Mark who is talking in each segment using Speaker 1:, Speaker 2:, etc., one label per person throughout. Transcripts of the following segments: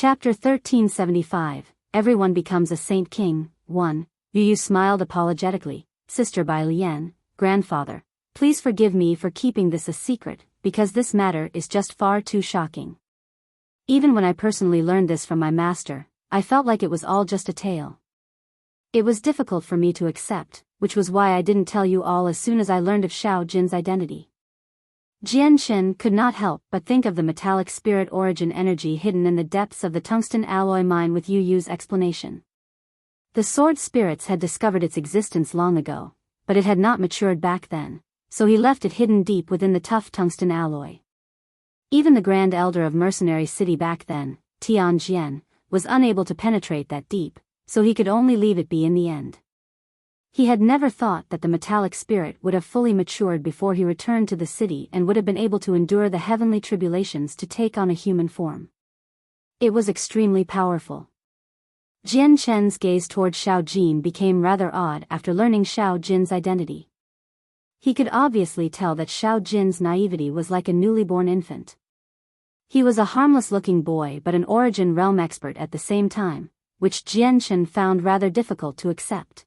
Speaker 1: Chapter 1375, Everyone Becomes a Saint King, 1. Yu smiled apologetically. Sister Bai Lian, grandfather, please forgive me for keeping this a secret, because this matter is just far too shocking. Even when I personally learned this from my master, I felt like it was all just a tale. It was difficult for me to accept, which was why I didn't tell you all as soon as I learned of Xiao Jin's identity. Jian Chen could not help but think of the metallic spirit origin energy hidden in the depths of the tungsten alloy mine with Yu Yu's explanation. The sword spirits had discovered its existence long ago, but it had not matured back then, so he left it hidden deep within the tough tungsten alloy. Even the Grand Elder of Mercenary City back then, Tian Jian, was unable to penetrate that deep, so he could only leave it be in the end. He had never thought that the metallic spirit would have fully matured before he returned to the city and would have been able to endure the heavenly tribulations to take on a human form. It was extremely powerful. Jian Chen's gaze toward Xiao Jin became rather odd after learning Xiao Jin's identity. He could obviously tell that Xiao Jin's naivety was like a newly born infant. He was a harmless-looking boy but an origin realm expert at the same time, which Jian Chen found rather difficult to accept.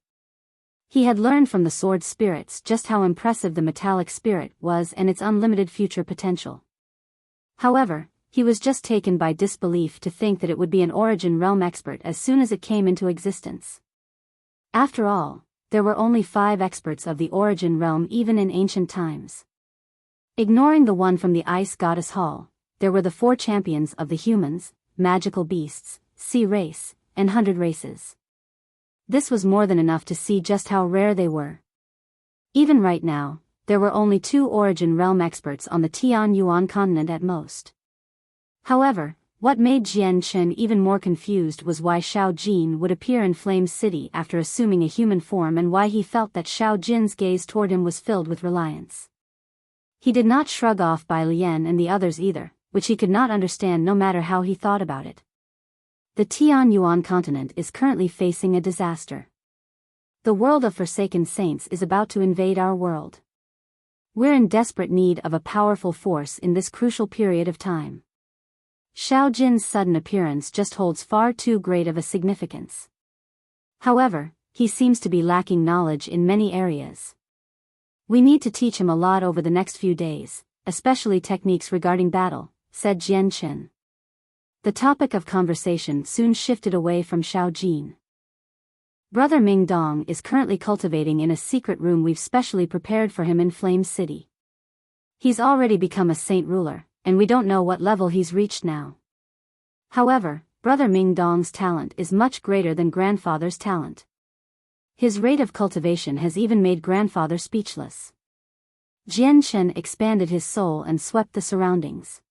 Speaker 1: He had learned from the sword spirits just how impressive the metallic spirit was and its unlimited future potential. However, he was just taken by disbelief to think that it would be an origin realm expert as soon as it came into existence. After all, there were only 5 experts of the origin realm even in ancient times. Ignoring the one from the Ice Goddess Hall, there were the 4 champions of the humans, magical beasts, sea race, and 100 races. This was more than enough to see just how rare they were. Even right now, there were only 2 origin realm experts on the Tian Yuan continent at most. However, what made Jian Chen even more confused was why Xiao Jin would appear in Flame City after assuming a human form and why he felt that Xiao Jin's gaze toward him was filled with reliance. He did not shrug off Bai Lian and the others either, which he could not understand no matter how he thought about it. The Tian Yuan continent is currently facing a disaster. The world of Forsaken Saints is about to invade our world. We're in desperate need of a powerful force in this crucial period of time. Xiao Jin's sudden appearance just holds far too great of a significance. However, he seems to be lacking knowledge in many areas. We need to teach him a lot over the next few days, especially techniques regarding battle, said Jian Chen. The topic of conversation soon shifted away from Xiao Jin. Brother Ming Dong is currently cultivating in a secret room we've specially prepared for him in Flame City. He's already become a saint ruler, and we don't know what level he's reached now. However, Brother Ming Dong's talent is much greater than grandfather's talent. His rate of cultivation has even made grandfather speechless. Jian Chen expanded his soul and swept the surroundings.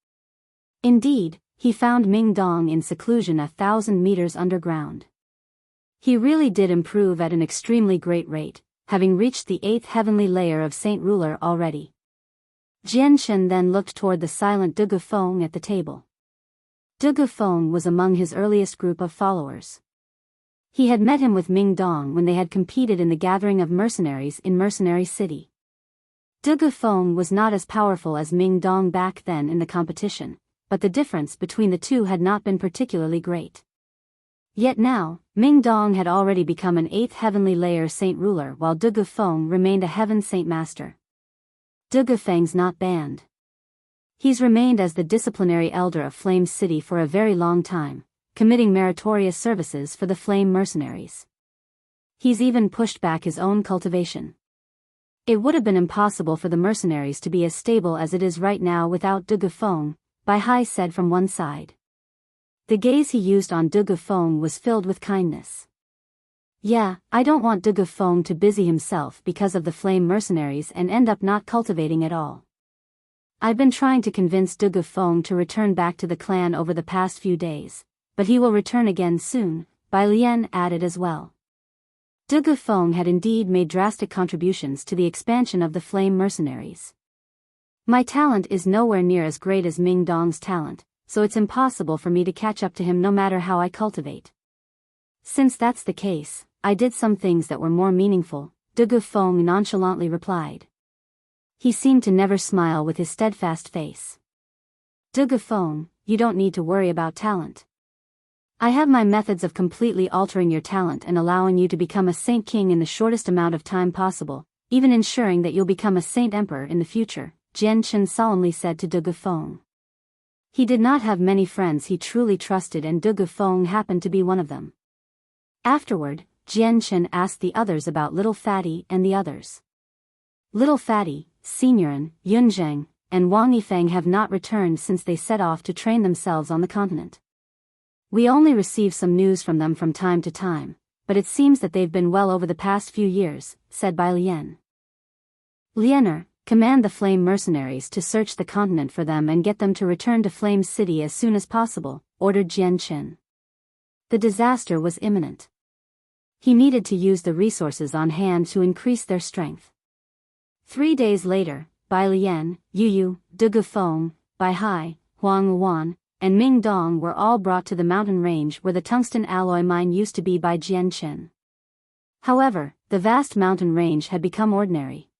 Speaker 1: Indeed, he found Ming Dong in seclusion 1,000 meters underground. He really did improve at an extremely great rate, having reached the 8th heavenly layer of Saint Ruler already. Jian Chen then looked toward the silent Du Gufeng at the table. Du Gufeng was among his earliest group of followers. He had met him with Ming Dong when they had competed in the gathering of mercenaries in Mercenary City. Du Gufeng was not as powerful as Ming Dong back then in the competition, but the difference between the two had not been particularly great. Yet now, Ming Dong had already become an 8th heavenly layer saint ruler while Du Gufeng remained a heaven saint master. Du Gufeng's not banned. He's remained as the disciplinary elder of Flame City for a very long time, committing meritorious services for the Flame mercenaries. He's even pushed back his own cultivation. It would have been impossible for the mercenaries to be as stable as it is right now without Du Gufeng, Bai Hai said from one side. The gaze he used on Du Gufeng was filled with kindness. Yeah, I don't want Du Gufeng to busy himself because of the Flame mercenaries and end up not cultivating at all. I've been trying to convince Du Gufeng to return back to the clan over the past few days, but he will return again soon, Bai Lian added as well. Du Gufeng had indeed made drastic contributions to the expansion of the Flame mercenaries. My talent is nowhere near as great as Ming Dong's talent, so it's impossible for me to catch up to him no matter how I cultivate. Since that's the case, I did some things that were more meaningful, Du Gufeng nonchalantly replied. He seemed to never smile with his steadfast face. Du Gufeng, you don't need to worry about talent. I have my methods of completely altering your talent and allowing you to become a Saint King in the shortest amount of time possible, even ensuring that you'll become a Saint Emperor in the future, Jian Chen solemnly said to De Gufeng. He did not have many friends he truly trusted, and De Gufeng happened to be one of them. Afterward, Jian Chen asked the others about Little Fatty and the others. Little Fatty, Signorin, Yunzheng, and Wang Yifeng have not returned since they set off to train themselves on the continent. We only receive some news from them from time to time, but it seems that they've been well over the past few years, said Bai Lian. Liener, command the Flame Mercenaries to search the continent for them and get them to return to Flame City as soon as possible, ordered Jian Chen. The disaster was imminent. He needed to use the resources on hand to increase their strength. 3 days later, Bai Lian, Yu Yu, De Gufeng, Bai Hai, Huang Wan, and Ming Dong were all brought to the mountain range where the tungsten alloy mine used to be by Jian Chen. However, the vast mountain range had become ordinary.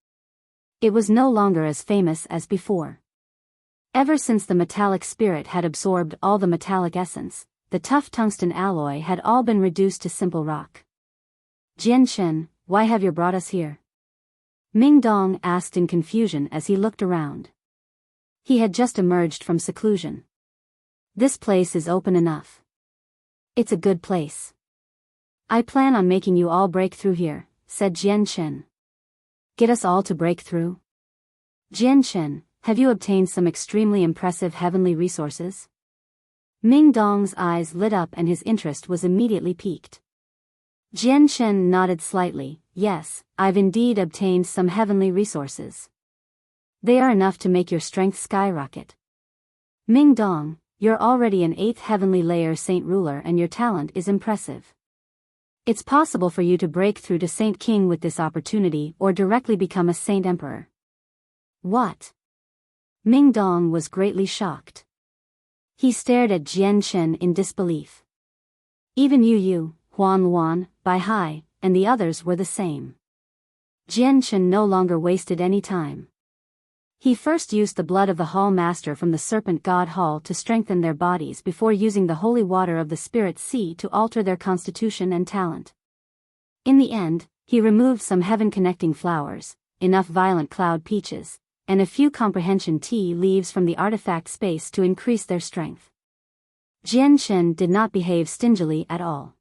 Speaker 1: It was no longer as famous as before. Ever since the metallic spirit had absorbed all the metallic essence, the tough tungsten alloy had all been reduced to simple rock. Jian Chen, why have you brought us here? Ming Dong asked in confusion as he looked around. He had just emerged from seclusion. This place is open enough. It's a good place. I plan on making you all break through here, said Jian Chen. Get us all to break through? Jian Chen, have you obtained some extremely impressive heavenly resources? Ming Dong's eyes lit up and his interest was immediately piqued. Jian Chen nodded slightly. Yes, I've indeed obtained some heavenly resources. They are enough to make your strength skyrocket. Ming Dong, you're already an 8th heavenly layer Saint Ruler and your talent is impressive. It's possible for you to break through to Saint King with this opportunity or directly become a Saint Emperor. What? Ming Dong was greatly shocked. He stared at Jian Chen in disbelief. Even Yu Yu, Huan Wan, Bai Hai, and the others were the same. Jian Chen no longer wasted any time. He first used the blood of the Hall Master from the Serpent God Hall to strengthen their bodies before using the holy water of the Spirit Sea to alter their constitution and talent. In the end, he removed some heaven-connecting flowers, enough violent cloud peaches, and a few comprehension tea leaves from the artifact space to increase their strength. Jian Chen did not behave stingily at all.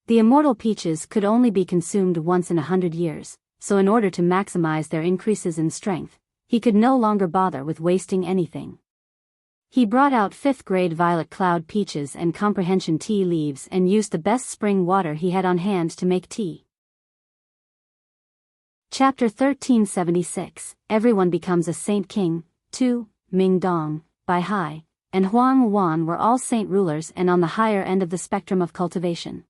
Speaker 1: The immortal peaches could only be consumed once in 100 years, so in order to maximize their increases in strength, he could no longer bother with wasting anything. He brought out 5th grade violet cloud peaches and comprehension tea leaves and used the best spring water he had on hand to make tea. Chapter 1376, Everyone Becomes a Saint King. 2. Ming Dong, Bai Hai, and Huang Wan were all saint rulers and on the higher end of the spectrum of cultivation.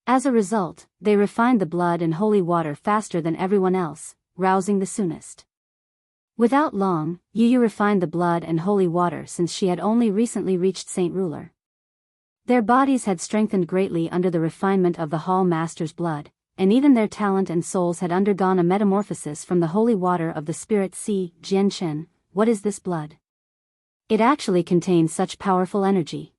Speaker 1: As a result, they refined the blood and holy water faster than everyone else, rousing the soonest. Without long, Yu Yu refined the blood and holy water since she had only recently reached Saint Ruler. Their bodies had strengthened greatly under the refinement of the Hall Master's blood, and even their talent and souls had undergone a metamorphosis from the holy water of the Spirit Sea. Jian Chen, what is this blood? It actually contains such powerful energy.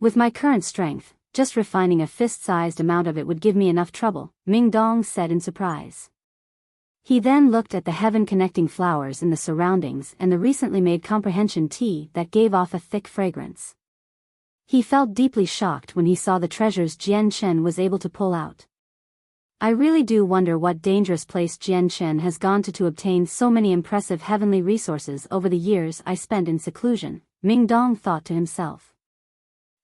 Speaker 1: With my current strength, just refining a fist-sized amount of it would give me enough trouble, Ming Dong said in surprise. He then looked at the heaven-connecting flowers in the surroundings and the recently made comprehension tea that gave off a thick fragrance. He felt deeply shocked when he saw the treasures Jian Chen was able to pull out. I really do wonder what dangerous place Jian Chen has gone to obtain so many impressive heavenly resources over the years I spent in seclusion, Ming Dong thought to himself.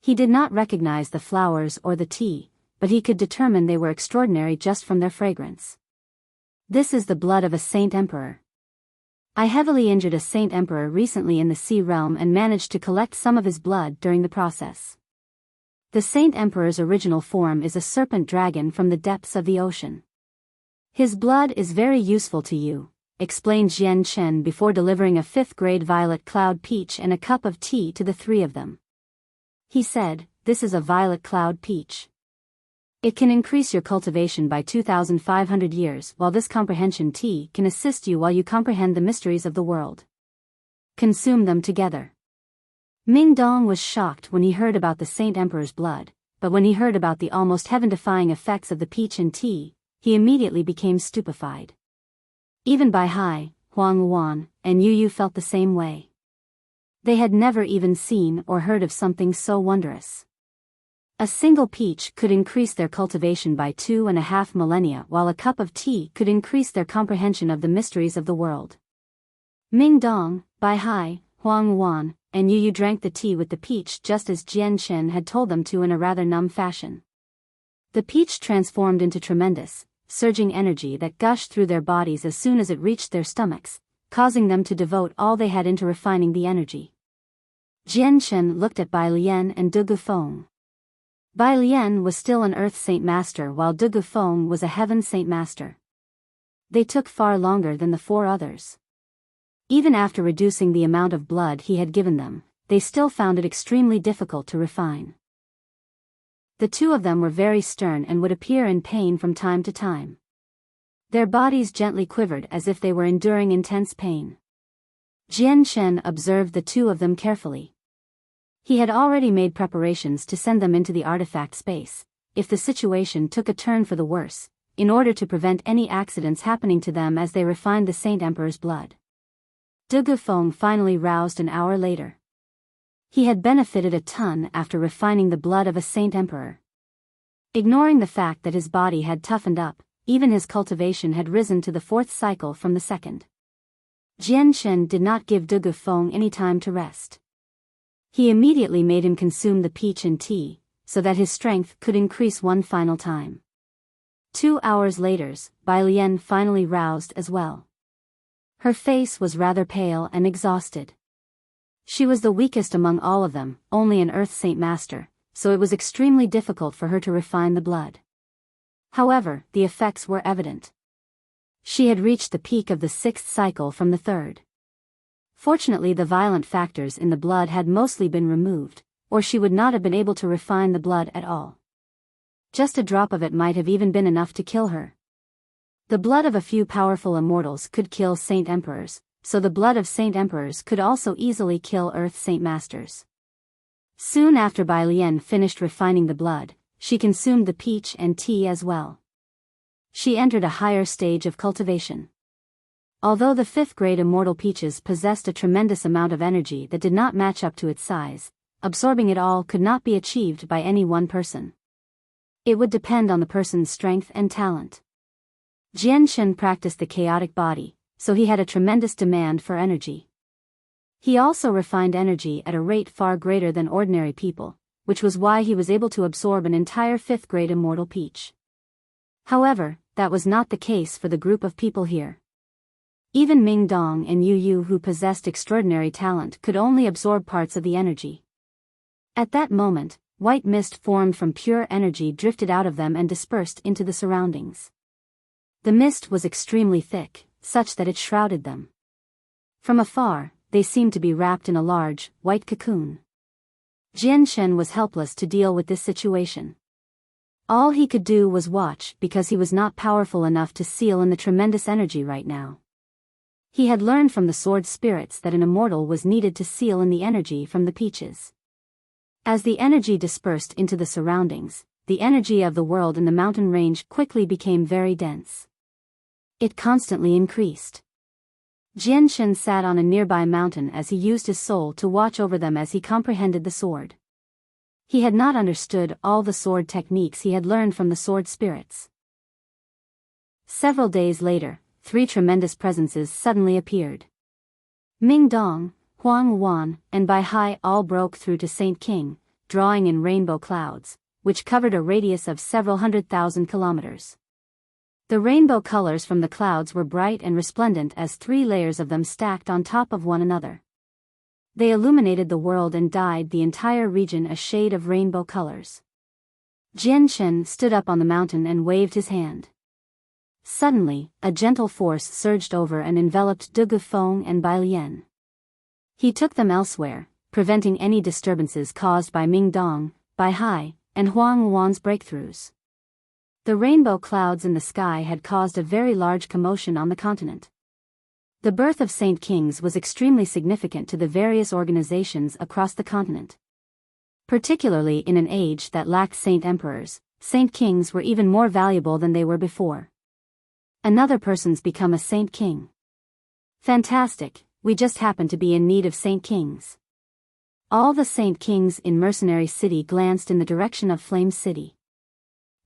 Speaker 1: He did not recognize the flowers or the tea, but he could determine they were extraordinary just from their fragrance. This is the blood of a Saint Emperor. I heavily injured a Saint Emperor recently in the Sea Realm and managed to collect some of his blood during the process. The Saint Emperor's original form is a serpent dragon from the depths of the ocean. His blood is very useful to you, explained Jian Chen before delivering a 5th grade violet cloud peach and a cup of tea to the 3 of them. He said, this is a violet cloud peach. It can increase your cultivation by 2,500 years, while this comprehension tea can assist you while you comprehend the mysteries of the world. Consume them together. Ming Dong was shocked when he heard about the Saint Emperor's blood, but when he heard about the almost heaven-defying effects of the peach and tea, he immediately became stupefied. Even Bai Hai, Huang Luan, and Yu Yu felt the same way. They had never even seen or heard of something so wondrous. A single peach could increase their cultivation by 2.5 millennia, while a cup of tea could increase their comprehension of the mysteries of the world. Ming Dong, Bai Hai, Huang Luan, and Yu Yu drank the tea with the peach just as Jian Shen had told them to in a rather numb fashion. The peach transformed into tremendous, surging energy that gushed through their bodies as soon as it reached their stomachs, causing them to devote all they had into refining the energy. Jian Shen looked at Bai Lian and De Gufeng. Bai Lian was still an Earth Saint Master while De Gufeng was a Heaven Saint Master. They took far longer than the 4 others. Even after reducing the amount of blood he had given them, they still found it extremely difficult to refine. The 2 of them were very stern and would appear in pain from time to time. Their bodies gently quivered as if they were enduring intense pain. Jian Shen observed the 2 of them carefully. He had already made preparations to send them into the artifact space, if the situation took a turn for the worse, in order to prevent any accidents happening to them as they refined the Saint Emperor's blood. De Gufeng finally roused an hour later. He had benefited a ton after refining the blood of a Saint Emperor. Ignoring the fact that his body had toughened up, even his cultivation had risen to the 4th cycle from the 2nd. Jian Shen did not give De Gufeng any time to rest. He immediately made him consume the peach and tea, so that his strength could increase one final time. 2 hours later, Bai Lian finally roused as well. Her face was rather pale and exhausted. She was the weakest among all of them, only an Earth Saint Master, so it was extremely difficult for her to refine the blood. However, the effects were evident. She had reached the peak of the 6th cycle from the 3rd. Fortunately, the violent factors in the blood had mostly been removed, or she would not have been able to refine the blood at all. Just a drop of it might have even been enough to kill her. The blood of a few powerful immortals could kill Saint Emperors, so the blood of Saint Emperors could also easily kill Earth Saint Masters. Soon after Bai Lian finished refining the blood, she consumed the peach and tea as well. She entered a higher stage of cultivation. Although the 5th grade immortal peaches possessed a tremendous amount of energy that did not match up to its size, absorbing it all could not be achieved by any one person. It would depend on the person's strength and talent. Jian Shen practiced the chaotic body, so he had a tremendous demand for energy. He also refined energy at a rate far greater than ordinary people, which was why he was able to absorb an entire 5th grade immortal peach. However, that was not the case for the group of people here. Even Ming Dong and Yu Yu, who possessed extraordinary talent, could only absorb parts of the energy. At that moment, white mist formed from pure energy drifted out of them and dispersed into the surroundings. The mist was extremely thick, such that it shrouded them. From afar, they seemed to be wrapped in a large, white cocoon. Jian Shen was helpless to deal with this situation. All he could do was watch because he was not powerful enough to seal in the tremendous energy right now. He had learned from the sword spirits that an immortal was needed to seal in the energy from the peaches. As the energy dispersed into the surroundings, the energy of the world in the mountain range quickly became very dense. It constantly increased. Jian Shen sat on a nearby mountain as he used his soul to watch over them as he comprehended the sword. He had not understood all the sword techniques he had learned from the sword spirits. Several days later, 3 tremendous presences suddenly appeared. Ming Dong, Huang Wan, and Bai Hai all broke through to Saint King, drawing in rainbow clouds, which covered a radius of several 100,000 kilometers. The rainbow colors from the clouds were bright and resplendent as 3 layers of them stacked on top of one another. They illuminated the world and dyed the entire region a shade of rainbow colors. Jian Shen stood up on the mountain and waved his hand. Suddenly, a gentle force surged over and enveloped De Gufeng and Bai Lian. He took them elsewhere, preventing any disturbances caused by Ming Dong, Bai Hai, and Huang Wan's breakthroughs. The rainbow clouds in the sky had caused a very large commotion on the continent. The birth of Saint Kings was extremely significant to the various organizations across the continent. Particularly in an age that lacked Saint Emperors, Saint Kings were even more valuable than they were before. Another person's become a Saint King. Fantastic, we just happen to be in need of Saint Kings. All the Saint Kings in Mercenary City glanced in the direction of Flame City.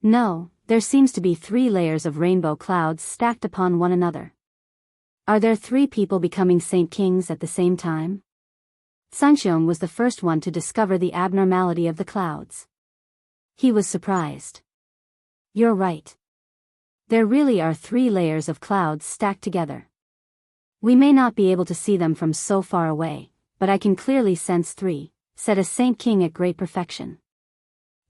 Speaker 1: No, there seems to be 3 layers of rainbow clouds stacked upon one another. Are there 3 people becoming Saint Kings at the same time? Sanxiong was the first one to discover the abnormality of the clouds. He was surprised. You're right. There really are 3 layers of clouds stacked together. We may not be able to see them from so far away, but I can clearly sense 3, said a Saint King at great perfection.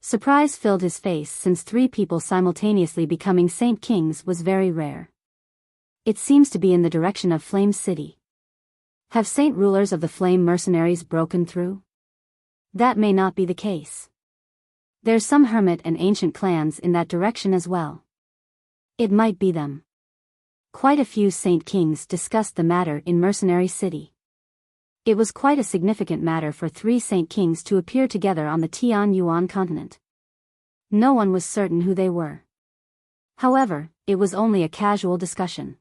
Speaker 1: Surprise filled his face since 3 people simultaneously becoming Saint Kings was very rare. It seems to be in the direction of Flame City. Have Saint Rulers of the Flame Mercenaries broken through? That may not be the case. There's some hermit and ancient clans in that direction as well. It might be them. Quite a few Saint Kings discussed the matter in Mercenary City. It was quite a significant matter for 3 Saint Kings to appear together on the Tian Yuan continent. No one was certain who they were. However, it was only a casual discussion.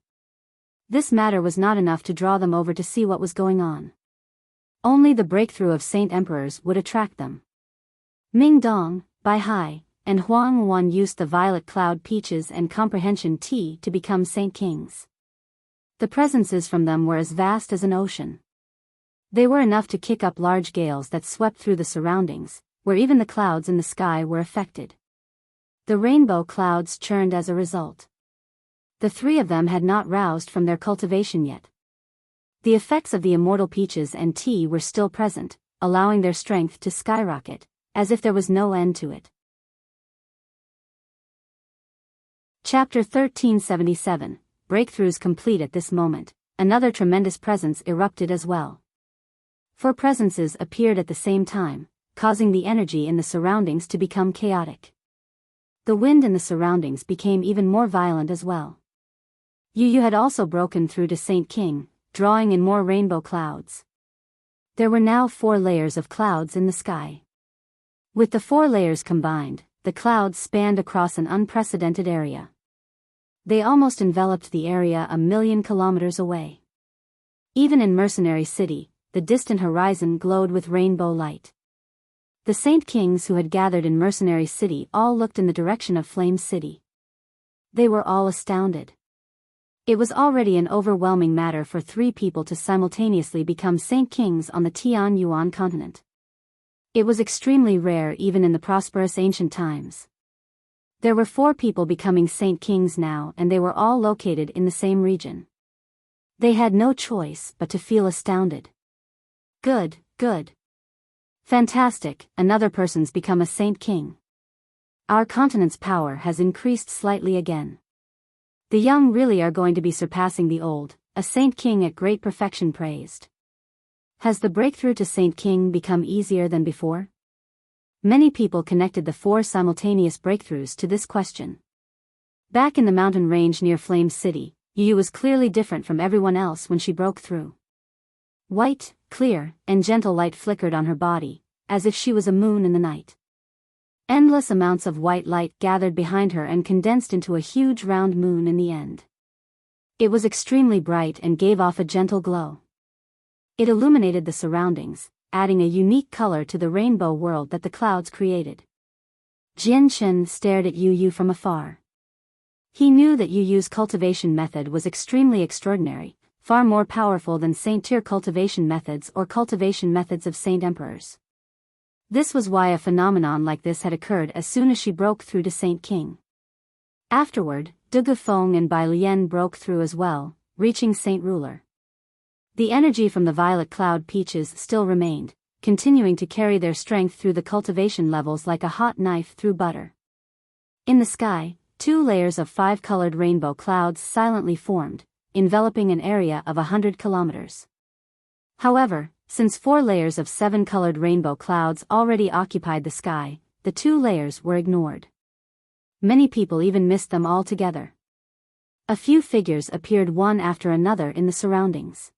Speaker 1: This matter was not enough to draw them over to see what was going on. Only the breakthrough of Saint Emperors would attract them. Ming Dong, Bai Hai, and Huang Wan used the Violet Cloud Peaches and Comprehension Tea to become Saint Kings. The presences from them were as vast as an ocean. They were enough to kick up large gales that swept through the surroundings, where even the clouds in the sky were affected. The rainbow clouds churned as a result. The 3 of them had not roused from their cultivation yet. The effects of the immortal peaches and tea were still present, allowing their strength to skyrocket, as if there was no end to it. Chapter 1377, Breakthroughs complete at this moment, another tremendous presence erupted as well. 4 presences appeared at the same time, causing the energy in the surroundings to become chaotic. The wind in the surroundings became even more violent as well. Yu had also broken through to Saint King, drawing in more rainbow clouds. There were now 4 layers of clouds in the sky. With the 4 layers combined, the clouds spanned across an unprecedented area. They almost enveloped the area 1,000,000 kilometers away. Even in Mercenary City, the distant horizon glowed with rainbow light. The Saint Kings who had gathered in Mercenary City all looked in the direction of Flame City. They were all astounded. It was already an overwhelming matter for 3 people to simultaneously become Saint Kings on the Tian Yuan continent. It was extremely rare even in the prosperous ancient times. There were 4 people becoming Saint Kings now, and they were all located in the same region. They had no choice but to feel astounded. Good, good. Fantastic, another person's become a Saint King. Our continent's power has increased slightly again. The young really are going to be surpassing the old, a Saint King at great perfection praised. Has the breakthrough to Saint King become easier than before? Many people connected the 4 simultaneous breakthroughs to this question. Back in the mountain range near Flame City, Yu was clearly different from everyone else when she broke through. White, clear, and gentle light flickered on her body, as if she was a moon in the night. Endless amounts of white light gathered behind her and condensed into a huge round moon in the end. It was extremely bright and gave off a gentle glow. It illuminated the surroundings, adding a unique color to the rainbow world that the clouds created. Jian Chen stared at Yu from afar. He knew that Yu's cultivation method was extremely extraordinary, far more powerful than Saint Tier cultivation methods or cultivation methods of Saint Emperors. This was why a phenomenon like this had occurred as soon as she broke through to Saint King. Afterward, De Gufeng and Bai Lian broke through as well, reaching Saint Ruler. The energy from the Violet Cloud Peaches still remained, continuing to carry their strength through the cultivation levels like a hot knife through butter. In the sky, 2 layers of 5-colored rainbow clouds silently formed, enveloping an area of 100 kilometers. However, since 4 layers of 7-colored rainbow clouds already occupied the sky, the 2 layers were ignored. Many people even missed them altogether. A few figures appeared one after another in the surroundings.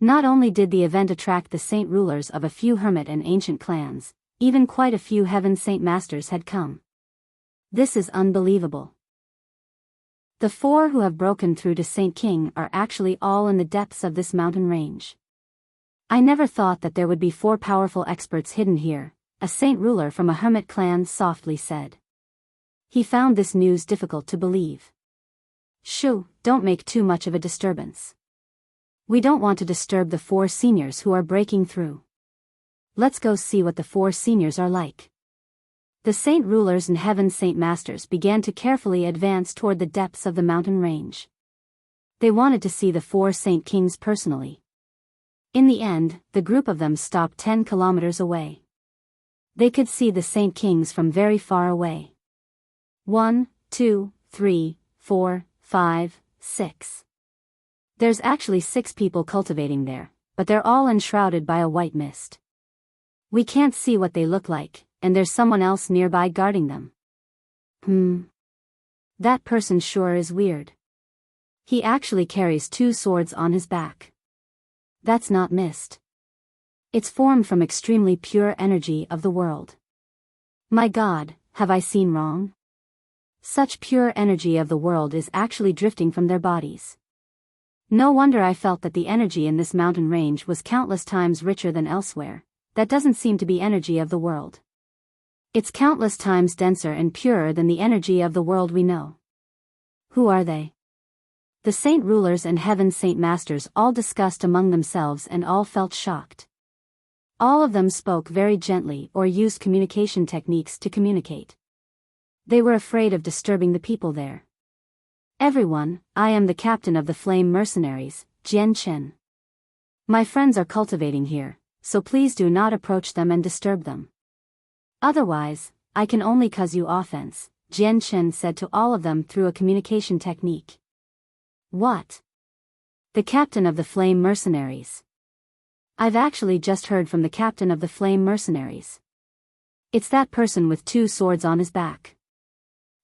Speaker 1: Not only did the event attract the saint rulers of a few hermit and ancient clans, even quite a few heaven saint masters had come. This is unbelievable. The four who have broken through to Saint King are actually all in the depths of this mountain range. I never thought that there would be four powerful experts hidden here, a saint ruler from a hermit clan softly said. He found this news difficult to believe. Shoo, don't make too much of a disturbance. We don't want to disturb the four seniors who are breaking through. Let's go see what the four seniors are like. The saint rulers and heaven saint masters began to carefully advance toward the depths of the mountain range. They wanted to see the four saint kings personally. In the end, the group of them stopped 10 kilometers away. They could see the saint kings from very far away. 1, 2, 3, 4, 5, 6. There's actually 6 people cultivating there, but they're all enshrouded by a white mist. We can't see what they look like, and there's someone else nearby guarding them. That person sure is weird. He actually carries 2 swords on his back. That's not mist. It's formed from extremely pure energy of the world. My God, have I seen wrong? Such pure energy of the world is actually drifting from their bodies. No wonder I felt that the energy in this mountain range was countless times richer than elsewhere. That doesn't seem to be energy of the world. It's countless times denser and purer than the energy of the world we know. Who are they? The saint rulers and heaven saint masters all discussed among themselves and all felt shocked. All of them spoke very gently or used communication techniques to communicate. They were afraid of disturbing the people there. Everyone, I am the captain of the flame mercenaries, Jian Chen. My friends are cultivating here, so please do not approach them and disturb them. Otherwise, I can only cause you offense, Jian Chen said to all of them through a communication technique. What? The captain of the flame mercenaries. I've actually just heard from the captain of the flame mercenaries. It's that person with 2 swords on his back.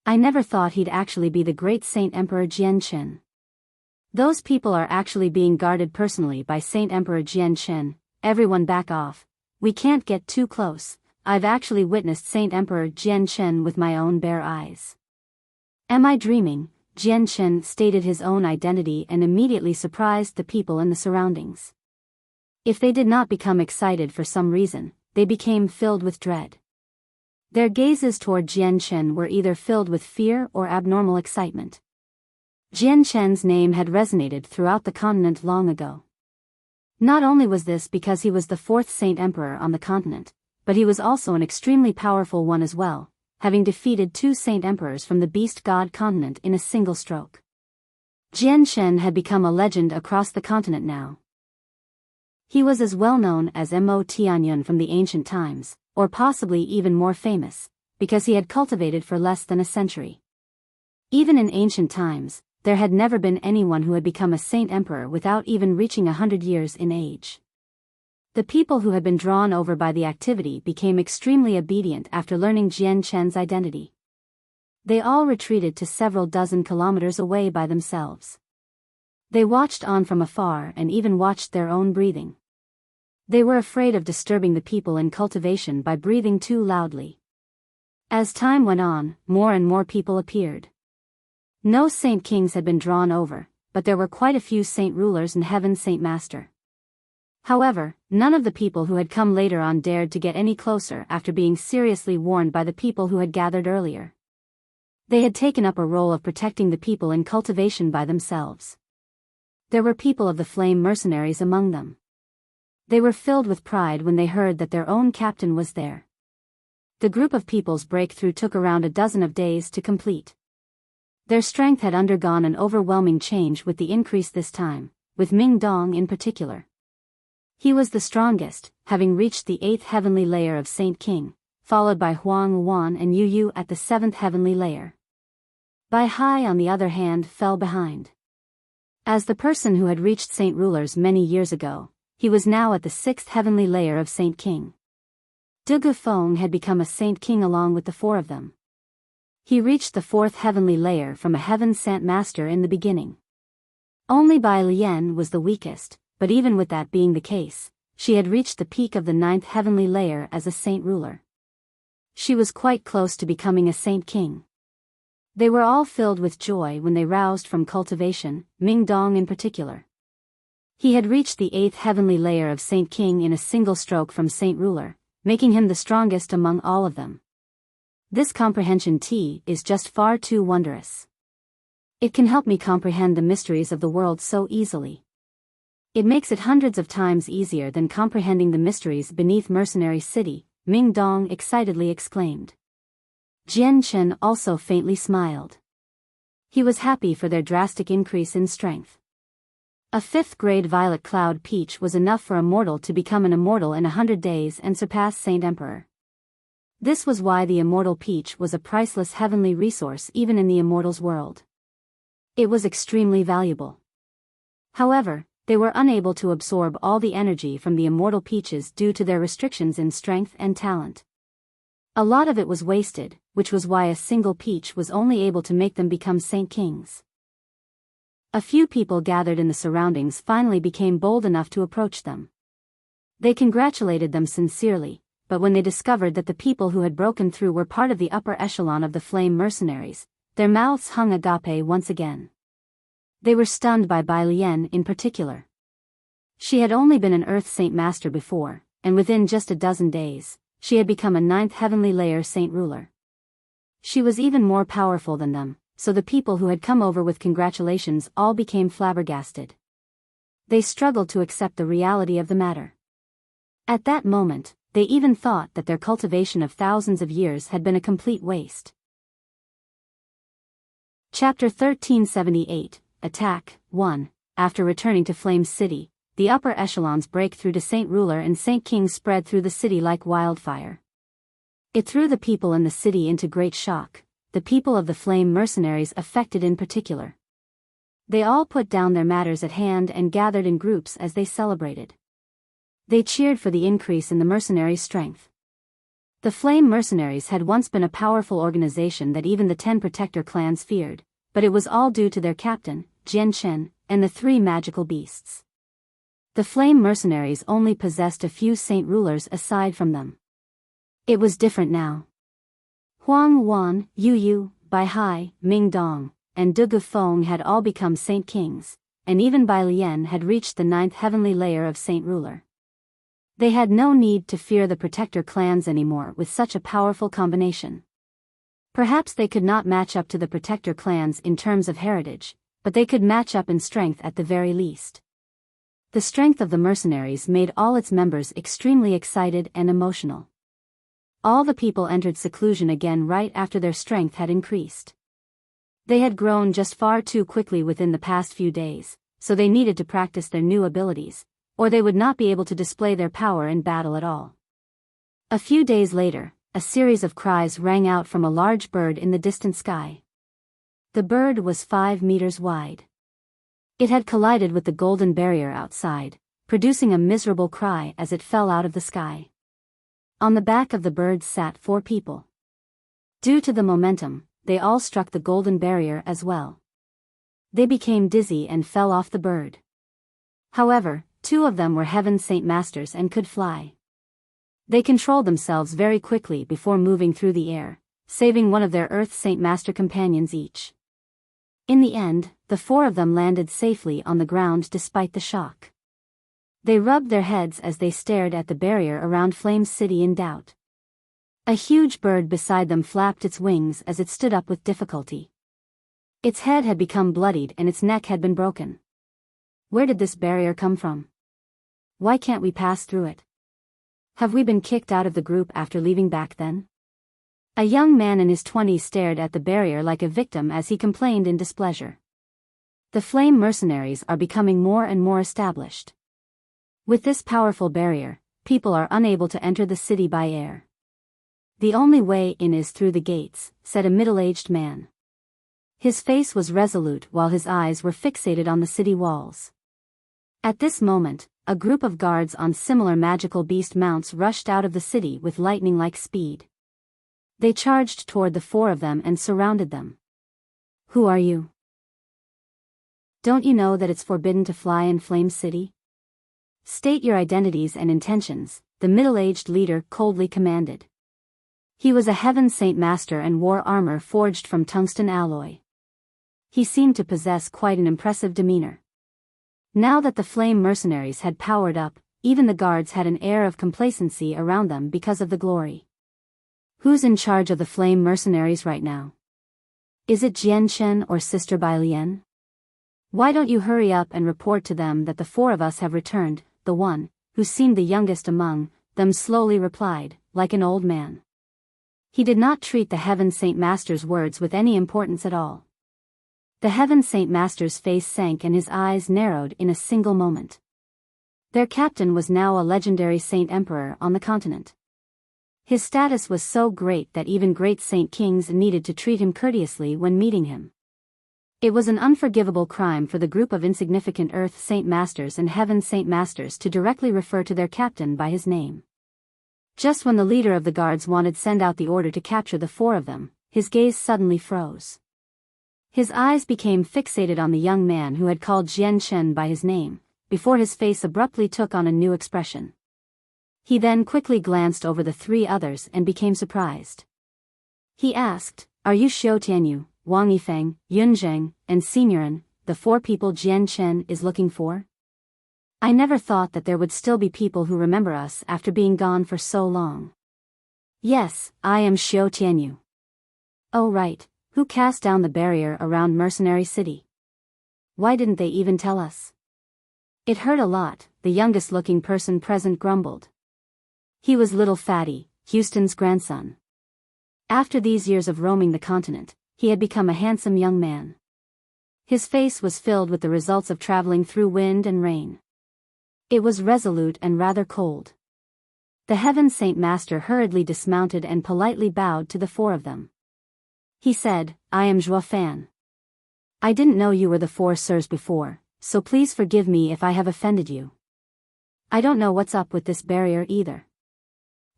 Speaker 1: I never thought he'd actually be the great Saint Emperor Jian Chen. Those people are actually being guarded personally by Saint Emperor Jian Chen. Everyone back off. We can't get too close. I've actually witnessed Saint Emperor Jian Chen with my own bare eyes. Am I dreaming? Jian Chen stated his own identity and immediately surprised the people in the surroundings. If they did not become excited for some reason, they became filled with dread. Their gazes toward Jian Chen were either filled with fear or abnormal excitement. Jian Chen's name had resonated throughout the continent long ago. Not only was this because he was the 4th Saint Emperor on the continent, but he was also an extremely powerful one as well, having defeated 2 Saint Emperors from the Beast God continent in a single stroke. Jian Chen had become a legend across the continent now. He was as well known as Mo Tianyun from the ancient times, or possibly even more famous, because he had cultivated for less than a century. Even in ancient times, there had never been anyone who had become a saint emperor without even reaching 100 years in age. The people who had been drawn over by the activity became extremely obedient after learning Jian Chen's identity. They all retreated to several dozen kilometers away by themselves. They watched on from afar and even watched their own breathing. They were afraid of disturbing the people in cultivation by breathing too loudly. As time went on, more and more people appeared. No saint kings had been drawn over, but there were quite a few saint rulers and heaven saint master. However, none of the people who had come later on dared to get any closer after being seriously warned by the people who had gathered earlier. They had taken up a role of protecting the people in cultivation by themselves. There were people of the flame mercenaries among them. They were filled with pride when they heard that their own captain was there. The group of people's breakthrough took around a dozen of days to complete. Their strength had undergone an overwhelming change with the increase this time, with Ming Dong in particular. He was the strongest, having reached the 8th heavenly layer of Saint King, followed by Huang Wan and Yu Yu at the 7th heavenly layer. Bai Hai on the other hand fell behind. As the person who had reached Saint Rulers many years ago, he was now at the 6th heavenly layer of Saint King. De Gufeng had become a Saint King along with the 4 of them. He reached the fourth heavenly layer from a heaven-sent master in the beginning. Only Bai Lian was the weakest, but even with that being the case, she had reached the peak of the ninth heavenly layer as a saint ruler. She was quite close to becoming a saint king. They were all filled with joy when they roused from cultivation, Ming Dong in particular. He had reached the eighth heavenly layer of saint king in a single stroke from saint ruler, making him the strongest among all of them. This comprehension tea is just far too wondrous. It can help me comprehend the mysteries of the world so easily. It makes it hundreds of times easier than comprehending the mysteries beneath Mercenary City, Ming Dong excitedly exclaimed. Jian Chen also faintly smiled. He was happy for their drastic increase in strength. A fifth-grade violet cloud peach was enough for a mortal to become an immortal in 100 days and surpass Saint Emperor. This was why the immortal peach was a priceless heavenly resource even in the immortals' world. It was extremely valuable. However, they were unable to absorb all the energy from the immortal peaches due to their restrictions in strength and talent. A lot of it was wasted, which was why a single peach was only able to make them become saint kings. A few people gathered in the surroundings finally became bold enough to approach them. They congratulated them sincerely, but when they discovered that the people who had broken through were part of the upper echelon of the flame mercenaries, their mouths hung agape once again. They were stunned by Bai Lian in particular. She had only been an Earth Saint Master before, and within just a dozen days, she had become a ninth heavenly layer saint ruler. She was even more powerful than them, so the people who had come over with congratulations all became flabbergasted. They struggled to accept the reality of the matter. At that moment, they even thought that their cultivation of thousands of years had been a complete waste. Chapter 1378, Attack, 1. After returning to Flame City, the upper echelons break through to Saint Ruler and Saint King spread through the city like wildfire. It threw the people in the city into great shock, the people of the Flame Mercenaries affected in particular. They all put down their matters at hand and gathered in groups as they celebrated. They cheered for the increase in the mercenaries' strength. The Flame Mercenaries had once been a powerful organization that even the 10 protector clans feared, but it was all due to their captain, Jian Chen, and the 3 magical beasts. The Flame Mercenaries only possessed a few saint rulers aside from them. It was different now. Huang Wan, Yu Yu, Bai Hai, Ming Dong, and Du Gufeng had all become saint kings, and even Bai Lian had reached the 9th heavenly layer of saint ruler. They had no need to fear the protector clans anymore with such a powerful combination. Perhaps they could not match up to the protector clans in terms of heritage, but they could match up in strength at the very least. The strength of the mercenaries made all its members extremely excited and emotional. All the people entered seclusion again right after their strength had increased. They had grown just far too quickly within the past few days, so they needed to practice their new abilities, or they would not be able to display their power in battle at all. A few days later, a series of cries rang out from a large bird in the distant sky. The bird was 5 meters wide. It had collided with the golden barrier outside, producing a miserable cry as it fell out of the sky. On the back of the bird sat 4 people. Due to the momentum, they all struck the golden barrier as well. They became dizzy and fell off the bird. However, 2 of them were Heaven Saint Masters and could fly. They controlled themselves very quickly before moving through the air, saving one of their Earth Saint Master companions each. In the end, the 4 of them landed safely on the ground despite the shock. They rubbed their heads as they stared at the barrier around Flame City in doubt. A huge bird beside them flapped its wings as it stood up with difficulty. Its head had become bloodied and its neck had been broken. Where did this barrier come from? Why can't we pass through it? Have we been kicked out of the group after leaving back then? A young man in his 20s stared at the barrier like a victim as he complained in displeasure. The Flame Mercenaries are becoming more and more established. With this powerful barrier, people are unable to enter the city by air. The only way in is through the gates, said a middle-aged man. His face was resolute while his eyes were fixated on the city walls. At this moment, a group of guards on similar magical beast mounts rushed out of the city with lightning-like speed. They charged toward the four of them and surrounded them. Who are you? Don't you know that it's forbidden to fly in Flame City? State your identities and intentions, the middle-aged leader coldly commanded. He was a Heaven Saint Master and wore armor forged from tungsten alloy. He seemed to possess quite an impressive demeanor. Now that the flame mercenaries had powered up, even the guards had an air of complacency around them because of the glory. Who's in charge of the flame mercenaries right now? Is it Jian Chen or Sister Bai Lian? Why don't you hurry up and report to them that the four of us have returned? The one, who seemed the youngest among them, slowly replied, like an old man. He did not treat the Heaven Saint Master's words with any importance at all. The Heaven Saint Master's face sank and his eyes narrowed in a single moment. Their captain was now a legendary Saint Emperor on the continent. His status was so great that even great Saint Kings needed to treat him courteously when meeting him. It was an unforgivable crime for the group of insignificant Earth Saint Masters and Heaven Saint Masters to directly refer to their captain by his name. Just when the leader of the guards wanted to send out the order to capture the four of them, his gaze suddenly froze. His eyes became fixated on the young man who had called Jian Chen by his name, before his face abruptly took on a new expression. He then quickly glanced over the three others and became surprised. He asked, "Are you Xiao Tianyu, Wang Yifeng, Yun Zheng, and Signorin, the four people Jian Chen is looking for? I never thought that there would still be people who remember us after being gone for so long." "Yes, I am Xiao Tianyu." "Oh right, who cast down the barrier around Mercenary City? Why didn't they even tell us?" "It hurt a lot," the youngest looking person present grumbled. He was Little Fatty, Houston's grandson. After these years of roaming the continent, he had become a handsome young man. His face was filled with the results of traveling through wind and rain. It was resolute and rather cold. The Heaven Saint Master hurriedly dismounted and politely bowed to the four of them. He said, "I am Zhua Fan. I didn't know you were the four sirs before, so please forgive me if I have offended you. I don't know what's up with this barrier either.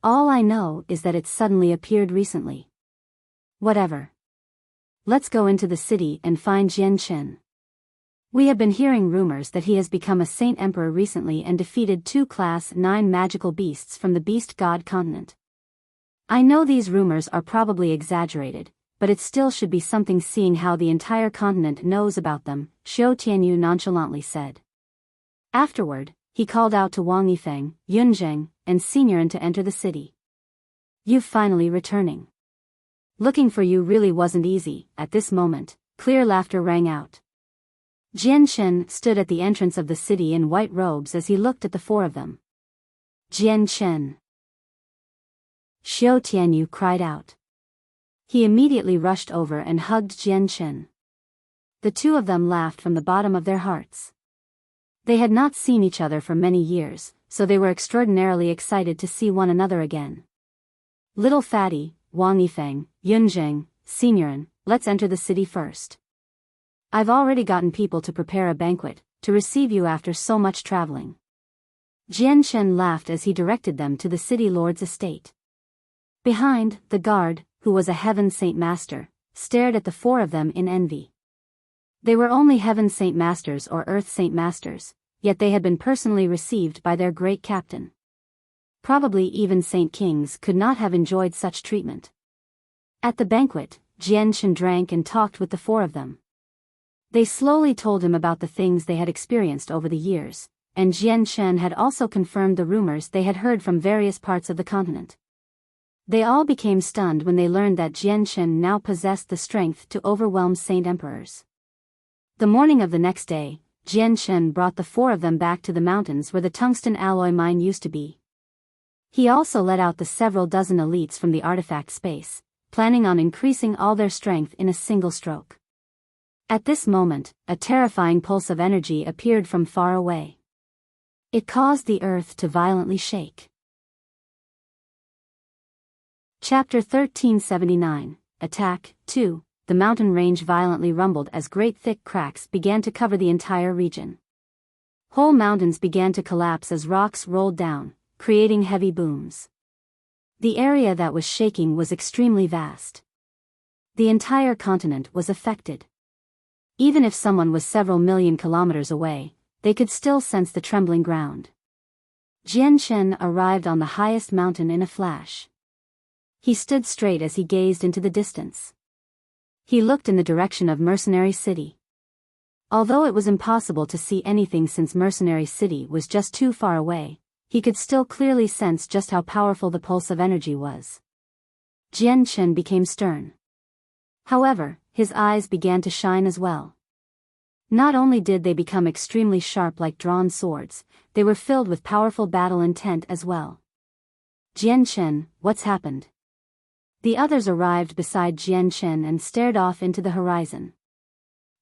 Speaker 1: All I know is that it suddenly appeared recently. Whatever. Let's go into the city and find Jian Chen. We have been hearing rumors that he has become a Saint Emperor recently and defeated 2 Class 9 magical beasts from the Beast God continent. I know these rumors are probably exaggerated, but it still should be something seeing how the entire continent knows about them," Xiao Tianyu nonchalantly said. Afterward, he called out to Wang Yifeng, Yun Zheng, and Signorin to enter the city. "You finally returning. Looking for you really wasn't easy." At this moment, clear laughter rang out. Jian Chen stood at the entrance of the city in white robes as he looked at the four of them. "Jian Chen!" Xiao Tianyu cried out. He immediately rushed over and hugged Jian Chen. The two of them laughed from the bottom of their hearts. They had not seen each other for many years, so they were extraordinarily excited to see one another again. "Little Fatty, Wang Yifeng, Yun Zheng, Signorin, let's enter the city first. I've already gotten people to prepare a banquet to receive you after so much traveling." Jian Chen laughed as he directed them to the city lord's estate. Behind, the guard, who was a Heaven Saint Master, stared at the four of them in envy. They were only Heaven Saint Masters or Earth Saint Masters, yet they had been personally received by their great captain. Probably even Saint Kings could not have enjoyed such treatment. At the banquet, Jian Chen drank and talked with the four of them. They slowly told him about the things they had experienced over the years, and Jian Chen had also confirmed the rumors they had heard from various parts of the continent. They all became stunned when they learned that Jian Chen now possessed the strength to overwhelm Saint Emperors. The morning of the next day, Jian Chen brought the four of them back to the mountains where the tungsten alloy mine used to be. He also let out the several dozen elites from the artifact space, planning on increasing all their strength in a single stroke. At this moment, a terrifying pulse of energy appeared from far away. It caused the earth to violently shake. Chapter 1379, Attack 2. The mountain range violently rumbled as great thick cracks began to cover the entire region. Whole mountains began to collapse as rocks rolled down, creating heavy booms. The area that was shaking was extremely vast. The entire continent was affected. Even if someone was several million kilometers away, they could still sense the trembling ground. Jian Shen arrived on the highest mountain in a flash. He stood straight as he gazed into the distance. He looked in the direction of Mercenary City. Although it was impossible to see anything since Mercenary City was just too far away, he could still clearly sense just how powerful the pulse of energy was. Jian Shen became stern. However, his eyes began to shine as well. Not only did they become extremely sharp like drawn swords, they were filled with powerful battle intent as well. Jian Shen, what's happened? The others arrived beside Jian Shen and stared off into the horizon.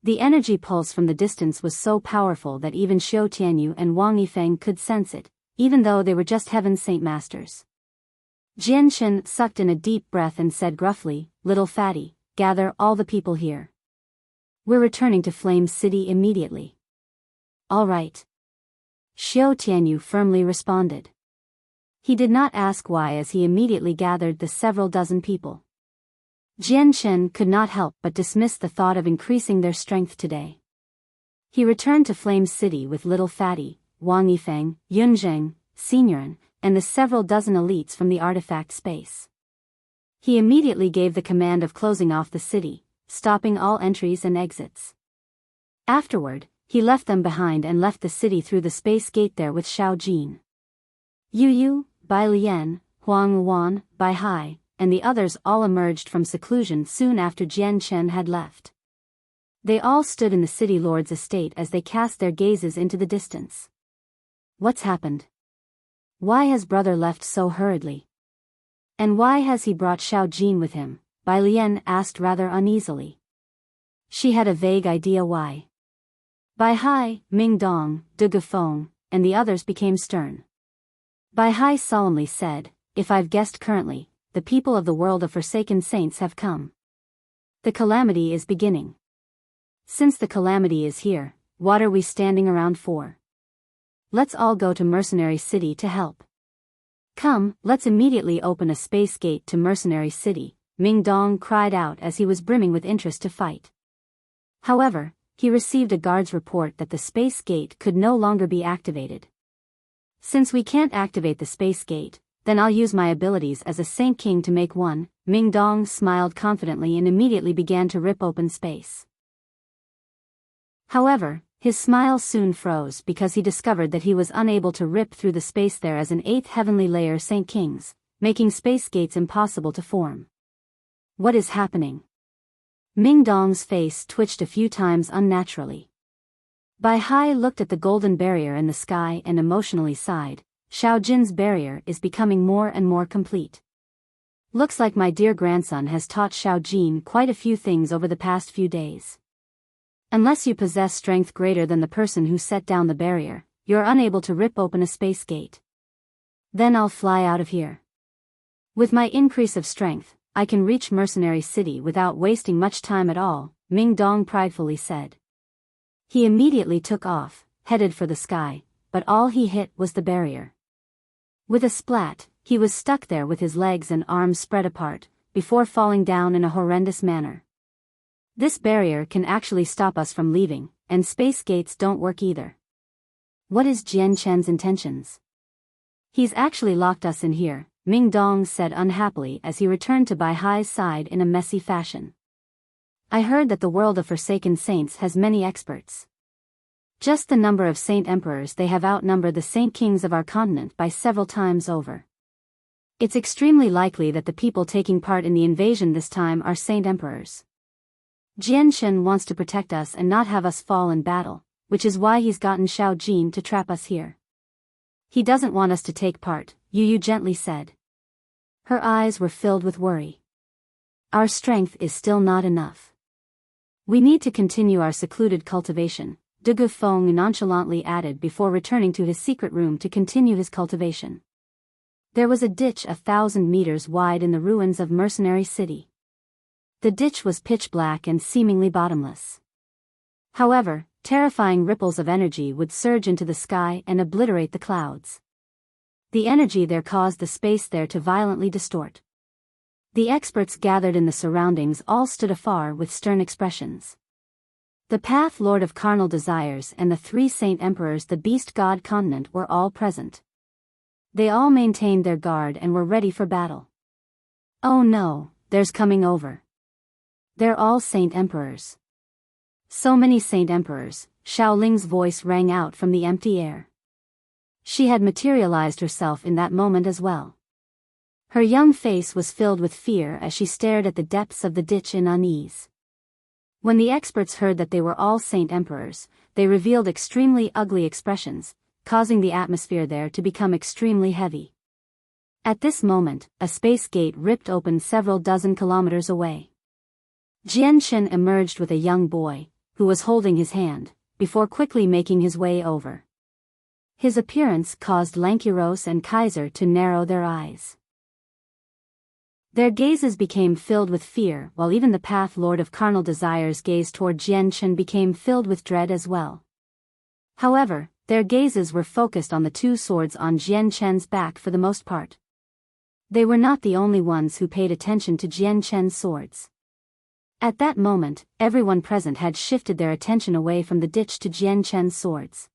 Speaker 1: The energy pulse from the distance was so powerful that even Xiao Tianyu and Wang Yifeng could sense it, even though they were just Heaven's Saint Masters. Jian Shen sucked in a deep breath and said gruffly, "Little fatty, gather all the people here. We're returning to Flame City immediately." "All right." Xiao Tianyu firmly responded. He did not ask why as he immediately gathered the several dozen people. Jian Shen could not help but dismiss the thought of increasing their strength today. He returned to Flame City with Little Fatty, Wang Yifeng, Yunzheng, Seniorin, and the several dozen elites from the artifact space. He immediately gave the command of closing off the city, stopping all entries and exits. Afterward, he left them behind and left the city through the space gate there with Xiao Jin. Yu Yu, Bai Lian, Huang Wan, Bai Hai, and the others all emerged from seclusion soon after Jian Shen had left. They all stood in the city lord's estate as they cast their gazes into the distance. What's happened? Why has brother left so hurriedly? And why has he brought Xiao Jin with him? Bai Lian asked rather uneasily. She had a vague idea why. Bai Hai, Ming Dong, De Gufeng, and the others became stern. Bai Hai solemnly said, "If I've guessed currently, the people of the world of Forsaken Saints have come. The calamity is beginning. Since the calamity is here, what are we standing around for? Let's all go to Mercenary City to help. Come, let's immediately open a space gate to Mercenary City," Ming Dong cried out as he was brimming with interest to fight. However, he received a guard's report that the space gate could no longer be activated. "Since we can't activate the space gate, then I'll use my abilities as a Saint King to make one," Ming Dong smiled confidently and immediately began to rip open space. However, his smile soon froze because he discovered that he was unable to rip through the space there as an 8th heavenly layer Saint Kings, making space gates impossible to form. What is happening? Ming Dong's face twitched a few times unnaturally. Bai Hai looked at the golden barrier in the sky and emotionally sighed. Xiao Jin's barrier is becoming more and more complete. Looks like my dear grandson has taught Xiao Jin quite a few things over the past few days. Unless you possess strength greater than the person who set down the barrier, you're unable to rip open a space gate. Then I'll fly out of here. With my increase of strength, I can reach Mercenary City without wasting much time at all, Ming Dong pridefully said. He immediately took off, headed for the sky, but all he hit was the barrier. With a splat, he was stuck there with his legs and arms spread apart, before falling down in a horrendous manner. This barrier can actually stop us from leaving, and space gates don't work either. What is Jian Chen's intentions? He's actually locked us in here, Ming Dong said unhappily as he returned to Bai Hai's side in a messy fashion. I heard that the world of Forsaken Saints has many experts. Just the number of Saint Emperors they have outnumbered the Saint Kings of our continent by several times over. It's extremely likely that the people taking part in the invasion this time are Saint Emperors. Jian Shen wants to protect us and not have us fall in battle, which is why he's gotten Xiao Jin to trap us here. He doesn't want us to take part, Yu Yu gently said. Her eyes were filled with worry. Our strength is still not enough. We need to continue our secluded cultivation, De Gufeng nonchalantly added before returning to his secret room to continue his cultivation. There was a ditch 1,000 meters wide in the ruins of Mercenary City. The ditch was pitch black and seemingly bottomless. However, terrifying ripples of energy would surge into the sky and obliterate the clouds. The energy there caused the space there to violently distort. The experts gathered in the surroundings all stood afar with stern expressions. The Path Lord of Carnal Desires and the 3 Saint Emperors the Beast God Continent were all present. They all maintained their guard and were ready for battle. Oh no, there's coming over. They're all Saint Emperors. So many Saint Emperors, Xiaoling's voice rang out from the empty air. She had materialized herself in that moment as well. Her young face was filled with fear as she stared at the depths of the ditch in unease. When the experts heard that they were all Saint Emperors, they revealed extremely ugly expressions, causing the atmosphere there to become extremely heavy. At this moment, a space gate ripped open several dozen kilometers away. Jianshen emerged with a young boy, who was holding his hand, before quickly making his way over. His appearance caused Lankiros and Kaiser to narrow their eyes. Their gazes became filled with fear, while even the Path Lord of Carnal Desires' gaze toward Jianshen became filled with dread as well. However, their gazes were focused on the 2 swords on Jianshen's back for the most part. They were not the only ones who paid attention to Jianshen's swords. At that moment, everyone present had shifted their attention away from the ditch to Jianshen's swords.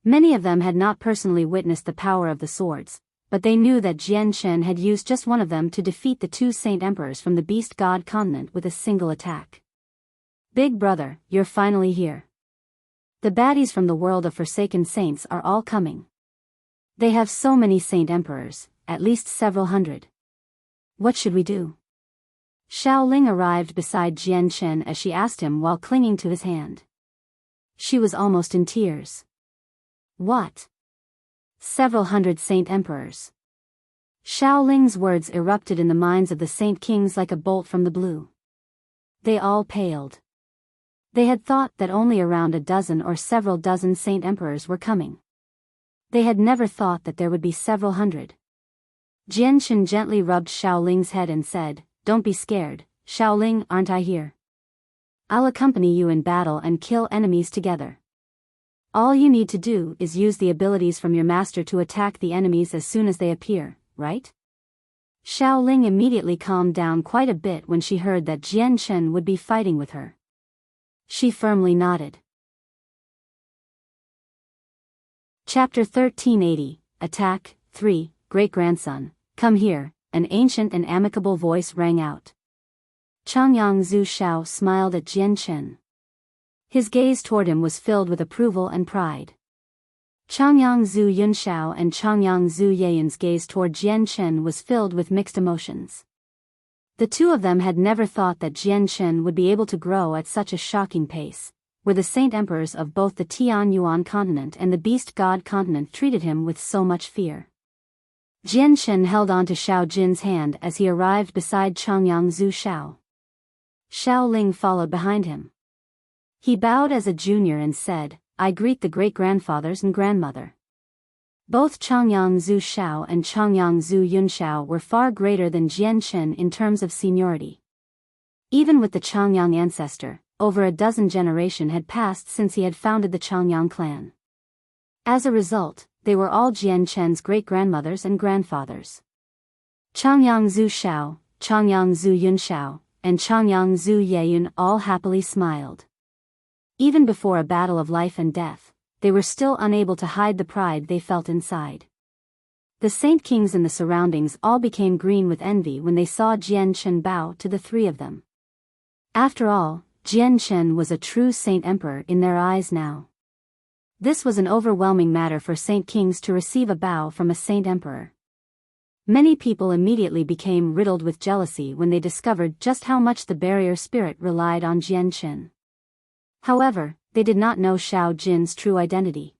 Speaker 1: Many of them had not personally witnessed the power of the swords, but they knew that Jianshen had used just one of them to defeat the 2 Saint Emperors from the Beast God Continent with a single attack. Big brother, you're finally here. The baddies from the world of Forsaken Saints are all coming. They have so many Saint Emperors, at least several hundred. What should we do? Xiaoling arrived beside Jianshen as she asked him while clinging to his hand. She was almost in tears. What? Several hundred Saint Emperors. Xiaoling's words erupted in the minds of the Saint Kings like a bolt from the blue. They all paled. They had thought that only around a dozen or several dozen Saint Emperors were coming. They had never thought that there would be several hundred. Jianshen gently rubbed Xiaoling's head and said, "Don't be scared, Xiaoling, aren't I here? I'll accompany you in battle and kill enemies together. All you need to do is use the abilities from your master to attack the enemies as soon as they appear, right?" Xiaoling immediately calmed down quite a bit when she heard that Jianshen would be fighting with her. She firmly nodded. Chapter 1380, Attack, 3, Great-Grandson, Come here, an ancient and amicable voice rang out. Changyang Zhu Shao smiled at Jianshen. His gaze toward him was filled with approval and pride. Changyang Zhu Yunshao and Changyang Zhu Yeyun's gaze toward Jianshen was filled with mixed emotions. The 2 of them had never thought that Jianshen would be able to grow at such a shocking pace, where the Saint Emperors of both the Tian Yuan continent and the Beast God continent treated him with so much fear. Jianshen held on to Xiao Jin's hand as he arrived beside Changyang Zhu Shao. Xiaoling followed behind him. He bowed as a junior and said, "I greet the great-grandfathers and grandmother." Both Changyang Zhu Shao and Changyang Zhu Yunshao were far greater than Jianshen in terms of seniority. Even with the Changyang ancestor, over a dozen generations had passed since he had founded the Changyang clan. As a result, they were all Jianshen's great-grandmothers and grandfathers. Changyang Zhu Shao, Changyang Zhu Yunshao, and Changyang Zhu Yeyun all happily smiled. Even before a battle of life and death, they were still unable to hide the pride they felt inside. The Saint Kings in the surroundings all became green with envy when they saw Jianshen bow to the 3 of them. After all, Jianshen was a true Saint Emperor in their eyes now. This was an overwhelming matter for Saint Kings to receive a bow from a Saint Emperor. Many people immediately became riddled with jealousy when they discovered just how much the barrier spirit relied on Jianshen. However, they did not know Xiao Jin's true identity.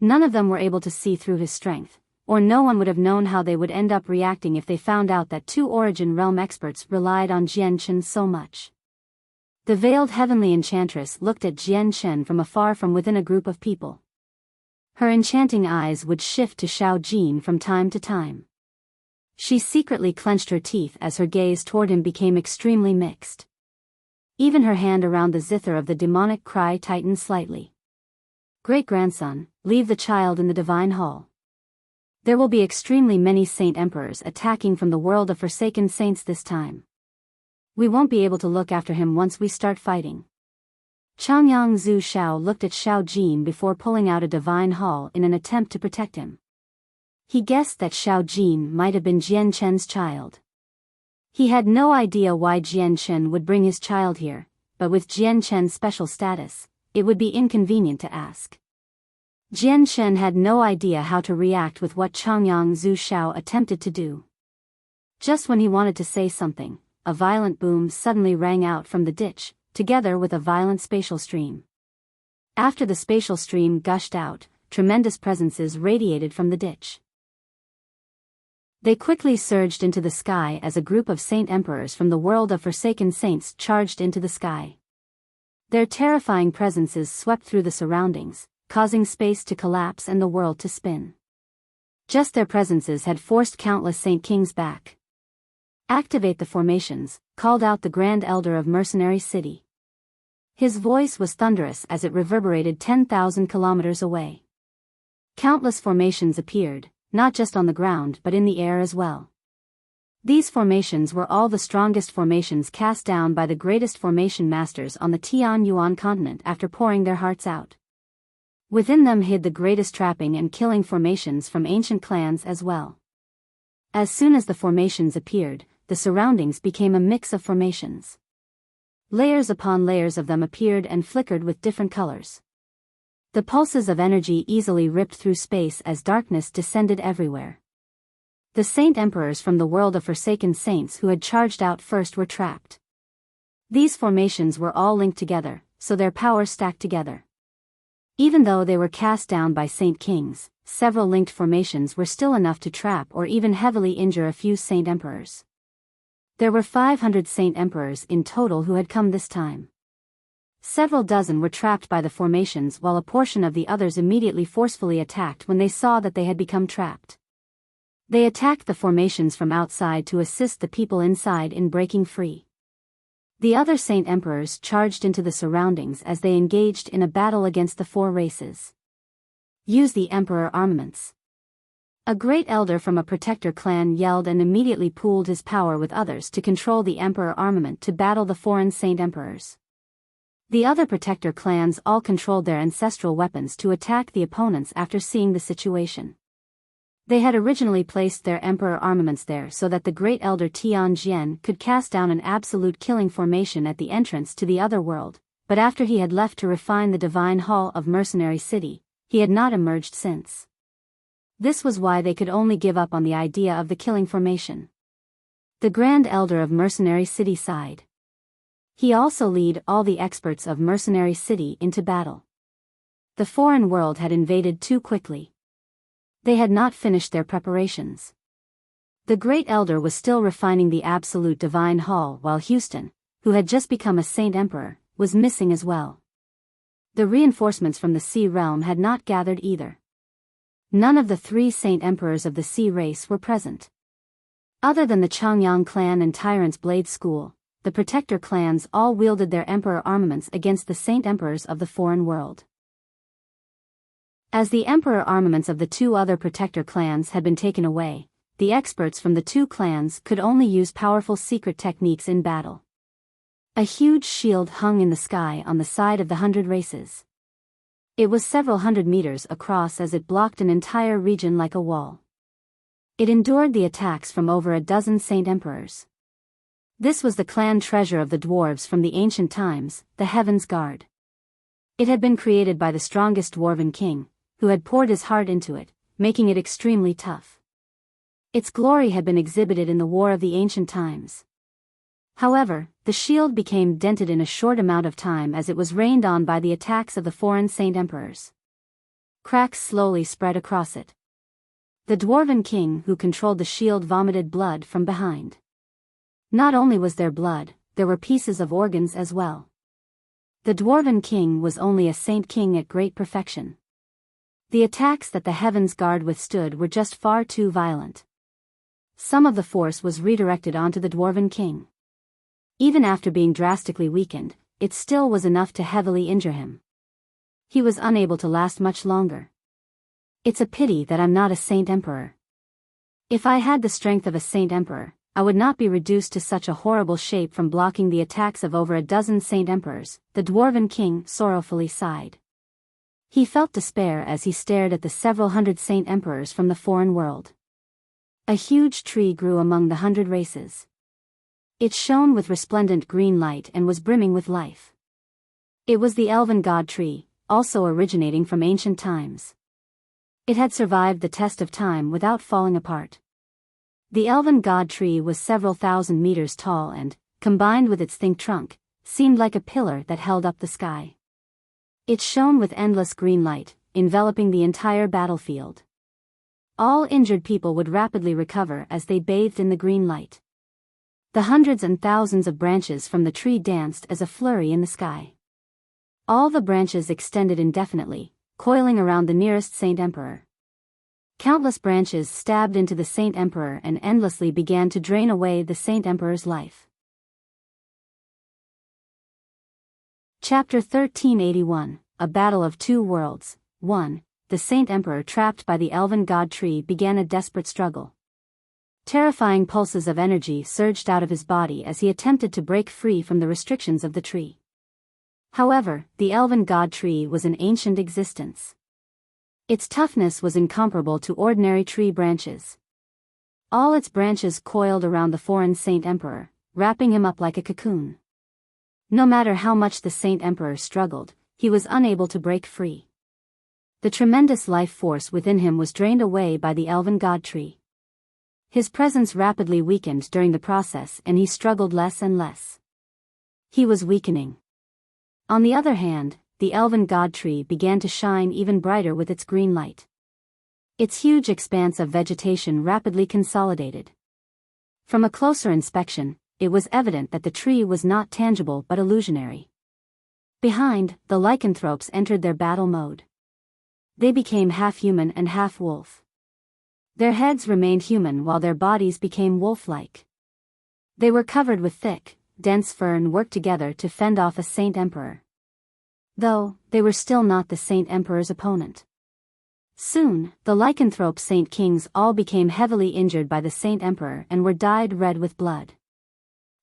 Speaker 1: None of them were able to see through his strength, or no one would have known how they would end up reacting if they found out that 2 Origin Realm experts relied on Jianshen so much. The veiled heavenly enchantress looked at Jianshen from afar from within a group of people. Her enchanting eyes would shift to Xiao Jin from time to time. She secretly clenched her teeth as her gaze toward him became extremely mixed. Even her hand around the zither of the demonic cry tightened slightly. "Great-grandson, leave the child in the divine hall." There will be extremely many Saint Emperors attacking from the world of Forsaken Saints this time. We won't be able to look after him once we start fighting. Changyang Zhu Shao looked at Xiao Jin before pulling out a divine hall in an attempt to protect him. He guessed that Xiao Jin might have been Jian Chen's child. He had no idea why Jian Chen would bring his child here, but with Jian Chen's special status, it would be inconvenient to ask. Jian Chen had no idea how to react with what Changyang Zhu Shao attempted to do. Just when he wanted to say something, a violent boom suddenly rang out from the ditch, together with a violent spatial stream. After the spatial stream gushed out, tremendous presences radiated from the ditch. They quickly surged into the sky as a group of Saint Emperors from the world of Forsaken Saints charged into the sky. Their terrifying presences swept through the surroundings, causing space to collapse and the world to spin. Just their presences had forced countless Saint Kings back. "Activate the formations," called out the Grand Elder of Mercenary City. His voice was thunderous as it reverberated 10,000 kilometers away. Countless formations appeared, not just on the ground but in the air as well. These formations were all the strongest formations cast down by the greatest formation masters on the Tian Yuan continent after pouring their hearts out. Within them hid the greatest trapping and killing formations from ancient clans as well. As soon as the formations appeared, the surroundings became a mix of formations. Layers upon layers of them appeared and flickered with different colors. The pulses of energy easily ripped through space as darkness descended everywhere. The Saint Emperors from the world of Forsaken Saints who had charged out first were trapped. These formations were all linked together, so their power stacked together. Even though they were cast down by Saint Kings, several linked formations were still enough to trap or even heavily injure a few Saint Emperors. There were 500 Saint Emperors in total who had come this time. Several dozen were trapped by the formations while a portion of the others immediately forcefully attacked when they saw that they had become trapped. They attacked the formations from outside to assist the people inside in breaking free. The other Saint Emperors charged into the surroundings as they engaged in a battle against the four races. Use the Emperor armaments. A great elder from a protector clan yelled and immediately pooled his power with others to control the Emperor armament to battle the foreign Saint Emperors. The other protector clans all controlled their ancestral weapons to attack the opponents after seeing the situation. They had originally placed their Emperor armaments there so that the great elder Tian Jian could cast down an absolute killing formation at the entrance to the other world, but after he had left to refine the divine hall of Mercenary City, he had not emerged since. This was why they could only give up on the idea of the killing formation. The Grand Elder of Mercenary City sighed. He also led all the experts of Mercenary City into battle. The foreign world had invaded too quickly. They had not finished their preparations. The Great Elder was still refining the absolute divine hall while Houston, who had just become a Saint Emperor, was missing as well. The reinforcements from the Sea Realm had not gathered either. None of the 3 Saint Emperors of the Sea race were present. Other than the Changyang clan and Tyrant's Blade School, the Protector clans all wielded their Emperor armaments against the Saint Emperors of the foreign world. As the Emperor armaments of the 2 other Protector clans had been taken away, the experts from the 2 clans could only use powerful secret techniques in battle. A huge shield hung in the sky on the side of the 100 races. It was several hundred meters across as it blocked an entire region like a wall. It endured the attacks from over a dozen Saint Emperors. This was the clan treasure of the dwarves from the ancient times, the Heaven's Guard. It had been created by the strongest dwarven king, who had poured his heart into it, making it extremely tough. Its glory had been exhibited in the War of the Ancient Times. However, the shield became dented in a short amount of time as it was rained on by the attacks of the foreign Saint Emperors. Cracks slowly spread across it. The dwarven king who controlled the shield vomited blood from behind. Not only was there blood, there were pieces of organs as well. The dwarven king was only a saint king at great perfection. The attacks that the Heaven's Guard withstood were just far too violent. Some of the force was redirected onto the dwarven king. Even after being drastically weakened, it still was enough to heavily injure him. He was unable to last much longer. It's a pity that I'm not a Saint Emperor. If I had the strength of a Saint Emperor, I would not be reduced to such a horrible shape from blocking the attacks of over a dozen Saint Emperors," the Dwarven king sorrowfully sighed. He felt despair as he stared at the several hundred Saint Emperors from the foreign world. A huge tree grew among the 100 races. It shone with resplendent green light and was brimming with life. It was the elven god tree, also originating from ancient times. It had survived the test of time without falling apart. The elven god tree was several thousand meters tall and, combined with its thick trunk, seemed like a pillar that held up the sky. It shone with endless green light, enveloping the entire battlefield. All injured people would rapidly recover as they bathed in the green light. The hundreds and thousands of branches from the tree danced as a flurry in the sky. All the branches extended indefinitely, coiling around the nearest Saint Emperor. Countless branches stabbed into the Saint Emperor and endlessly began to drain away the Saint Emperor's life. Chapter 1381, A Battle of Two Worlds. 1. The Saint Emperor trapped by the elven god tree began a desperate struggle. Terrifying pulses of energy surged out of his body as he attempted to break free from the restrictions of the tree. However, the elven god tree was an ancient existence. Its toughness was incomparable to ordinary tree branches. All its branches coiled around the foreign Saint Emperor, wrapping him up like a cocoon. No matter how much the Saint Emperor struggled, he was unable to break free. The tremendous life force within him was drained away by the elven god tree. His presence rapidly weakened during the process and he struggled less and less. He was weakening. On the other hand, the elven god tree began to shine even brighter with its green light. Its huge expanse of vegetation rapidly consolidated. From a closer inspection, it was evident that the tree was not tangible but illusionary. Behind, the lycanthropes entered their battle mode. They became half human and half wolf. Their heads remained human while their bodies became wolf-like. They were covered with thick, dense fur and worked together to fend off a Saint Emperor. Though, they were still not the Saint Emperor's opponent. Soon, the lycanthrope Saint Kings all became heavily injured by the Saint Emperor and were dyed red with blood.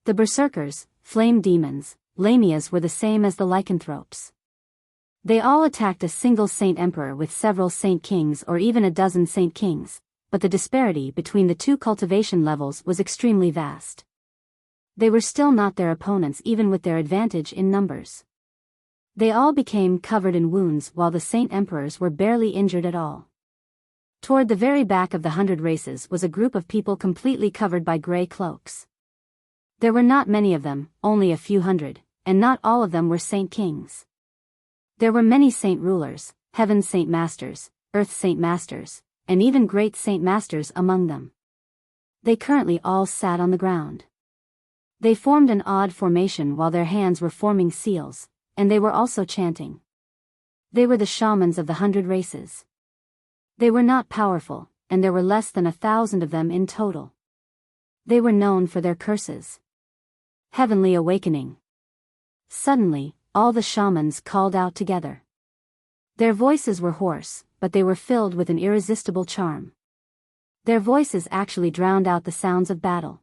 Speaker 1: The berserkers, flame demons, lamias were the same as the lycanthropes. They all attacked a single Saint Emperor with several Saint Kings or even a dozen Saint Kings, but the disparity between the two cultivation levels was extremely vast. They were still not their opponents even with their advantage in numbers. They all became covered in wounds while the Saint Emperors were barely injured at all. Toward the very back of the 100 races was a group of people completely covered by gray cloaks. There were not many of them, only a few hundred, and not all of them were Saint Kings. There were many Saint Rulers, Heaven Saint Masters, Earth Saint Masters, and even Great Saint Masters among them. They currently all sat on the ground. They formed an odd formation while their hands were forming seals, and they were also chanting. They were the shamans of the 100 races. They were not powerful, and there were less than 1,000 of them in total. They were known for their curses. Heavenly awakening. Suddenly, all the shamans called out together. Their voices were hoarse, but they were filled with an irresistible charm. Their voices actually drowned out the sounds of battle.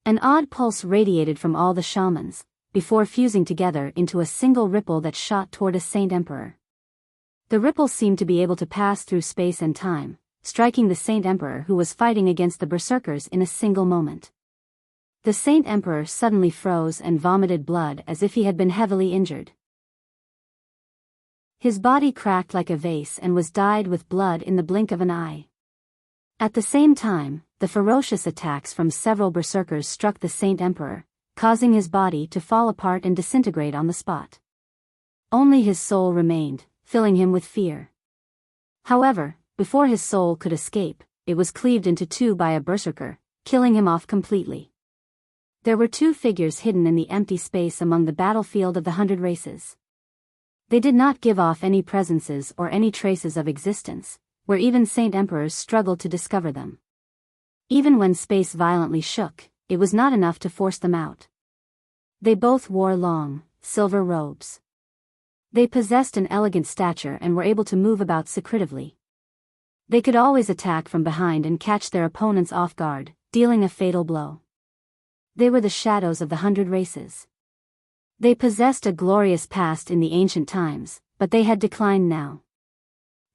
Speaker 1: An odd pulse radiated from all the shamans, before fusing together into a single ripple that shot toward a Saint Emperor. The ripple seemed to be able to pass through space and time, striking the Saint Emperor who was fighting against the berserkers in a single moment. The Saint Emperor suddenly froze and vomited blood as if he had been heavily injured. His body cracked like a vase and was dyed with blood in the blink of an eye. At the same time, the ferocious attacks from several berserkers struck the Saint Emperor, causing his body to fall apart and disintegrate on the spot. Only his soul remained, filling him with fear. However, before his soul could escape, it was cleaved into two by a berserker, killing him off completely. There were two figures hidden in the empty space among the battlefield of the 100 races. They did not give off any presences or any traces of existence, where even Saint Emperors struggled to discover them. Even when space violently shook, it was not enough to force them out. They both wore long, silver robes. They possessed an elegant stature and were able to move about secretively. They could always attack from behind and catch their opponents off guard, dealing a fatal blow. They were the shadows of the 100 races. They possessed a glorious past in the ancient times, but they had declined now.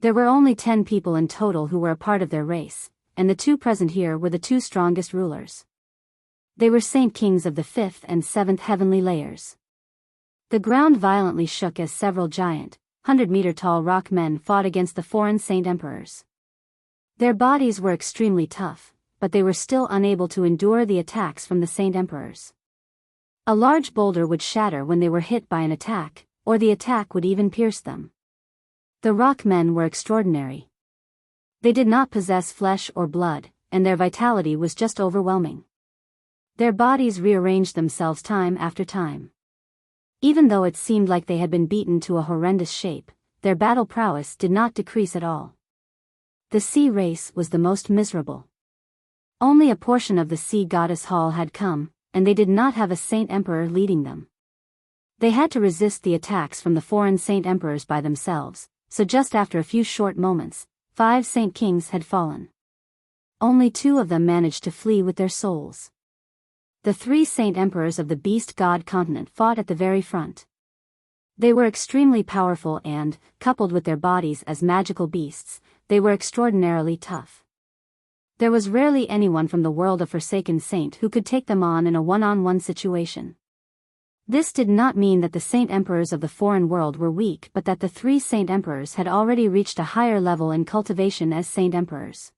Speaker 1: There were only 10 people in total who were a part of their race, and the 2 present here were the 2 strongest rulers. They were Saint Kings of the 5th and 7th heavenly layers. The ground violently shook as several giant, 100-meter-tall rock men fought against the foreign Saint Emperors. Their bodies were extremely tough, but they were still unable to endure the attacks from the Saint Emperors. A large boulder would shatter when they were hit by an attack, or the attack would even pierce them. The rock men were extraordinary. They did not possess flesh or blood, and their vitality was just overwhelming. Their bodies rearranged themselves time after time. Even though it seemed like they had been beaten to a horrendous shape, their battle prowess did not decrease at all. The sea race was the most miserable. Only a portion of the sea goddess hall had come, and they did not have a Saint Emperor leading them. They had to resist the attacks from the foreign Saint Emperors by themselves, so just after a few short moments, 5 Saint Kings had fallen. Only 2 of them managed to flee with their souls. The 3 Saint Emperors of the Beast God continent fought at the very front. They were extremely powerful and, coupled with their bodies as magical beasts, they were extraordinarily tough. There was rarely anyone from the world of Forsaken Saint who could take them on in a one-on-one situation. This did not mean that the Saint Emperors of the foreign world were weak, but that the 3 Saint Emperors had already reached a higher level in cultivation as Saint Emperors.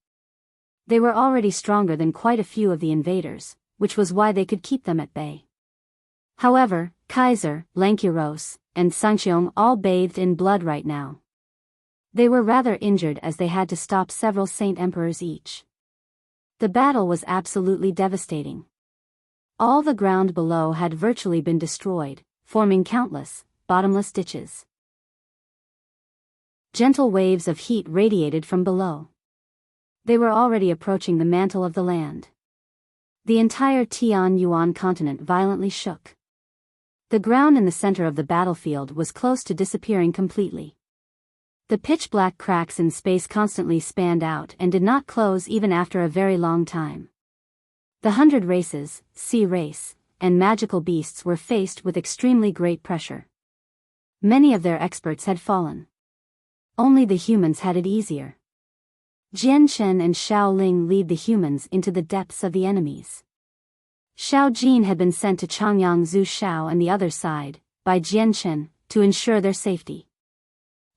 Speaker 1: They were already stronger than quite a few of the invaders, which was why they could keep them at bay. However, Kaiser, Lankiros, and Sangxiong all bathed in blood right now. They were rather injured as they had to stop several Saint Emperors each. The battle was absolutely devastating. All the ground below had virtually been destroyed, forming countless, bottomless ditches. Gentle waves of heat radiated from below. They were already approaching the mantle of the land. The entire Tianyuan continent violently shook. The ground in the center of the battlefield was close to disappearing completely. The pitch-black cracks in space constantly spanned out and did not close even after a very long time. The 100 races, sea race, and magical beasts were faced with extremely great pressure. Many of their experts had fallen. Only the humans had it easier. Jian Chen and Xiao Ling lead the humans into the depths of the enemies. Xiao Jin had been sent to Changyang Zhu Shao and the other side, by Jian Chen, to ensure their safety.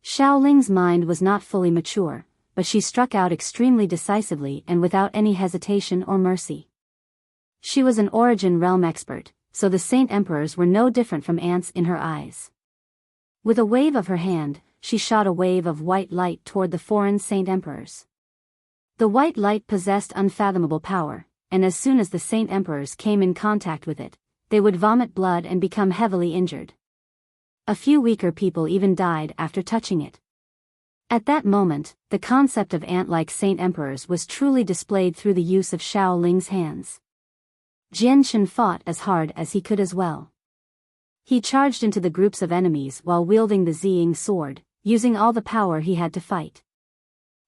Speaker 1: Xiao Ling's mind was not fully mature, but she struck out extremely decisively and without any hesitation or mercy. She was an origin realm expert, so the Saint Emperors were no different from ants in her eyes. With a wave of her hand, she shot a wave of white light toward the foreign Saint Emperors. The white light possessed unfathomable power, and as soon as the Saint Emperors came in contact with it, they would vomit blood and become heavily injured. A few weaker people even died after touching it. At that moment, the concept of ant-like Saint Emperors was truly displayed through the use of Xiao Ling's hands. Jian Chen fought as hard as he could as well. He charged into the groups of enemies while wielding the Ziying sword, using all the power he had to fight.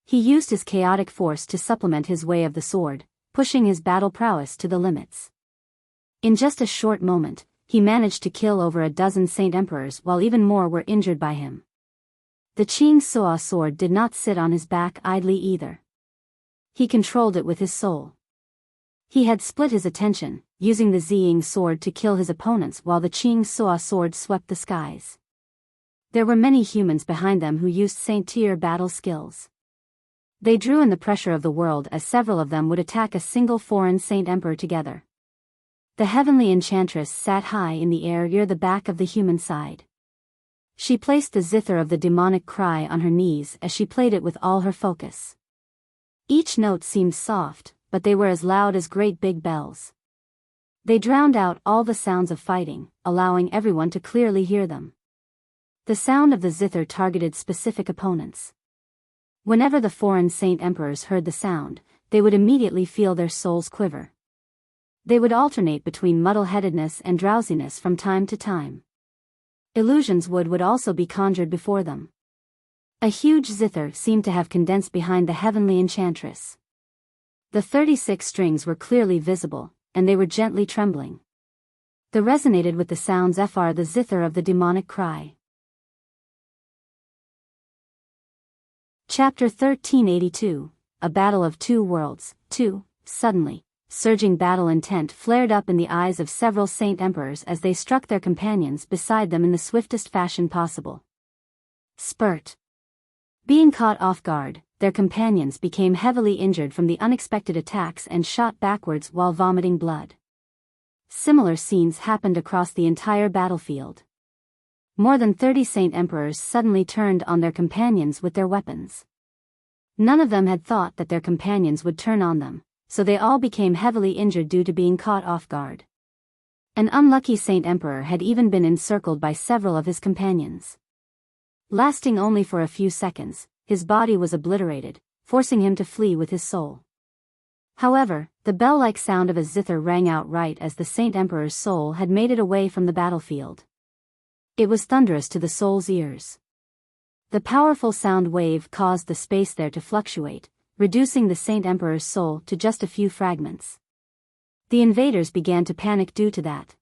Speaker 1: He used his chaotic force to supplement his way of the sword, pushing his battle prowess to the limits. In just a short moment, he managed to kill over a dozen Saint Emperors while even more were injured by him. The Qing Suo sword did not sit on his back idly either. He controlled it with his soul. He had split his attention, using the Ziying sword to kill his opponents while the Qing Suo sword swept the skies. There were many humans behind them who used Saint-tier battle skills. They drew in the pressure of the world as several of them would attack a single foreign Saint Emperor together. The heavenly enchantress sat high in the air near the back of the human side. She placed the zither of the demonic cry on her knees as she played it with all her focus. Each note seemed soft, but they were as loud as great big bells. They drowned out all the sounds of fighting, allowing everyone to clearly hear them. The sound of the zither targeted specific opponents. Whenever the foreign Saint Emperors heard the sound, they would immediately feel their souls quiver. They would alternate between muddle-headedness and drowsiness from time to time. Illusions would also be conjured before them. A huge zither seemed to have condensed behind the heavenly enchantress. The 36 strings were clearly visible, and they were gently trembling. They resonated with the sounds fr the zither of the demonic cry. Chapter 1382, A Battle of Two Worlds, 2. Suddenly, surging battle intent flared up in the eyes of several Saint Emperors as they struck their companions beside them in the swiftest fashion possible. Spurt. Being caught off guard, their companions became heavily injured from the unexpected attacks and shot backwards while vomiting blood. Similar scenes happened across the entire battlefield. More than 30 Saint Emperors suddenly turned on their companions with their weapons. None of them had thought that their companions would turn on them, so they all became heavily injured due to being caught off guard. An unlucky Saint Emperor had even been encircled by several of his companions. Lasting only for a few seconds, his body was obliterated, forcing him to flee with his soul. However, the bell-like sound of a zither rang out right as the Saint Emperor's soul had made it away from the battlefield. It was thunderous to the soul's ears. The powerful sound wave caused the space there to fluctuate, reducing the Saint Emperor's soul to just a few fragments. The invaders began to panic due to that.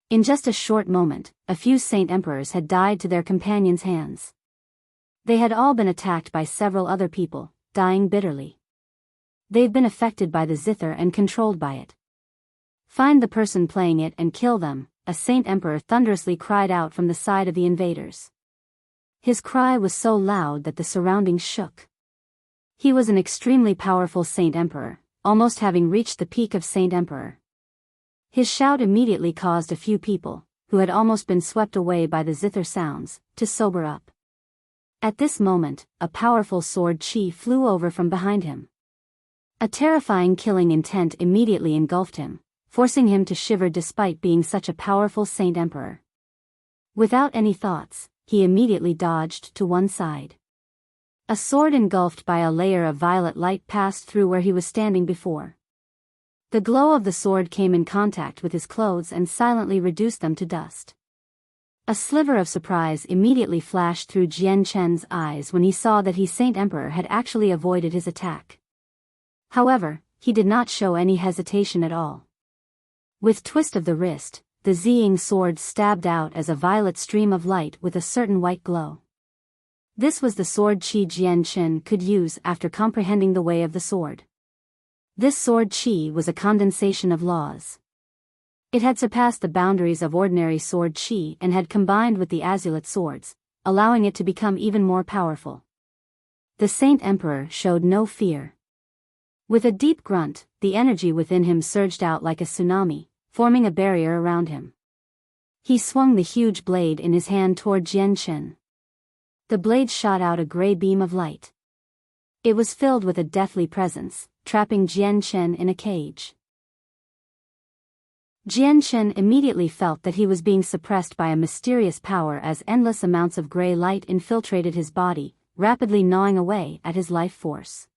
Speaker 1: In just a short moment, a few Saint Emperors had died to their companions' hands. They had all been attacked by several other people, dying bitterly. They've been affected by the zither and controlled by it. Find the person playing it and kill them, a Saint Emperor thunderously cried out from the side of the invaders. His cry was so loud that the surroundings shook. He was an extremely powerful Saint Emperor, almost having reached the peak of Saint Emperor. His shout immediately caused a few people, who had almost been swept away by the zither sounds, to sober up. At this moment, a powerful sword chi flew over from behind him. A terrifying killing intent immediately engulfed him, forcing him to shiver despite being such a powerful Saint Emperor. Without any thoughts, he immediately dodged to one side. A sword engulfed by a layer of violet light passed through where he was standing before. The glow of the sword came in contact with his clothes and silently reduced them to dust. A sliver of surprise immediately flashed through Jian Chen's eyes when he saw that his Saint Emperor had actually avoided his attack. However, he did not show any hesitation at all. With twist of the wrist, the Ziying sword stabbed out as a violet stream of light with a certain white glow. This was the sword Qi Jian Chen could use after comprehending the way of the sword. This sword Qi was a condensation of laws. It had surpassed the boundaries of ordinary sword Qi and had combined with the azulate swords, allowing it to become even more powerful. The Saint Emperor showed no fear. With a deep grunt, the energy within him surged out like a tsunami, forming a barrier around him. He swung the huge blade in his hand toward Jian Chen. The blade shot out a gray beam of light. It was filled with a deathly presence, trapping Jian Chen in a cage. Jian Chen immediately felt that he was being suppressed by a mysterious power as endless amounts of gray light infiltrated his body, rapidly gnawing away at his life force.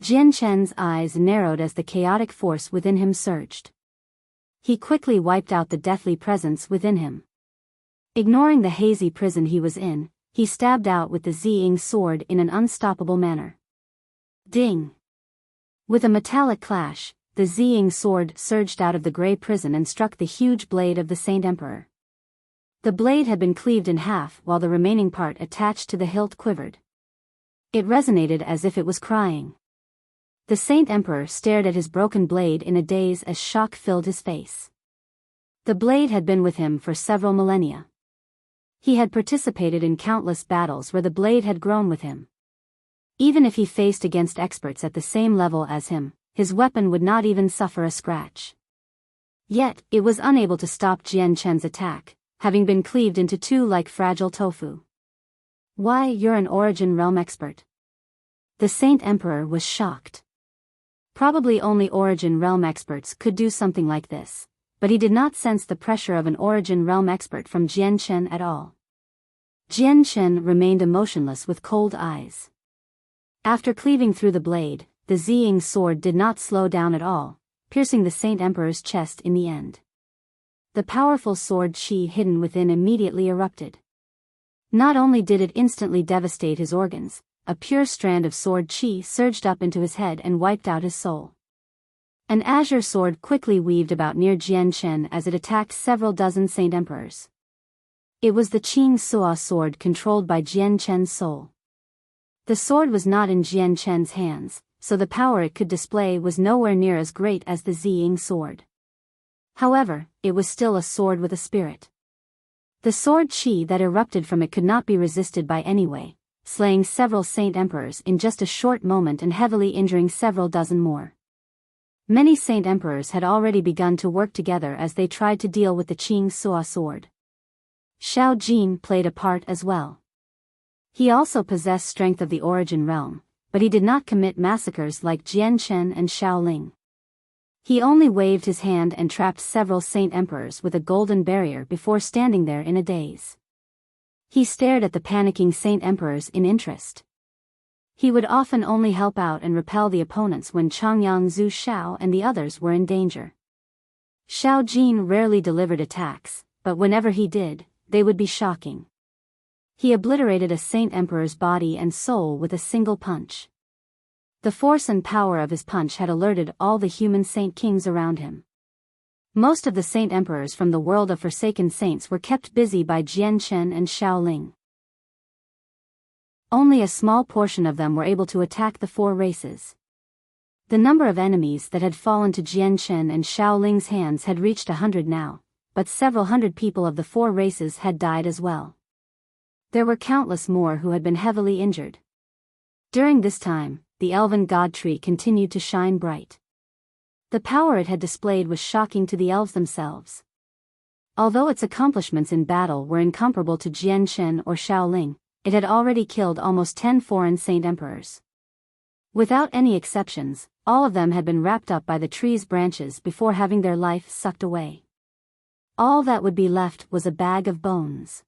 Speaker 1: Jian Chen's eyes narrowed as the chaotic force within him surged. He quickly wiped out the deathly presence within him. Ignoring the hazy prison he was in, he stabbed out with the Ziying sword in an unstoppable manner. Ding! With a metallic clash, the Ziying sword surged out of the gray prison and struck the huge blade of the Saint Emperor. The blade had been cleaved in half while the remaining part attached to the hilt quivered. It resonated as if it was crying. The Saint Emperor stared at his broken blade in a daze as shock filled his face. The blade had been with him for several millennia. He had participated in countless battles where the blade had grown with him. Even if he faced against experts at the same level as him, his weapon would not even suffer a scratch. Yet, it was unable to stop Jian Chen's attack, having been cleaved into two like fragile tofu. Why, you're an Origin Realm expert? The Saint Emperor was shocked. Probably only Origin Realm experts could do something like this, but he did not sense the pressure of an Origin Realm expert from Jian Chen at all. Jian Chen remained emotionless with cold eyes. After cleaving through the blade, the Ziying sword did not slow down at all, piercing the Saint Emperor's chest in the end. The powerful sword Qi hidden within immediately erupted. Not only did it instantly devastate his organs, a pure strand of sword chi surged up into his head and wiped out his soul. An azure sword quickly weaved about near Jian Chen as it attacked several dozen Saint Emperors. It was the Qing Suo sword controlled by Jian Chen's soul. The sword was not in Jian Chen's hands, so the power it could display was nowhere near as great as the Ziying sword. However, it was still a sword with a spirit. The sword chi that erupted from it could not be resisted by any way, slaying several Saint Emperors in just a short moment and heavily injuring several dozen more. Many Saint Emperors had already begun to work together as they tried to deal with the Qing Suo sword. Xiao Jin played a part as well. He also possessed strength of the origin realm, but he did not commit massacres like Jian Chen and Xiao Ling. He only waved his hand and trapped several Saint Emperors with a golden barrier before standing there in a daze. He stared at the panicking Saint Emperors in interest. He would often only help out and repel the opponents when Changyang Zhu Xiao and the others were in danger. Xiao Jin rarely delivered attacks, but whenever he did, they would be shocking. He obliterated a Saint Emperor's body and soul with a single punch. The force and power of his punch had alerted all the human Saint Kings around him. Most of the Saint Emperors from the world of Forsaken Saints were kept busy by Jian Chen and Xiao Ling. Only a small portion of them were able to attack the four races. The number of enemies that had fallen to Jian Chen and Xiao Ling's hands had reached 100 now, but several hundred people of the four races had died as well. There were countless more who had been heavily injured. During this time, the elven god tree continued to shine bright. The power it had displayed was shocking to the elves themselves. Although its accomplishments in battle were incomparable to Jian Chen or Xiao Ling, it had already killed almost 10 foreign Saint Emperors. Without any exceptions, all of them had been wrapped up by the tree's branches before having their life sucked away. All that would be left was a bag of bones.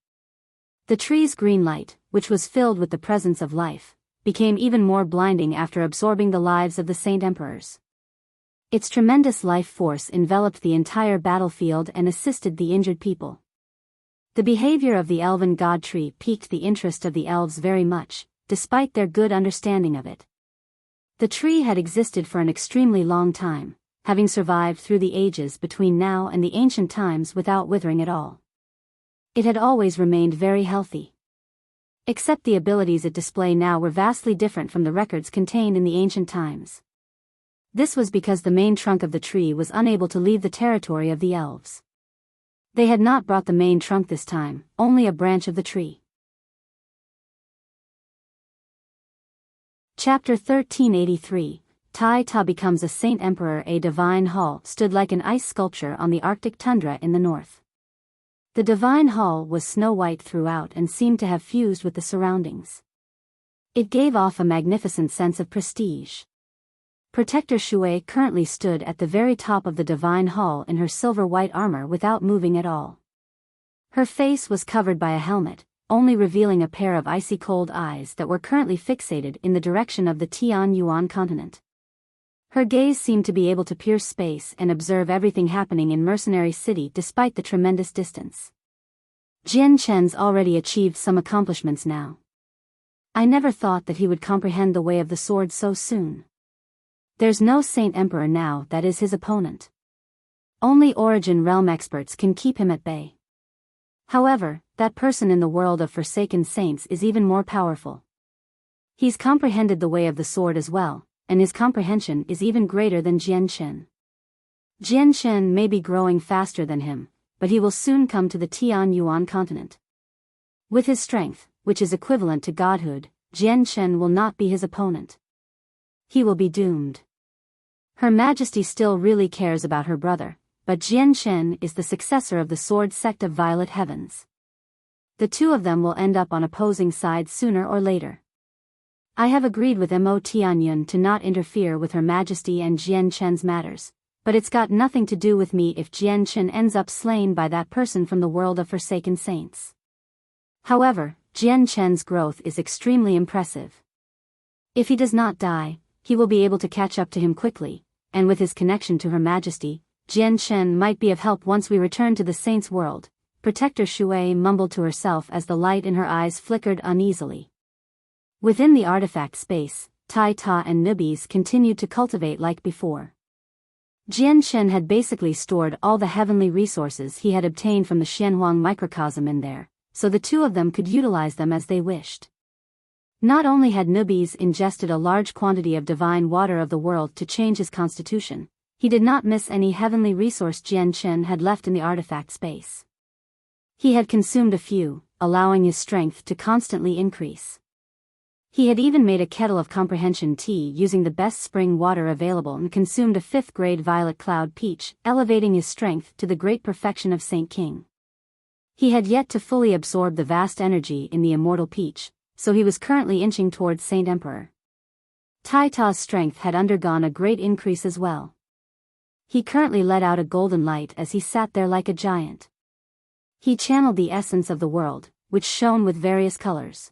Speaker 1: The tree's green light, which was filled with the presence of life, became even more blinding after absorbing the lives of the Saint Emperors. Its tremendous life force enveloped the entire battlefield and assisted the injured people. The behavior of the elven god tree piqued the interest of the elves very much, despite their good understanding of it. The tree had existed for an extremely long time, having survived through the ages between now and the ancient times without withering at all. It had always remained very healthy. Except the abilities it displayed now were vastly different from the records contained in the ancient times. This was because the main trunk of the tree was unable to leave the territory of the elves. They had not brought the main trunk this time, only a branch of the tree. Chapter 1383, Tai Ta becomes a Saint Emperor. A divine hall stood like an ice sculpture on the Arctic tundra in the north. The divine hall was snow-white throughout and seemed to have fused with the surroundings. It gave off a magnificent sense of prestige. Protector Shui currently stood at the very top of the divine hall in her silver-white armor without moving at all. Her face was covered by a helmet, only revealing a pair of icy-cold eyes that were currently fixated in the direction of the Tianyuan continent. Her gaze seemed to be able to pierce space and observe everything happening in Mercenary City despite the tremendous distance. Jian Chen's already achieved some accomplishments now. I never thought that he would comprehend the way of the sword so soon. There's no Saint Emperor now that is his opponent. Only Origin Realm experts can keep him at bay. However, that person in the world of Forsaken Saints is even more powerful. He's comprehended the way of the sword as well, and his comprehension is even greater than Jian Chen. Jian Chen may be growing faster than him, but he will soon come to the Tianyuan continent. With his strength, which is equivalent to godhood, Jian Chen will not be his opponent. He will be doomed. Her Majesty still really cares about her brother, but Jian Chen is the successor of the Sword Sect of Violet Heavens. The two of them will end up on opposing sides sooner or later. I have agreed with Mo Tianyun to not interfere with Her Majesty and Jian Chen's matters, but it's got nothing to do with me if Jian Chen ends up slain by that person from the world of Forsaken Saints. However, Jian Chen's growth is extremely impressive. If he does not die, he will be able to catch up to him quickly, and with his connection to Her Majesty, Jian Chen might be of help once we return to the Saints' world, Protector Shui mumbled to herself as the light in her eyes flickered uneasily. Within the artifact space, Tai Ta and newbies continued to cultivate like before. Jian Shen had basically stored all the heavenly resources he had obtained from the Xianhuang microcosm in there, so the two of them could utilize them as they wished. Not only had newbies ingested a large quantity of divine water of the world to change his constitution, he did not miss any heavenly resource Jian Shen had left in the artifact space. He had consumed a few, allowing his strength to constantly increase. He had even made a kettle of comprehension tea using the best spring water available and consumed a 5th-grade violet cloud peach, elevating his strength to the great perfection of Saint King. He had yet to fully absorb the vast energy in the immortal peach, so he was currently inching towards Saint Emperor. Tai Ta's strength had undergone a great increase as well. He currently let out a golden light as he sat there like a giant. He channeled the essence of the world, which shone with various colors.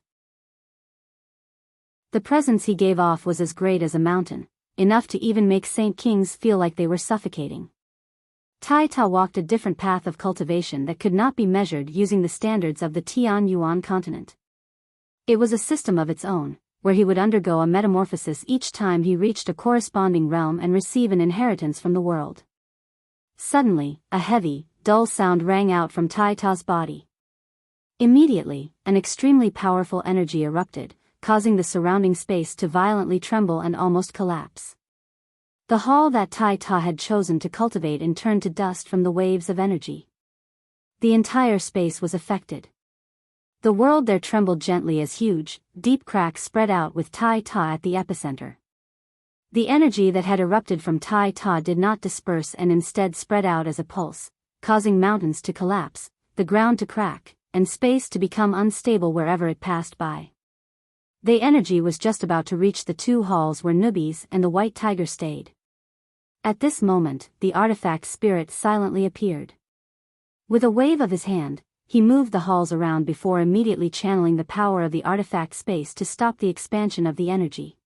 Speaker 1: The presence he gave off was as great as a mountain, enough to even make Saint Kings feel like they were suffocating. Tai Ta walked a different path of cultivation that could not be measured using the standards of the Tian Yuan continent. It was a system of its own, where he would undergo a metamorphosis each time he reached a corresponding realm and receive an inheritance from the world. Suddenly, a heavy, dull sound rang out from Tai Ta's body. Immediately, an extremely powerful energy erupted, causing the surrounding space to violently tremble and almost collapse. The hall that Tai Ta had chosen to cultivate in turned to dust from the waves of energy. The entire space was affected. The world there trembled gently as huge, deep cracks spread out with Tai Ta at the epicenter. The energy that had erupted from Tai Ta did not disperse and instead spread out as a pulse, causing mountains to collapse, the ground to crack, and space to become unstable wherever it passed by. The energy was just about to reach the two halls where newbies and the white tiger stayed. At this moment, the artifact spirit silently appeared. With a wave of his hand, he moved the halls around before immediately channeling the power of the artifact space to stop the expansion of the energy.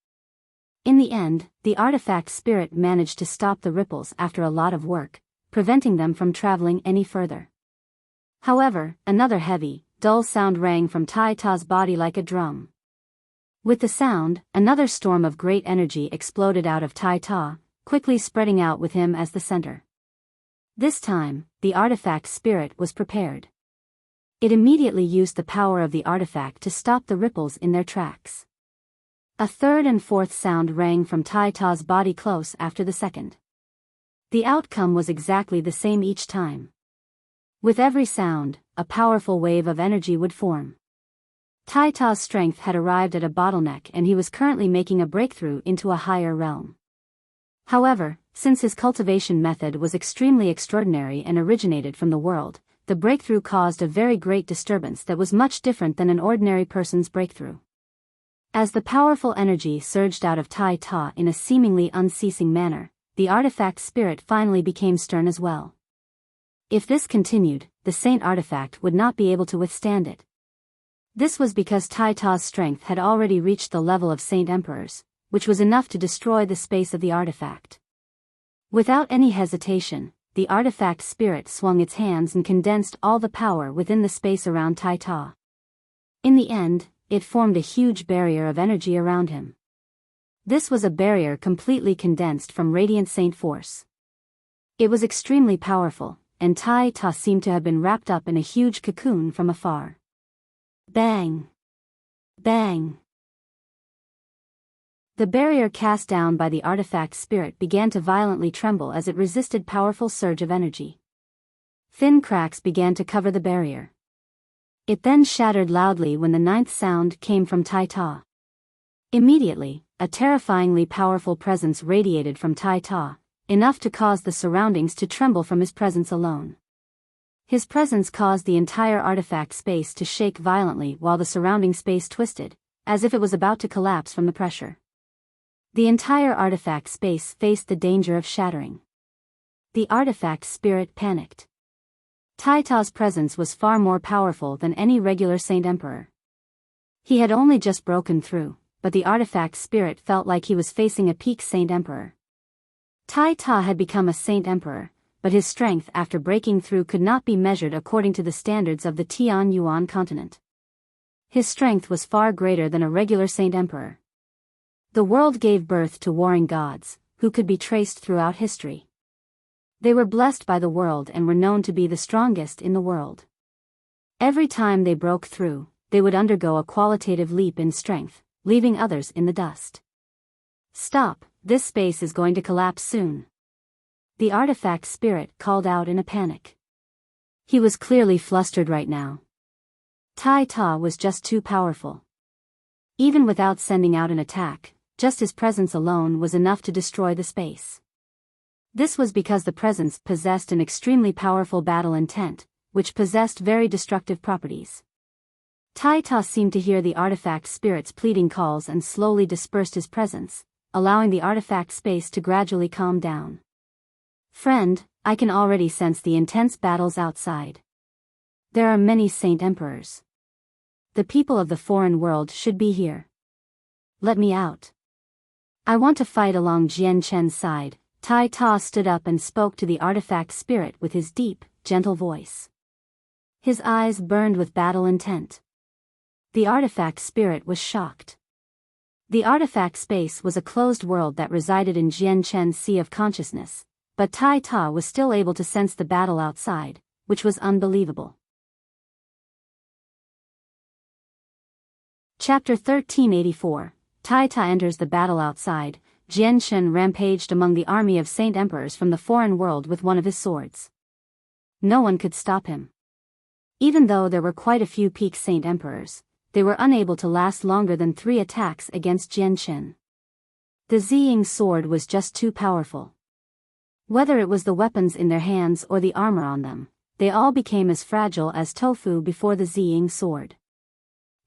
Speaker 1: In the end, the artifact spirit managed to stop the ripples after a lot of work, preventing them from traveling any further. However, another heavy, dull sound rang from Tai Ta's body like a drum. With the sound, another storm of great energy exploded out of Tai Ta, quickly spreading out with him as the center. This time, the artifact spirit was prepared. It immediately used the power of the artifact to stop the ripples in their tracks. A third and fourth sound rang from Tai Ta's body close after the second. The outcome was exactly the same each time. With every sound, a powerful wave of energy would form. Tai Ta's strength had arrived at a bottleneck and he was currently making a breakthrough into a higher realm. However, since his cultivation method was extremely extraordinary and originated from the world, the breakthrough caused a very great disturbance that was much different than an ordinary person's breakthrough. As the powerful energy surged out of Tai Ta in a seemingly unceasing manner, the artifact spirit finally became stern as well. If this continued, the saint artifact would not be able to withstand it. This was because Tai Ta's strength had already reached the level of Saint Emperor's, which was enough to destroy the space of the artifact. Without any hesitation, the artifact spirit swung its hands and condensed all the power within the space around Tai Ta. In the end, it formed a huge barrier of energy around him. This was a barrier completely condensed from radiant saint force. It was extremely powerful, and Tai Ta seemed to have been wrapped up in a huge cocoon from afar. Bang! Bang! The barrier cast down by the artifact spirit began to violently tremble as it resisted powerful surge of energy. Thin cracks began to cover the barrier. It then shattered loudly when the ninth sound came from Tai Ta. Immediately, a terrifyingly powerful presence radiated from Tai Ta, enough to cause the surroundings to tremble from his presence alone. His presence caused the entire artifact space to shake violently while the surrounding space twisted, as if it was about to collapse from the pressure. The entire artifact space faced the danger of shattering. The artifact spirit panicked. Tai Ta's presence was far more powerful than any regular Saint Emperor. He had only just broken through, but the artifact spirit felt like he was facing a peak Saint Emperor. Tai Ta had become a Saint Emperor, but his strength after breaking through could not be measured according to the standards of the Tianyuan continent. His strength was far greater than a regular Saint Emperor. The world gave birth to warring gods, who could be traced throughout history. They were blessed by the world and were known to be the strongest in the world. Every time they broke through, they would undergo a qualitative leap in strength, leaving others in the dust. "Stop, this space is going to collapse soon." The artifact spirit called out in a panic. He was clearly flustered right now. Tai Ta was just too powerful. Even without sending out an attack, just his presence alone was enough to destroy the space. This was because the presence possessed an extremely powerful battle intent, which possessed very destructive properties. Tai Ta seemed to hear the artifact spirit's pleading calls and slowly dispersed his presence, allowing the artifact space to gradually calm down. "Friend, I can already sense the intense battles outside. There are many Saint Emperors. The people of the foreign world should be here. Let me out. I want to fight along Jian Chen's side." Tai Ta stood up and spoke to the artifact spirit with his deep, gentle voice. His eyes burned with battle intent. The artifact spirit was shocked. The artifact space was a closed world that resided in Jian Chen's sea of consciousness, but Tai Ta was still able to sense the battle outside, which was unbelievable. Chapter 1384. Tai Ta enters the battle outside. Jian Chen rampaged among the army of Saint Emperors from the foreign world with one of his swords. No one could stop him. Even though there were quite a few peak Saint Emperors, they were unable to last longer than 3 attacks against Jian Chen. The Ziying sword was just too powerful. Whether it was the weapons in their hands or the armor on them, they all became as fragile as tofu before the Ziying sword.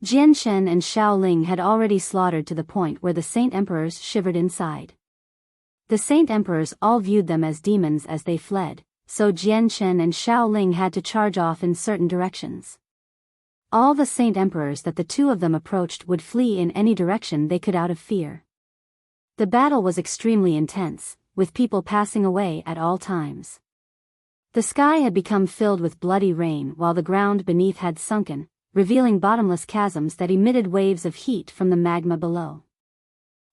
Speaker 1: Jian Chen and Xiao Ling had already slaughtered to the point where the Saint Emperors shivered inside. The Saint Emperors all viewed them as demons as they fled, so Jian Chen and Xiao Ling had to charge off in certain directions. All the Saint Emperors that the two of them approached would flee in any direction they could out of fear. The battle was extremely intense, with people passing away at all times. The sky had become filled with bloody rain while the ground beneath had sunken, revealing bottomless chasms that emitted waves of heat from the magma below.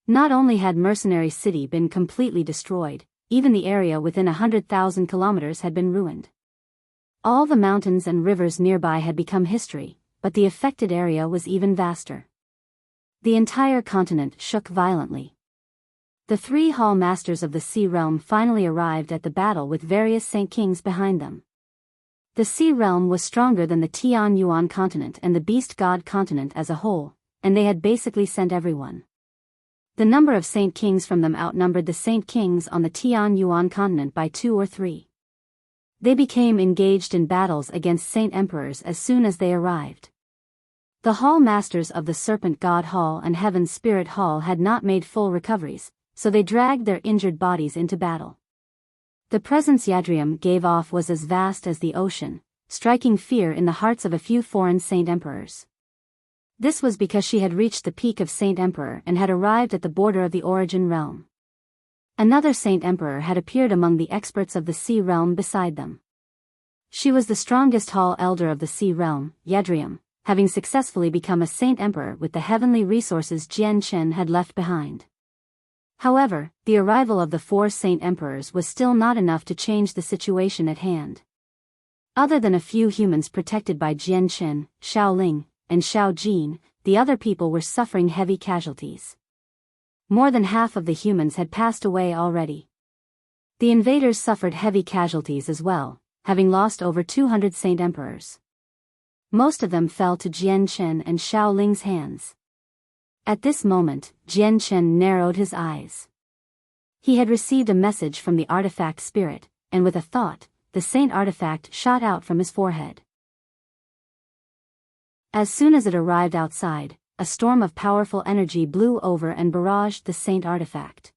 Speaker 1: Not only had Mercenary City been completely destroyed, even the area within 100,000 kilometers had been ruined. All the mountains and rivers nearby had become history, but the affected area was even vaster. The entire continent shook violently. The 3 Hall Masters of the Sea Realm finally arrived at the battle with various Saint Kings behind them. The Sea Realm was stronger than the Tianyuan continent and the Beast God continent as a whole, and they had basically sent everyone. The number of Saint Kings from them outnumbered the Saint Kings on the Tianyuan continent by 2 or 3. They became engaged in battles against Saint Emperors as soon as they arrived. The Hall Masters of the Serpent God Hall and Heaven Spirit Hall had not made full recoveries, so they dragged their injured bodies into battle. The presence Yadrium gave off was as vast as the ocean, striking fear in the hearts of a few foreign Saint Emperors. This was because she had reached the peak of Saint Emperor and had arrived at the border of the Origin Realm. Another Saint Emperor had appeared among the experts of the Sea Realm beside them. She was the strongest Hall Elder of the Sea Realm, Yadrium, having successfully become a Saint Emperor with the heavenly resources Jian Chen had left behind. However, the arrival of the 4 Saint Emperors was still not enough to change the situation at hand. Other than a few humans protected by Jian Chen, Xiao Ling, and Xiao Jin, the other people were suffering heavy casualties. More than half of the humans had passed away already. The invaders suffered heavy casualties as well, having lost over 200 Saint Emperors. Most of them fell to Jian Chen and Xiao Ling's hands. At this moment, Jian Chen narrowed his eyes. He had received a message from the artifact spirit, and with a thought, the saint artifact shot out from his forehead. As soon as it arrived outside, a storm of powerful energy blew over and barraged the saint artifact.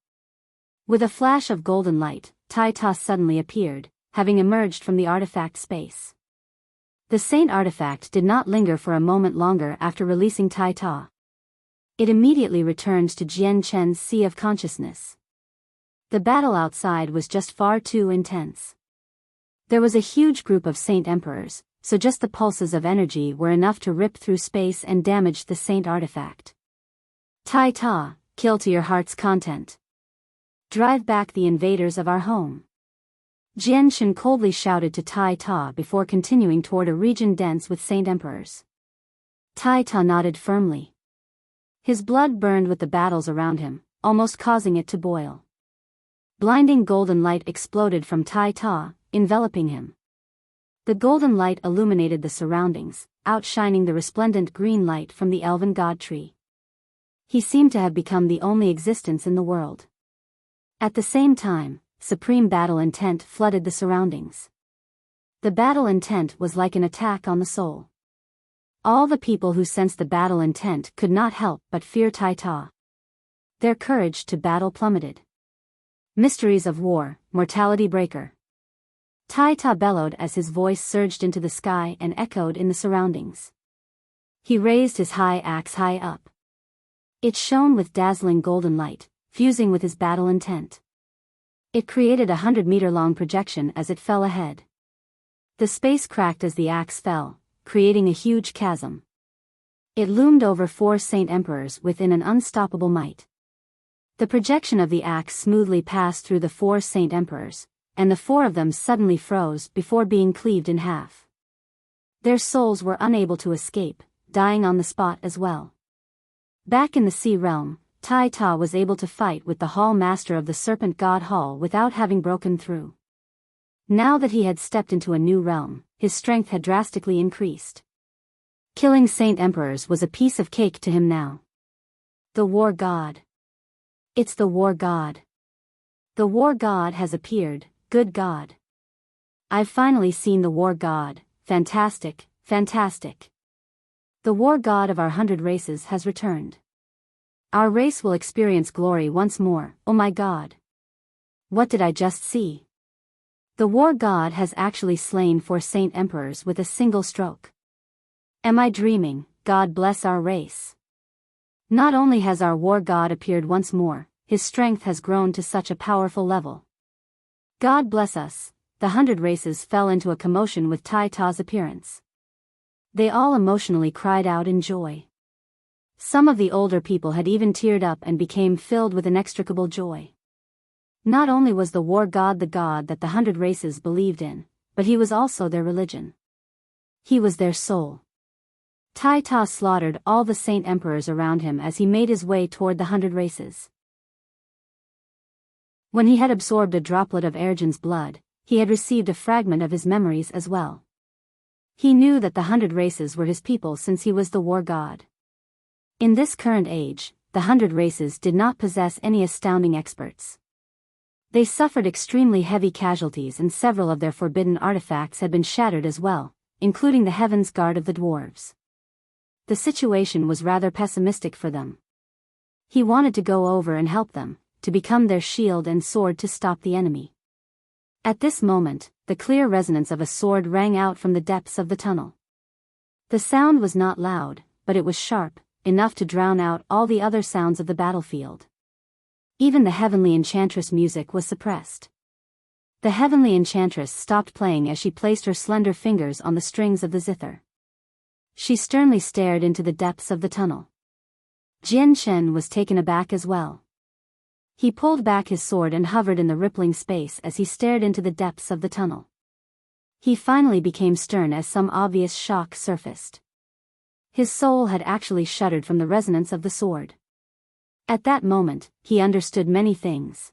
Speaker 1: With a flash of golden light, Tai Ta suddenly appeared, having emerged from the artifact space. The saint artifact did not linger for a moment longer after releasing Tai Ta. It immediately returned to Jian Chen's sea of consciousness. The battle outside was just far too intense. There was a huge group of Saint Emperors, so just the pulses of energy were enough to rip through space and damage the Saint artifact. Tai Ta, kill to your heart's content. Drive back the invaders of our home. Jian Shen coldly shouted to Tai Ta before continuing toward a region dense with Saint Emperors. Tai Ta nodded firmly. His blood burned with the battles around him, almost causing it to boil. Blinding golden light exploded from Tai Ta, enveloping him. The golden light illuminated the surroundings, outshining the resplendent green light from the elven god tree. He seemed to have become the only existence in the world. At the same time, supreme battle intent flooded the surroundings. The battle intent was like an attack on the soul. All the people who sensed the battle intent could not help but fear Tai Ta. Their courage to battle plummeted. Mysteries of war, mortality breaker. Tai Ta bellowed as his voice surged into the sky and echoed in the surroundings. He raised his high axe high up. It shone with dazzling golden light, fusing with his battle intent. It created 100-meter-long projection as it fell ahead. The space cracked as the axe fell, creating a huge chasm. It loomed over 4 Saint Emperors within an unstoppable might. The projection of the axe smoothly passed through the 4 Saint Emperors, and the 4 of them suddenly froze before being cleaved in half. Their souls were unable to escape, dying on the spot as well. Back in the sea realm, Tai Ta was able to fight with the Hall Master of the Serpent God Hall without having broken through. Now that he had stepped into a new realm, his strength had drastically increased. Killing Saint Emperors was a piece of cake to him now. The War God. It's the War God. The War God has appeared, good God. I've finally seen the War God, fantastic, fantastic. The War God of our 100 races has returned. Our race will experience glory once more, oh my God. What did I just see? The War God has actually slain 4 Saint Emperors with a single stroke. Am I dreaming? God bless our race. Not only has our War God appeared once more, his strength has grown to such a powerful level. God bless us. The 100 races fell into a commotion with Tai Ta's appearance. They all emotionally cried out in joy. Some of the older people had even teared up and became filled with inextricable joy. Not only was the War God the God that the 100 races believed in, but he was also their religion. He was their soul. Tai Ta slaughtered all the Saint Emperors around him as he made his way toward the 100 races. When he had absorbed a droplet of Ergin's blood, he had received a fragment of his memories as well. He knew that the 100 races were his people since he was the War God. In this current age, the 100 races did not possess any astounding experts. They suffered extremely heavy casualties and several of their forbidden artifacts had been shattered as well, including the Heaven's Guard of the dwarves. The situation was rather pessimistic for them. He wanted to go over and help them, to become their shield and sword to stop the enemy. At this moment, the clear resonance of a sword rang out from the depths of the tunnel. The sound was not loud, but it was sharp, enough to drown out all the other sounds of the battlefield. Even the heavenly enchantress music was suppressed. The heavenly enchantress stopped playing as she placed her slender fingers on the strings of the zither. She sternly stared into the depths of the tunnel. Jian Shen was taken aback as well. He pulled back his sword and hovered in the rippling space as he stared into the depths of the tunnel. He finally became stern as some obvious shock surfaced. His soul had actually shuddered from the resonance of the sword. At that moment, he understood many things.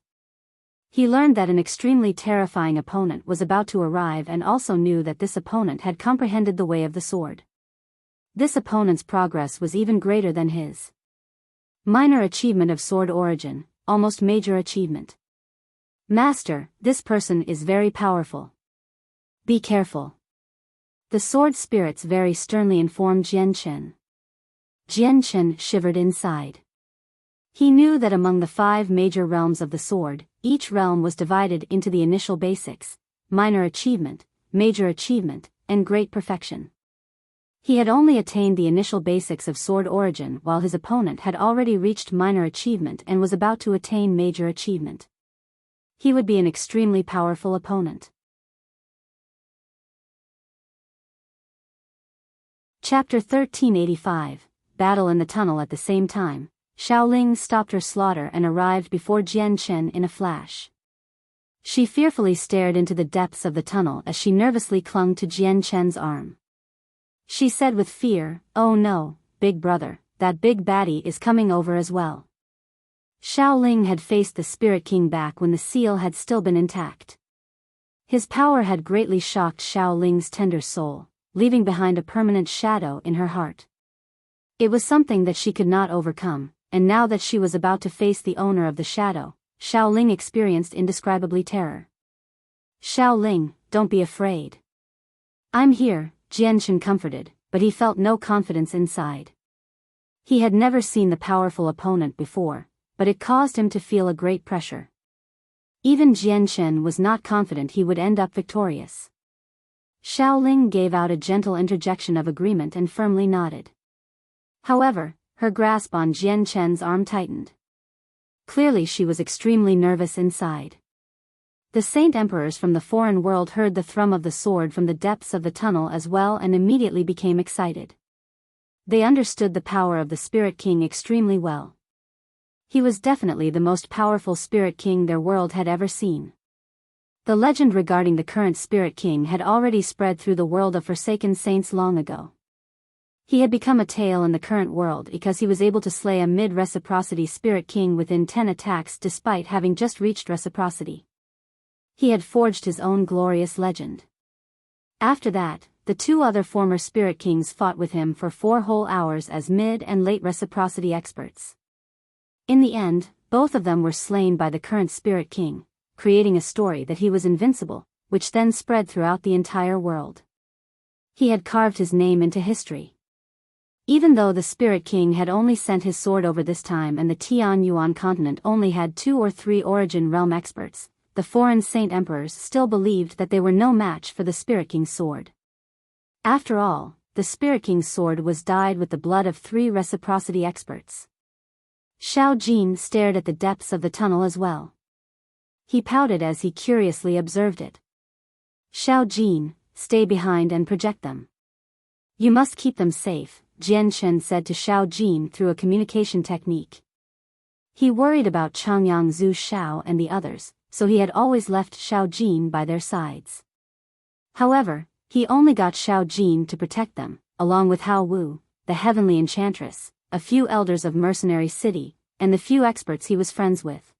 Speaker 1: He learned that an extremely terrifying opponent was about to arrive and also knew that this opponent had comprehended the way of the sword. This opponent's progress was even greater than his. Minor achievement of sword origin, almost major achievement. Master, this person is very powerful. Be careful. The sword spirits very sternly informed Jian Chen. Jian Chen shivered inside. He knew that among the 5 major realms of the sword, each realm was divided into the initial basics, minor achievement, major achievement, and great perfection. He had only attained the initial basics of sword origin while his opponent had already reached minor achievement and was about to attain major achievement. He would be an extremely powerful opponent. Chapter 1385, Battle in the Tunnel. At the same time, Xiaoling stopped her slaughter and arrived before Jian Chen in a flash. She fearfully stared into the depths of the tunnel as she nervously clung to Jian Chen's arm. She said with fear, "Oh no, big brother, that big baddie is coming over as well." Xiaoling had faced the Spirit King back when the seal had still been intact. His power had greatly shocked Xiaoling's tender soul, leaving behind a permanent shadow in her heart. It was something that she could not overcome, and now that she was about to face the owner of the shadow, Xiaoling experienced indescribably terror. "Xiaoling, don't be afraid. I'm here," Jian Chen comforted, but he felt no confidence inside. He had never seen the powerful opponent before, but it caused him to feel a great pressure. Even Jian Chen was not confident he would end up victorious. Xiaoling gave out a gentle interjection of agreement and firmly nodded. However, her grasp on Jian Chen's arm tightened. Clearly she was extremely nervous inside. The Saint Emperors from the foreign world heard the thrum of the sword from the depths of the tunnel as well and immediately became excited. They understood the power of the Spirit King extremely well. He was definitely the most powerful Spirit King their world had ever seen. The legend regarding the current Spirit King had already spread through the world of Forsaken Saints long ago. He had become a tale in the current world because he was able to slay a mid-reciprocity Spirit King within 10 attacks despite having just reached reciprocity. He had forged his own glorious legend. After that, the two other former Spirit Kings fought with him for 4 whole hours as mid and late reciprocity experts. In the end, both of them were slain by the current Spirit King, creating a story that he was invincible, which then spread throughout the entire world. He had carved his name into history. Even though the Spirit King had only sent his sword over this time and the Tian Yuan continent only had 2 or 3 Origin Realm experts, the foreign Saint Emperors still believed that they were no match for the Spirit King's sword. After all, the Spirit King's sword was dyed with the blood of 3 reciprocity experts. Xiao Jin stared at the depths of the tunnel as well. He pouted as he curiously observed it. "Xiao Jin, stay behind and project them. You must keep them safe," Jian Chen said to Xiao Jin through a communication technique. He worried about Changyang Zhu Xiao and the others, so he had always left Xiao Jin by their sides. However, he only got Xiao Jin to protect them, along with Hao Wu, the heavenly enchantress, a few elders of Mercenary City, and the few experts he was friends with.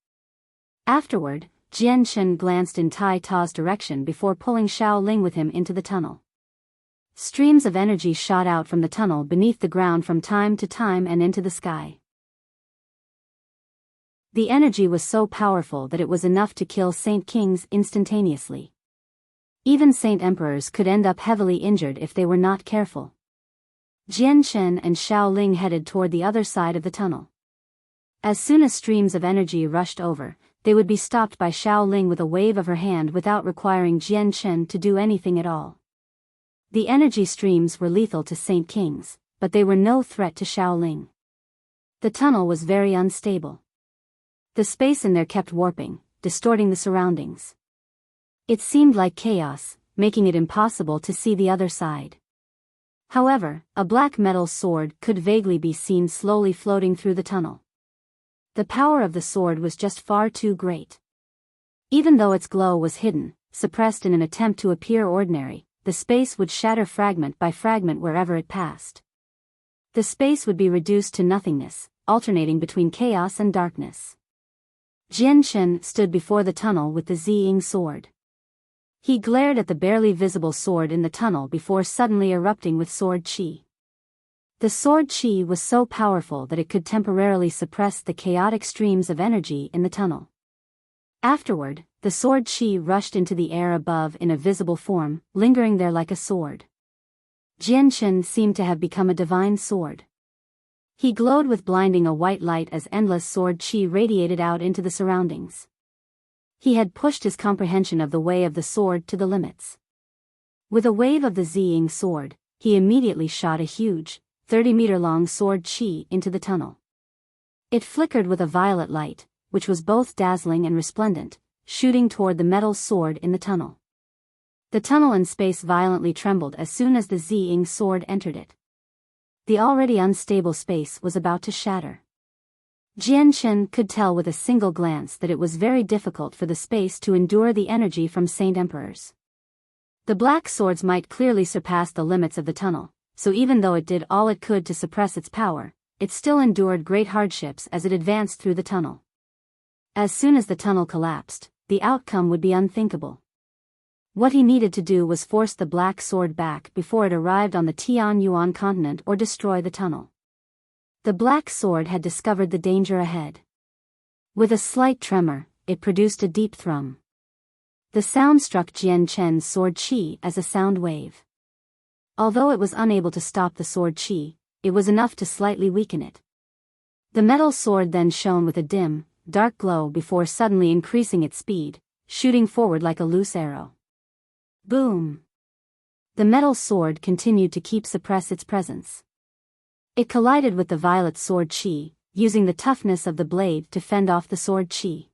Speaker 1: Afterward, Jian Chen glanced in Tai Ta's direction before pulling Xiaoling with him into the tunnel. Streams of energy shot out from the tunnel beneath the ground from time to time and into the sky. The energy was so powerful that it was enough to kill Saint Kings instantaneously. Even Saint Emperors could end up heavily injured if they were not careful. Jian Chen and Xiaoling headed toward the other side of the tunnel. As soon as streams of energy rushed over, they would be stopped by Xiaoling with a wave of her hand without requiring Jian Chen to do anything at all. The energy streams were lethal to Saint Kings, but they were no threat to Xiaoling. The tunnel was very unstable. The space in there kept warping, distorting the surroundings. It seemed like chaos, making it impossible to see the other side. However, a black metal sword could vaguely be seen slowly floating through the tunnel. The power of the sword was just far too great. Even though its glow was hidden, suppressed in an attempt to appear ordinary, the space would shatter fragment by fragment wherever it passed. The space would be reduced to nothingness, alternating between chaos and darkness. Jian Chen stood before the tunnel with the Ziying sword. He glared at the barely visible sword in the tunnel before suddenly erupting with sword chi. The sword chi was so powerful that it could temporarily suppress the chaotic streams of energy in the tunnel. Afterward, the sword chi rushed into the air above in a visible form, lingering there like a sword. Jian Chen seemed to have become a divine sword. He glowed with blinding a white light as endless sword chi radiated out into the surroundings. He had pushed his comprehension of the way of the sword to the limits. With a wave of the Ziying sword, he immediately shot a huge, 30-meter-long sword chi into the tunnel. It flickered with a violet light, which was both dazzling and resplendent, shooting toward the metal sword in the tunnel. The tunnel and space violently trembled as soon as the Ziying sword entered it. The already unstable space was about to shatter. Jianchen could tell with a single glance that it was very difficult for the space to endure the energy from Saint Emperors. The black swords might clearly surpass the limits of the tunnel, so even though it did all it could to suppress its power, it still endured great hardships as it advanced through the tunnel. As soon as the tunnel collapsed, the outcome would be unthinkable. What he needed to do was force the black sword back before it arrived on the Tianyuan continent or destroy the tunnel. The black sword had discovered the danger ahead. With a slight tremor, it produced a deep thrum. The sound struck Jian Chen's sword qi as a sound wave. Although it was unable to stop the sword qi, it was enough to slightly weaken it. The metal sword then shone with a dim, dark glow before suddenly increasing its speed, shooting forward like a loose arrow. Boom! The metal sword continued to suppress its presence. It collided with the violet sword qi, using the toughness of the blade to fend off the sword qi.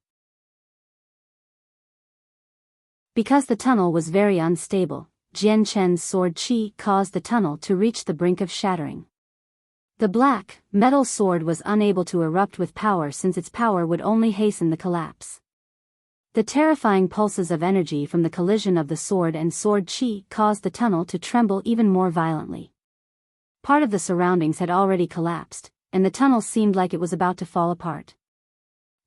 Speaker 1: Because the tunnel was very unstable, Jian Chen's sword qi caused the tunnel to reach the brink of shattering. The black, metal sword was unable to erupt with power since its power would only hasten the collapse. The terrifying pulses of energy from the collision of the sword and sword qi caused the tunnel to tremble even more violently. Part of the surroundings had already collapsed, and the tunnel seemed like it was about to fall apart.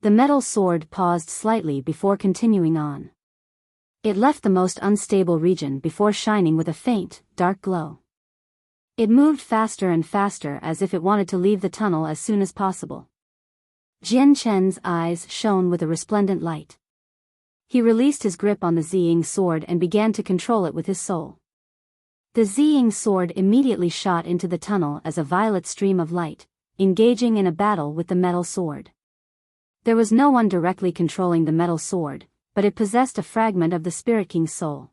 Speaker 1: The metal sword paused slightly before continuing on. It left the most unstable region before shining with a faint, dark glow. It moved faster and faster as if it wanted to leave the tunnel as soon as possible. Jian Chen's eyes shone with a resplendent light. He released his grip on the Ziying sword and began to control it with his soul. The Ziying sword immediately shot into the tunnel as a violet stream of light, engaging in a battle with the metal sword. There was no one directly controlling the metal sword, but it possessed a fragment of the Spirit King's soul.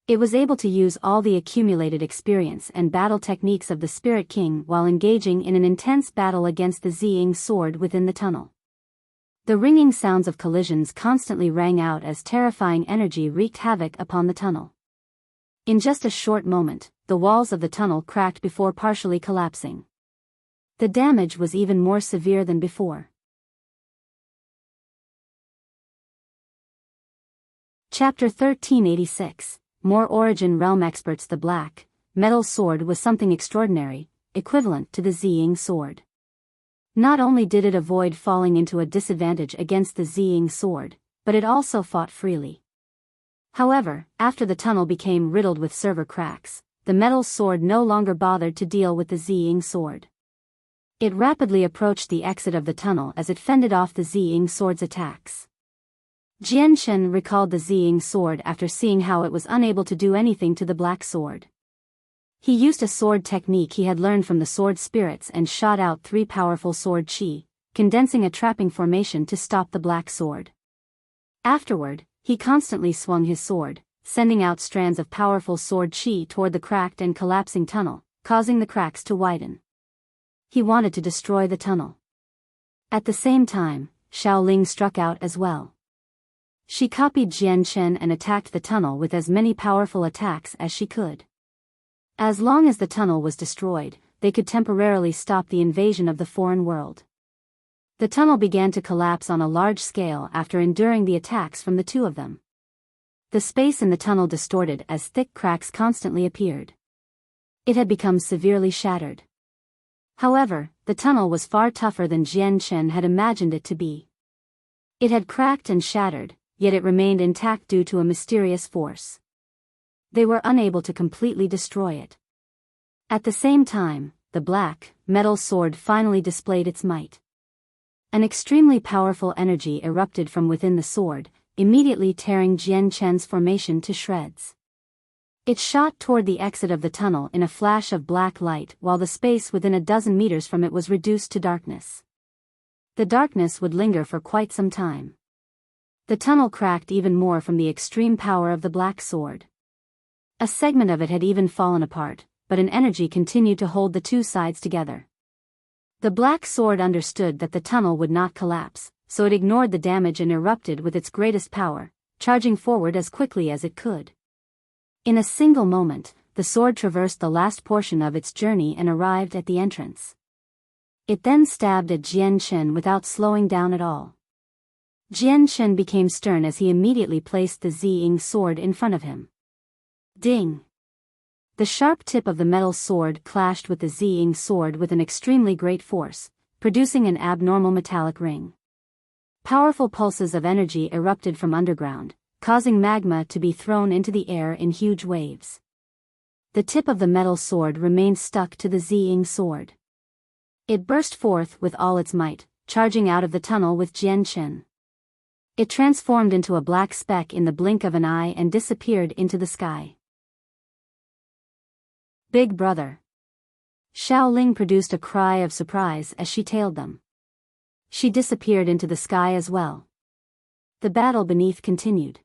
Speaker 1: It was able to use all the accumulated experience and battle techniques of the Spirit King while engaging in an intense battle against the Ziying sword within the tunnel. The ringing sounds of collisions constantly rang out as terrifying energy wreaked havoc upon the tunnel. In just a short moment, the walls of the tunnel cracked before partially collapsing. The damage was even more severe than before. Chapter 1386. More Origin Realm Experts. The black, metal sword was something extraordinary, equivalent to the Ziying sword. Not only did it avoid falling into a disadvantage against the Ziying sword, but it also fought freely. However, after the tunnel became riddled with server cracks, the metal sword no longer bothered to deal with the Ziying sword. It rapidly approached the exit of the tunnel as it fended off the Ziying sword's attacks. Jianchen recalled the Ziying sword after seeing how it was unable to do anything to the black sword. He used a sword technique he had learned from the sword spirits and shot out 3 powerful sword qi, condensing a trapping formation to stop the black sword. Afterward, he constantly swung his sword, sending out strands of powerful sword qi toward the cracked and collapsing tunnel, causing the cracks to widen. He wanted to destroy the tunnel. At the same time, Shaoling struck out as well. She copied Jianchen and attacked the tunnel with as many powerful attacks as she could. As long as the tunnel was destroyed, they could temporarily stop the invasion of the foreign world. The tunnel began to collapse on a large scale after enduring the attacks from the two of them. The space in the tunnel distorted as thick cracks constantly appeared. It had become severely shattered. However, the tunnel was far tougher than Jianchen had imagined it to be. It had cracked and shattered, yet it remained intact due to a mysterious force. They were unable to completely destroy it. At the same time, the black, metal sword finally displayed its might. An extremely powerful energy erupted from within the sword, immediately tearing Jianchen's formation to shreds. It shot toward the exit of the tunnel in a flash of black light while the space within a dozen meters from it was reduced to darkness. The darkness would linger for quite some time. The tunnel cracked even more from the extreme power of the black sword. A segment of it had even fallen apart, but an energy continued to hold the two sides together. The black sword understood that the tunnel would not collapse, so it ignored the damage and erupted with its greatest power, charging forward as quickly as it could. In a single moment, the sword traversed the last portion of its journey and arrived at the entrance. It then stabbed at Jian Shen without slowing down at all. Jian Shen became stern as he immediately placed the Ziying sword in front of him. Ding! The sharp tip of the metal sword clashed with the Ziying sword with an extremely great force, producing an abnormal metallic ring. Powerful pulses of energy erupted from underground, causing magma to be thrown into the air in huge waves. The tip of the metal sword remained stuck to the Ziying sword. It burst forth with all its might, charging out of the tunnel with Jian Shen. It transformed into a black speck in the blink of an eye and disappeared into the sky. Big brother! Xiao Ling produced a cry of surprise as she tailed them. She disappeared into the sky as well. The battle beneath continued.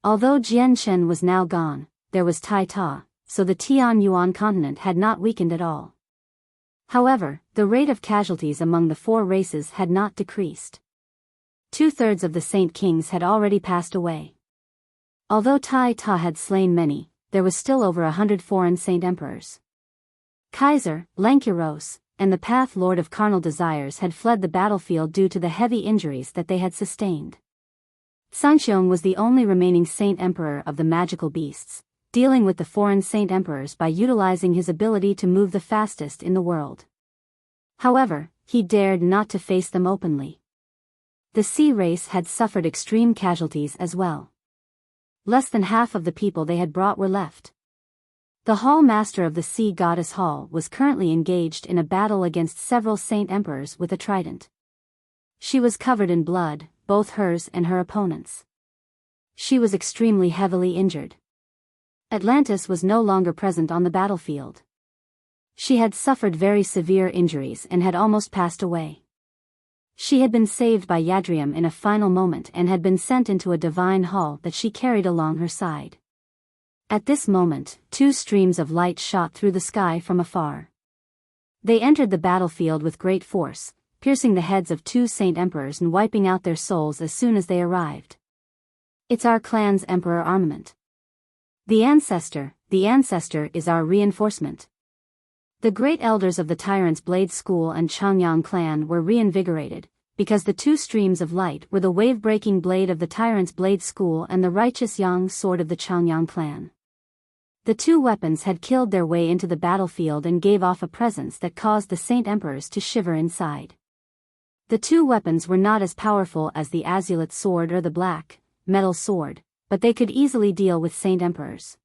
Speaker 1: Although Jian Shen was now gone, there was Tai Ta, so the Tian Yuan continent had not weakened at all. However, the rate of casualties among the four races had not decreased. 2/3 of the Saint Kings had already passed away. Although Tai Ta had slain many, there was still over 100 foreign Saint Emperors. Kaiser, Lankuros, and the Path Lord of Carnal Desires had fled the battlefield due to the heavy injuries that they had sustained. Sanxiong was the only remaining Saint Emperor of the magical beasts, dealing with the foreign Saint Emperors by utilizing his ability to move the fastest in the world. However, he dared not to face them openly. The Sea race had suffered extreme casualties as well. Less than half of the people they had brought were left. The Hall Master of the Sea Goddess Hall was currently engaged in a battle against several Saint Emperors with a trident. She was covered in blood, both hers and her opponents. She was extremely heavily injured. Atlantis was no longer present on the battlefield. She had suffered very severe injuries and had almost passed away. She had been saved by Yadrium in a final moment and had been sent into a divine hall that she carried along her side. At this moment, 2 streams of light shot through the sky from afar. They entered the battlefield with great force, piercing the heads of 2 Saint Emperors and wiping out their souls as soon as they arrived. It's our clan's Emperor armament. The ancestor is our reinforcement. The great elders of the Tyrant's Blade School and Changyang clan were reinvigorated, because the 2 streams of light were the wave-breaking blade of the Tyrant's Blade School and the righteous Yang sword of the Changyang clan. The 2 weapons had killed their way into the battlefield and gave off a presence that caused the Saint Emperors to shiver inside. The 2 weapons were not as powerful as the Azulite sword or the black, metal sword, but they could easily deal with Saint Emperors.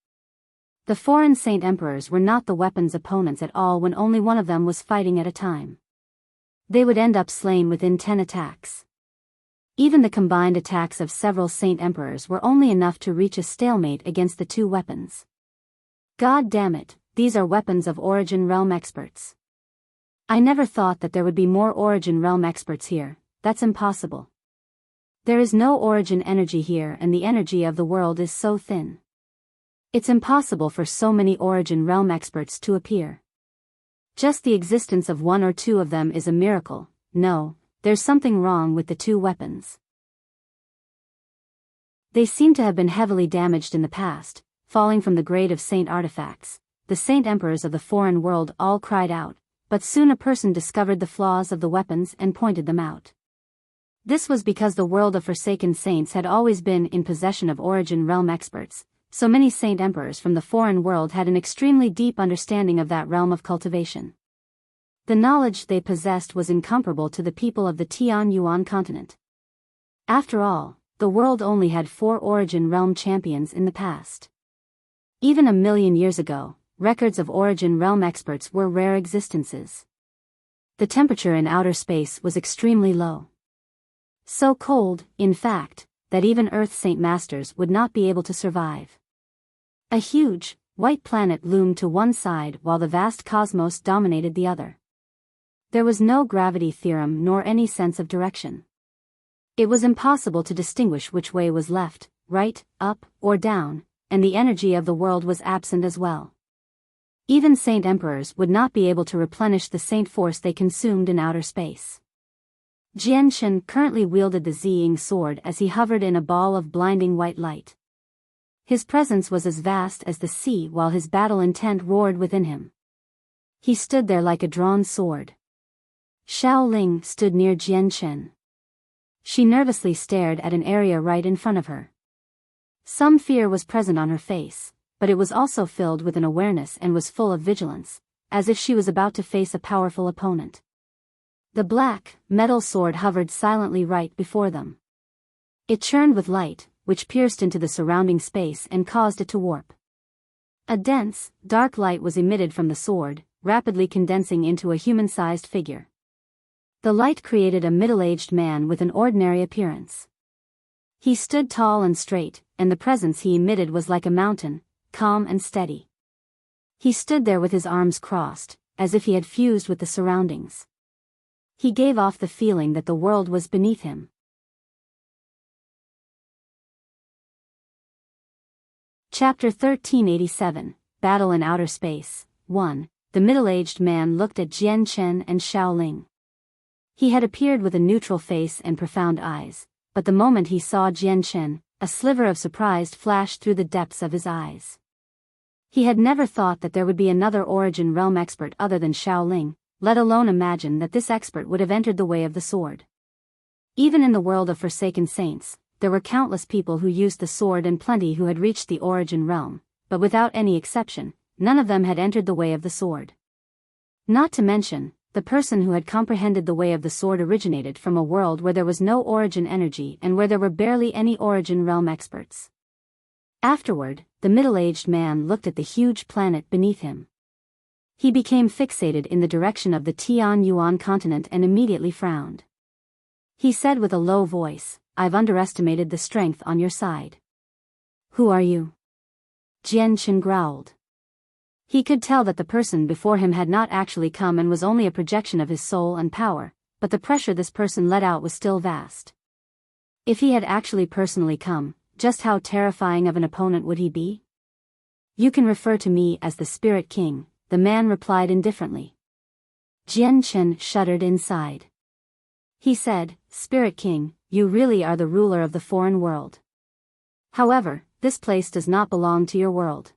Speaker 1: The foreign Saint Emperors were not the weapon's opponents at all when only one of them was fighting at a time. They would end up slain within 10 attacks. Even the combined attacks of several Saint Emperors were only enough to reach a stalemate against the 2 weapons. God damn it, these are weapons of Origin Realm experts. I never thought that there would be more Origin Realm experts here. That's impossible. There is no origin energy here and the energy of the world is so thin. It's impossible for so many Origin Realm experts to appear. Just the existence of 1 or 2 of them is a miracle. No, there's something wrong with the 2 weapons. They seem to have been heavily damaged in the past, falling from the grade of Saint artifacts. The Saint Emperors of the foreign world all cried out, but soon a person discovered the flaws of the weapons and pointed them out. This was because the world of Forsaken Saints had always been in possession of Origin Realm experts. So many Saint Emperors from the foreign world had an extremely deep understanding of that realm of cultivation. The knowledge they possessed was incomparable to the people of the Tian Yuan continent. After all, the world only had 4 Origin Realm champions in the past. Even 1,000,000 years ago, records of Origin Realm experts were rare existences. The temperature in outer space was extremely low. So cold, in fact, that even Earth Saint Masters would not be able to survive. A huge, white planet loomed to one side while the vast cosmos dominated the other. There was no gravity theorem nor any sense of direction. It was impossible to distinguish which way was left, right, up, or down, and the energy of the world was absent as well. Even Saint Emperors would not be able to replenish the Saint force they consumed in outer space. Jian Shen currently wielded the Ziying sword as he hovered in a ball of blinding white light. His presence was as vast as the sea while his battle intent roared within him. He stood there like a drawn sword. Xiao Ling stood near Jian Chen. She nervously stared at an area right in front of her. Some fear was present on her face, but it was also filled with an awareness and was full of vigilance, as if she was about to face a powerful opponent. The black, metal sword hovered silently right before them. It churned with light, which pierced into the surrounding space and caused it to warp. A dense, dark light was emitted from the sword, rapidly condensing into a human-sized figure. The light created a middle-aged man with an ordinary appearance. He stood tall and straight, and the presence he emitted was like a mountain, calm and steady. He stood there with his arms crossed, as if he had fused with the surroundings. He gave off the feeling that the world was beneath him. Chapter 1387, Battle in Outer Space. 1. The middle-aged man looked at Jian Chen and Xiao Ling. He had appeared with a neutral face and profound eyes, but the moment he saw Jian Chen, a sliver of surprise flashed through the depths of his eyes. He had never thought that there would be another Origin Realm expert other than Xiao Ling, let alone imagine that this expert would have entered the way of the sword. Even in the world of Forsaken Saints, there were countless people who used the sword and plenty who had reached the Origin Realm, but without any exception, none of them had entered the way of the sword. Not to mention, the person who had comprehended the way of the sword originated from a world where there was no origin energy and where there were barely any Origin Realm experts. Afterward, the middle-aged man looked at the huge planet beneath him. He became fixated in the direction of the Tian Yuan continent and immediately frowned. He said with a low voice, "I've underestimated the strength on your side." "Who are you?" Jian Chen growled. He could tell that the person before him had not actually come and was only a projection of his soul and power, but the pressure this person let out was still vast. If he had actually personally come, just how terrifying of an opponent would he be? "You can refer to me as the Spirit King," the man replied indifferently. Jian Chen shuddered inside. He said, "Spirit King, you really are the ruler of the foreign world. However, this place does not belong to your world.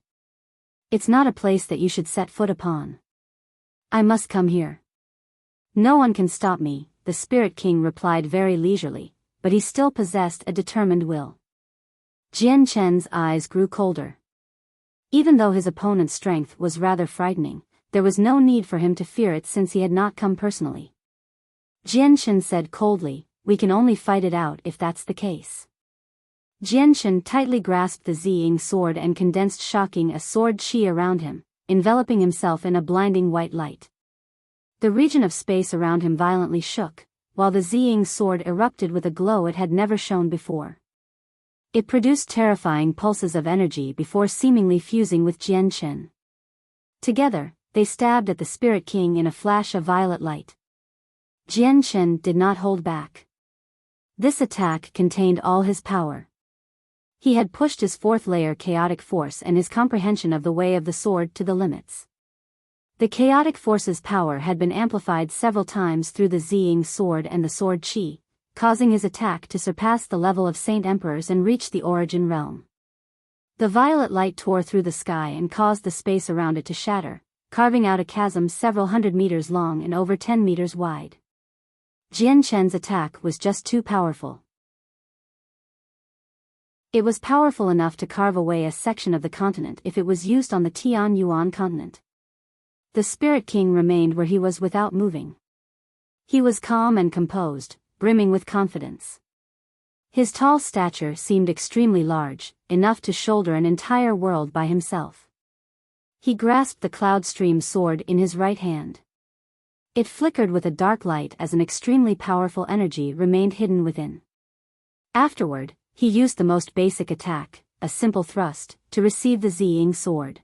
Speaker 1: It's not a place that you should set foot upon. I must come here." "No one can stop me," the Spirit King replied very leisurely, but he still possessed a determined will. Jian Chen's eyes grew colder. Even though his opponent's strength was rather frightening, there was no need for him to fear it since he had not come personally. Jian Chen said coldly, "We can only fight it out if that's the case." Jian Chen tightly grasped the Ziying sword and condensed shocking a sword chi around him, enveloping himself in a blinding white light. The region of space around him violently shook, while the Ziying sword erupted with a glow it had never shown before. It produced terrifying pulses of energy before seemingly fusing with Jian Chen. Together, they stabbed at the Spirit King in a flash of violet light. Jian Chen did not hold back. This attack contained all his power. He had pushed his fourth layer chaotic force and his comprehension of the way of the sword to the limits. The chaotic force's power had been amplified several times through the Ziying sword and the sword chi, causing his attack to surpass the level of Saint Emperors and reach the Origin Realm. The violet light tore through the sky and caused the space around it to shatter, carving out a chasm several hundred meters long and over 10 meters wide. Jian Chen's attack was just too powerful. It was powerful enough to carve away a section of the continent if it was used on the Tian Yuan continent. The Spirit King remained where he was without moving. He was calm and composed, brimming with confidence. His tall stature seemed extremely large, enough to shoulder an entire world by himself. He grasped the Cloud Stream sword in his right hand. It flickered with a dark light as an extremely powerful energy remained hidden within. Afterward, he used the most basic attack, a simple thrust, to receive the Ziying sword.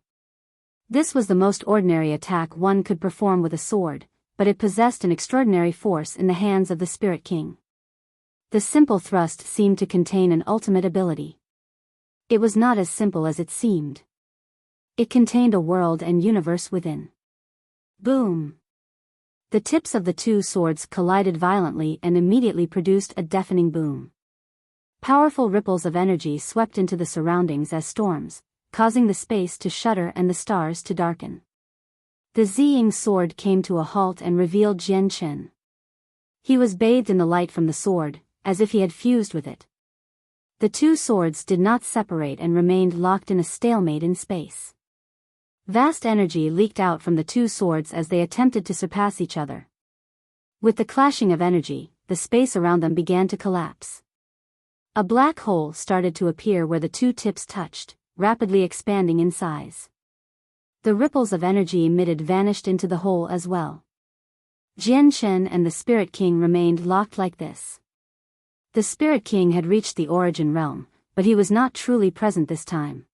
Speaker 1: This was the most ordinary attack one could perform with a sword, but it possessed an extraordinary force in the hands of the Spirit King. The simple thrust seemed to contain an ultimate ability. It was not as simple as it seemed. It contained a world and universe within. Boom! The tips of the two swords collided violently and immediately produced a deafening boom. Powerful ripples of energy swept into the surroundings as storms, causing the space to shudder and the stars to darken. The Ziying sword came to a halt and revealed Jian Chen. He was bathed in the light from the sword, as if he had fused with it. The two swords did not separate and remained locked in a stalemate in space. Vast energy leaked out from the two swords as they attempted to surpass each other. With the clashing of energy, the space around them began to collapse. A black hole started to appear where the two tips touched, rapidly expanding in size. The ripples of energy emitted vanished into the hole as well. Jian Chen and the Spirit King remained locked like this. The Spirit King had reached the origin realm, but he was not truly present this time.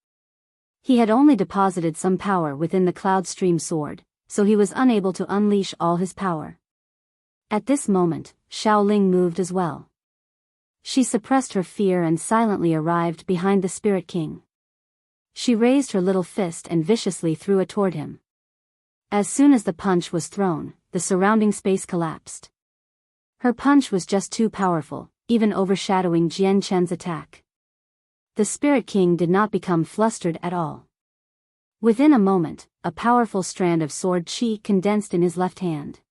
Speaker 1: He had only deposited some power within the Cloud Stream sword, so he was unable to unleash all his power. At this moment, Xiaoling moved as well. She suppressed her fear and silently arrived behind the Spirit King. She raised her little fist and viciously threw it toward him. As soon as the punch was thrown, the surrounding space collapsed. Her punch was just too powerful, even overshadowing Jian Chen's attack. The Spirit King did not become flustered at all. Within a moment, a powerful strand of sword chi condensed in his left hand.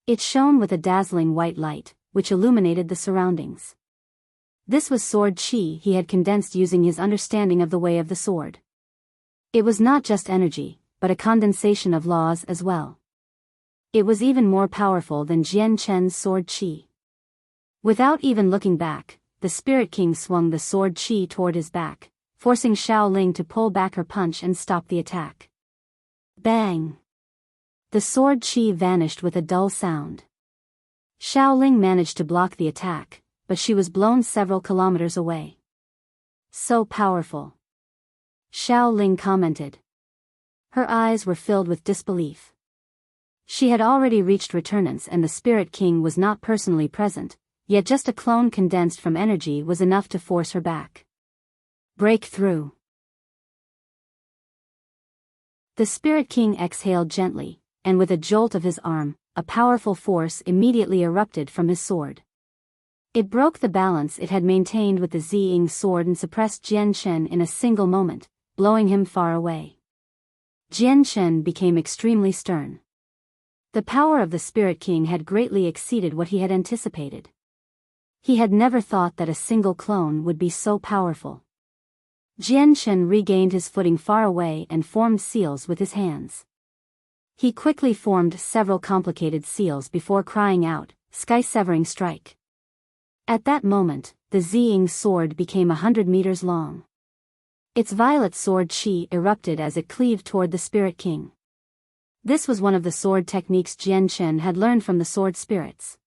Speaker 1: It shone with a dazzling white light, which illuminated the surroundings. This was sword chi he had condensed using his understanding of the way of the sword. It was not just energy, but a condensation of laws as well. It was even more powerful than Jian Chen's sword chi. Without even looking back, the Spirit King swung the sword chi toward his back, forcing Xiaoling to pull back her punch and stop the attack. Bang! The sword chi vanished with a dull sound. Xiaoling managed to block the attack, but she was blown several kilometers away. So powerful. Xiaoling commented. Her eyes were filled with disbelief. She had already reached returnance and the Spirit King was not personally present, yet just a clone condensed from energy was enough to force her back. Breakthrough. The Spirit King exhaled gently, and with a jolt of his arm, a powerful force immediately erupted from his sword. It broke the balance it had maintained with the Ziying sword and suppressed Jian Chen in a single moment, blowing him far away. Jian Chen became extremely stern. The power of the Spirit King had greatly exceeded what he had anticipated. He had never thought that a single clone would be so powerful. Jian Chen regained his footing far away and formed seals with his hands. He quickly formed several complicated seals before crying out, "Sky-severing strike." At that moment, the Ziying sword became 100 meters long. Its violet sword chi erupted as it cleaved toward the Spirit King. This was one of the sword techniques Jian Chen had learned from the sword spirits.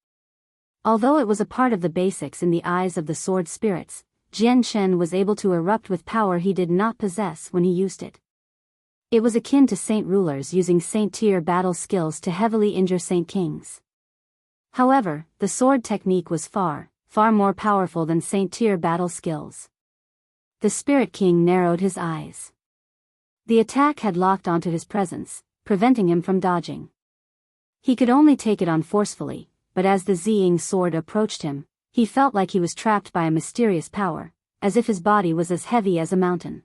Speaker 1: Although it was a part of the basics in the eyes of the sword spirits, Jian Chen was able to erupt with power he did not possess when he used it. It was akin to saint rulers using saint-tier battle skills to heavily injure saint kings. However, the sword technique was far more powerful than saint-tier battle skills. The Spirit King narrowed his eyes. The attack had locked onto his presence, preventing him from dodging. He could only take it on forcefully, but as the Ziying sword approached him, he felt like he was trapped by a mysterious power, as if his body was as heavy as a mountain.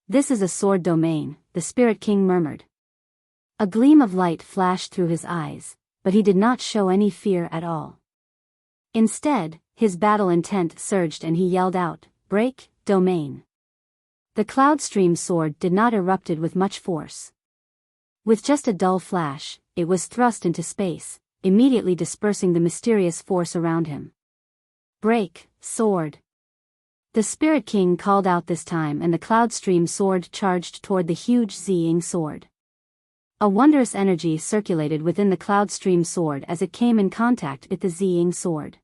Speaker 1: "This is a sword domain," the Spirit King murmured. A gleam of light flashed through his eyes, but he did not show any fear at all. Instead, his battle intent surged and he yelled out, "Break, domain." The Cloud Stream sword did not erupted with much force. With just a dull flash, it was thrust into space, immediately dispersing the mysterious force around him. "Break, sword." The Spirit King called out this time and the Cloud Stream sword charged toward the huge Ziying sword. A wondrous energy circulated within the Cloud Stream sword as it came in contact with the Ziying sword.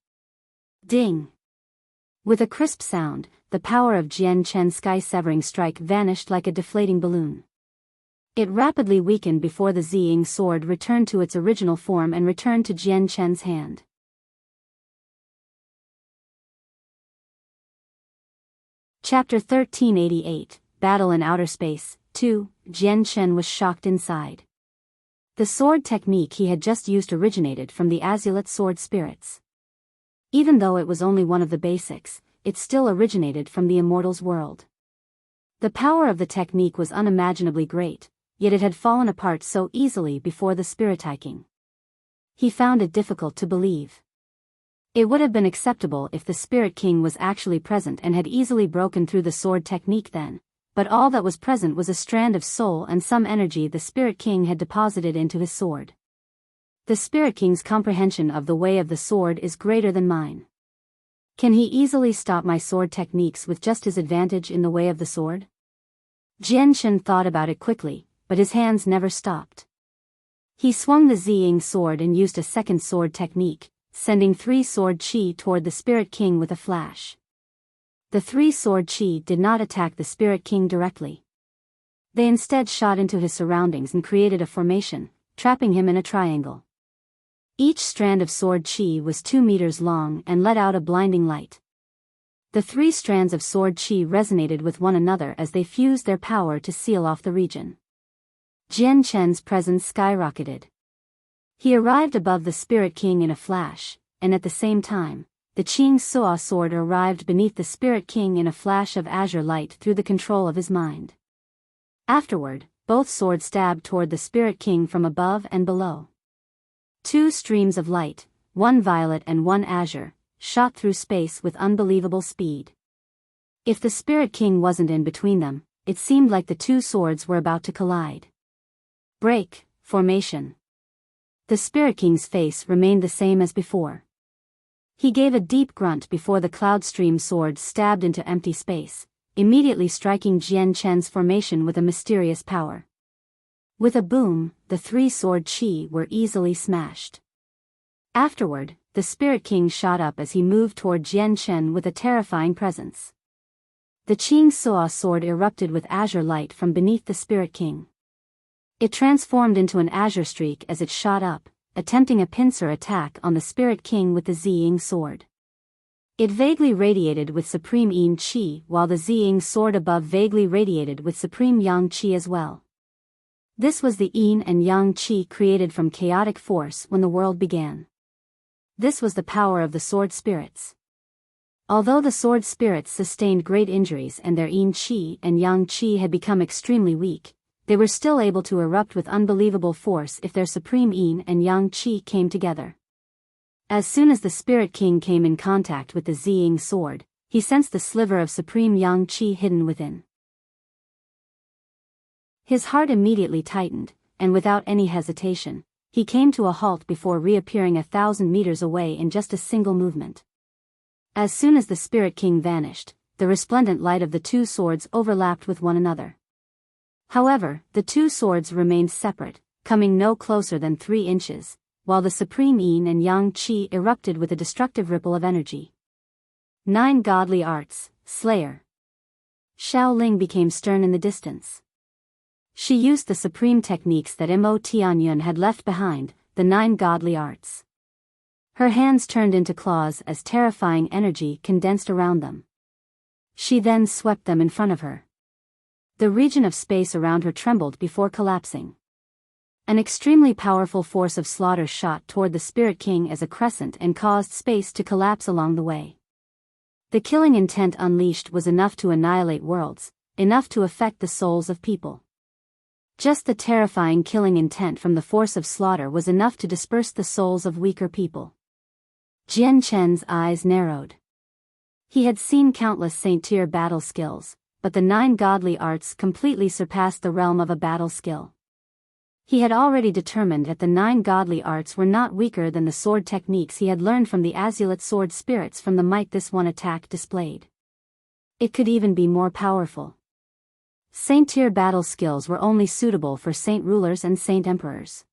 Speaker 1: Ding! With a crisp sound, the power of Jian Chen's sky-severing strike vanished like a deflating balloon. It rapidly weakened before the Ziying sword returned to its original form and returned to Jian Chen's hand. Chapter 1388, Battle in Outer Space, 2, Jian Chen was shocked inside. The sword technique he had just used originated from the Azulite sword spirits. Even though it was only one of the basics, it still originated from the immortal's world. The power of the technique was unimaginably great, yet it had fallen apart so easily before the Spirit King. He found it difficult to believe. It would have been acceptable if the Spirit King was actually present and had easily broken through the sword technique then, but all that was present was a strand of soul and some energy the Spirit King had deposited into his sword. The Spirit King's comprehension of the way of the sword is greater than mine. Can he easily stop my sword techniques with just his advantage in the way of the sword? Jian Shen thought about it quickly, but his hands never stopped. He swung the Ziying sword and used a second sword technique, sending 3 sword chi toward the Spirit King with a flash. The 3 sword chi did not attack the Spirit King directly. They instead shot into his surroundings and created a formation, trapping him in a triangle. Each strand of sword chi was 2 meters long and let out a blinding light. The 3 strands of sword chi resonated with one another as they fused their power to seal off the region. Jian Chen's presence skyrocketed. He arrived above the Spirit King in a flash, and at the same time, the Qing Suo sword arrived beneath the Spirit King in a flash of azure light through the control of his mind. Afterward, both swords stabbed toward the Spirit King from above and below. 2 streams of light, one violet and one azure, shot through space with unbelievable speed. If the Spirit King wasn't in between them, it seemed like the 2 swords were about to collide. Break, formation. The Spirit King's face remained the same as before. He gave a deep grunt before the Cloudstream sword stabbed into empty space, immediately striking Jian Chen's formation with a mysterious power. With a boom, the 3 sword chi were easily smashed. Afterward, the Spirit King shot up as he moved toward Jian Chen with a terrifying presence. The Qing Suo sword erupted with azure light from beneath the Spirit King. It transformed into an azure streak as it shot up, attempting a pincer attack on the Spirit King with the Ziying sword. It vaguely radiated with supreme Yin Qi, while the Ziying sword above vaguely radiated with supreme Yang Qi as well. This was the Yin and Yang Qi created from chaotic force when the world began. This was the power of the sword spirits. Although the sword spirits sustained great injuries and their Yin Qi and Yang Qi had become extremely weak, they were still able to erupt with unbelievable force if their supreme Yin and Yang Qi came together. As soon as the Spirit King came in contact with the Ziying sword, he sensed the sliver of supreme Yang Qi hidden within. His heart immediately tightened, and without any hesitation, he came to a halt before reappearing 1,000 meters away in just a single movement. As soon as the Spirit King vanished, the resplendent light of the 2 swords overlapped with one another. However, the 2 swords remained separate, coming no closer than 3 inches, while the supreme Yin and Yang Qi erupted with a destructive ripple of energy. 9 godly arts, Slayer. Xiao Ling became stern in the distance. She used the supreme techniques that Mo Tianyun had left behind, the 9 godly arts. Her hands turned into claws as terrifying energy condensed around them. She then swept them in front of her. The region of space around her trembled before collapsing. An extremely powerful force of slaughter shot toward the Spirit King as a crescent and caused space to collapse along the way. The killing intent unleashed was enough to annihilate worlds, enough to affect the souls of people. Just the terrifying killing intent from the force of slaughter was enough to disperse the souls of weaker people. Jian Chen's eyes narrowed. He had seen countless saint-tier battle skills, but the 9 godly arts completely surpassed the realm of a battle skill. He had already determined that the 9 godly arts were not weaker than the sword techniques he had learned from the azulate sword spirits from the might this one attack displayed. It could even be more powerful. Saint-tier battle skills were only suitable for saint rulers and saint emperors.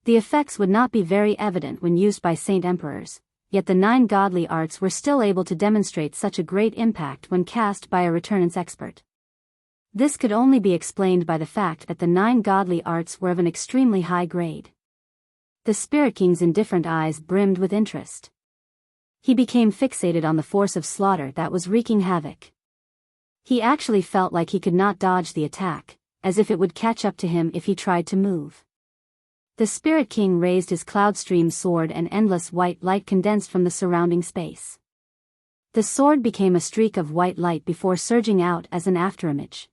Speaker 1: The effects would not be very evident when used by saint emperors, yet the 9 godly arts were still able to demonstrate such a great impact when cast by a returnance expert. This could only be explained by the fact that the 9 godly arts were of an extremely high grade. The Spirit King's indifferent eyes brimmed with interest. He became fixated on the force of slaughter that was wreaking havoc. He actually felt like he could not dodge the attack, as if it would catch up to him if he tried to move. The Spirit King raised his Cloudstream sword and endless white light condensed from the surrounding space. The sword became a streak of white light before surging out as an afterimage.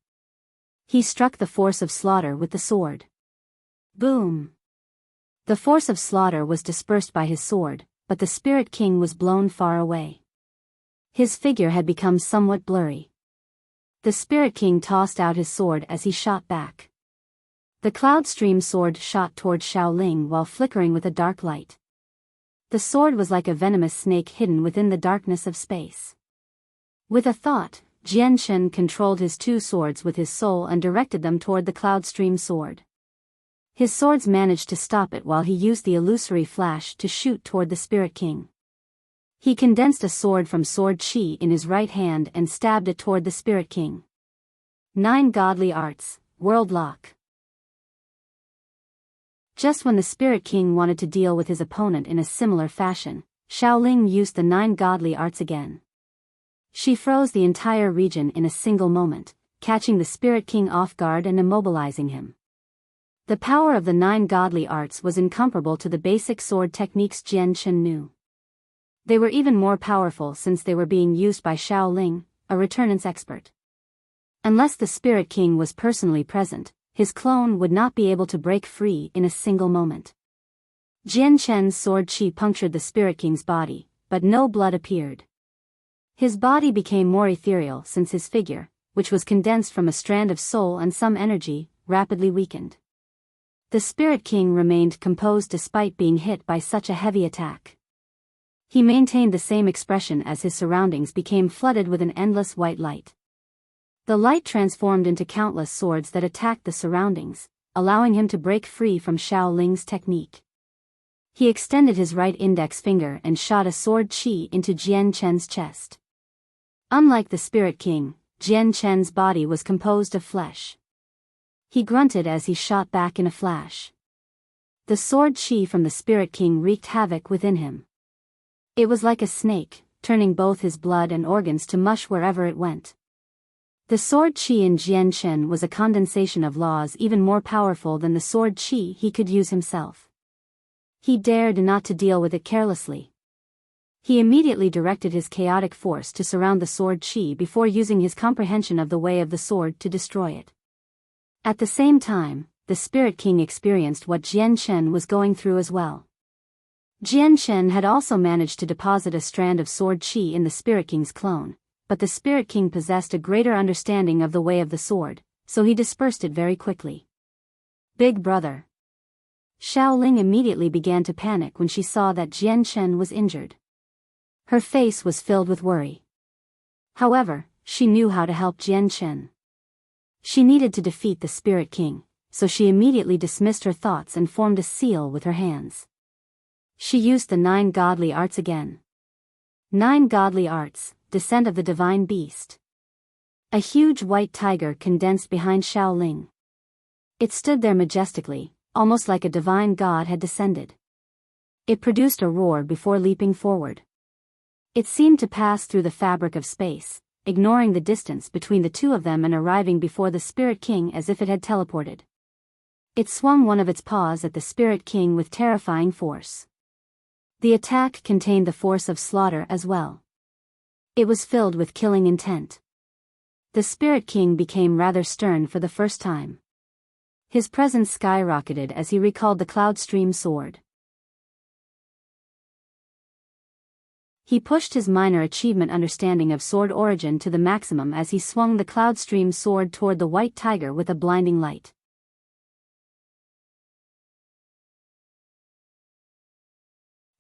Speaker 1: He struck the force of slaughter with the sword. Boom! The force of slaughter was dispersed by his sword, but the Spirit King was blown far away. His figure had become somewhat blurry. The Spirit King tossed out his sword as he shot back. The Cloud Stream sword shot toward Xiaoling while flickering with a dark light. The sword was like a venomous snake hidden within the darkness of space. With a thought, Jian Shen controlled his two swords with his soul and directed them toward the Cloud Stream sword. His swords managed to stop it while he used the illusory flash to shoot toward the Spirit King. He condensed a sword from sword chi in his right hand and stabbed it toward the Spirit King. 9 Godly Arts, World Lock. Just when the Spirit King wanted to deal with his opponent in a similar fashion, Xiaoling used the 9 Godly Arts again. She froze the entire region in a single moment, catching the Spirit King off guard and immobilizing him. The power of the 9 Godly Arts was incomparable to the basic sword techniques Jian Shen knew. They were even more powerful since they were being used by Xiaoling, a returnance expert. Unless the Spirit King was personally present, his clone would not be able to break free in a single moment. Jian Shen's sword chi punctured the Spirit King's body, but no blood appeared. His body became more ethereal since his figure, which was condensed from a strand of soul and some energy, rapidly weakened. The Spirit King remained composed despite being hit by such a heavy attack. He maintained the same expression as his surroundings became flooded with an endless white light. The light transformed into countless swords that attacked the surroundings, allowing him to break free from Xiaoling's technique. He extended his right index finger and shot a sword chi into Jian Shen's chest. Unlike the Spirit King, Jian Shen's body was composed of flesh. He grunted as he shot back in a flash. The sword chi from the Spirit King wreaked havoc within him. It was like a snake, turning both his blood and organs to mush wherever it went. The sword chi in Jian Shen was a condensation of laws even more powerful than the sword chi he could use himself. He dared not to deal with it carelessly. He immediately directed his chaotic force to surround the sword chi before using his comprehension of the way of the sword to destroy it. At the same time, the Spirit King experienced what Jian Shen was going through as well. Jian Shen had also managed to deposit a strand of sword chi in the Spirit King's clone, but the Spirit King possessed a greater understanding of the way of the sword, so he dispersed it very quickly. Big brother. Xiaoling immediately began to panic when she saw that Jian Shen was injured. Her face was filled with worry. However, she knew how to help Jian Shen. She needed to defeat the Spirit King, so she immediately dismissed her thoughts and formed a seal with her hands. She used the 9 Godly Arts again. 9 Godly Arts, Descent of the Divine Beast. A huge white tiger condensed behind Xiaoling. It stood there majestically, almost like a divine god had descended. It produced a roar before leaping forward. It seemed to pass through the fabric of space, ignoring the distance between the two of them and arriving before the Spirit King as if it had teleported. It swung one of its paws at the Spirit King with terrifying force. The attack contained the force of slaughter as well. It was filled with killing intent. The Spirit King became rather stern for the first time. His presence skyrocketed as he recalled the Cloud Stream sword. He pushed his minor achievement understanding of sword origin to the maximum as he swung the Cloud Stream sword toward the white tiger with a blinding light.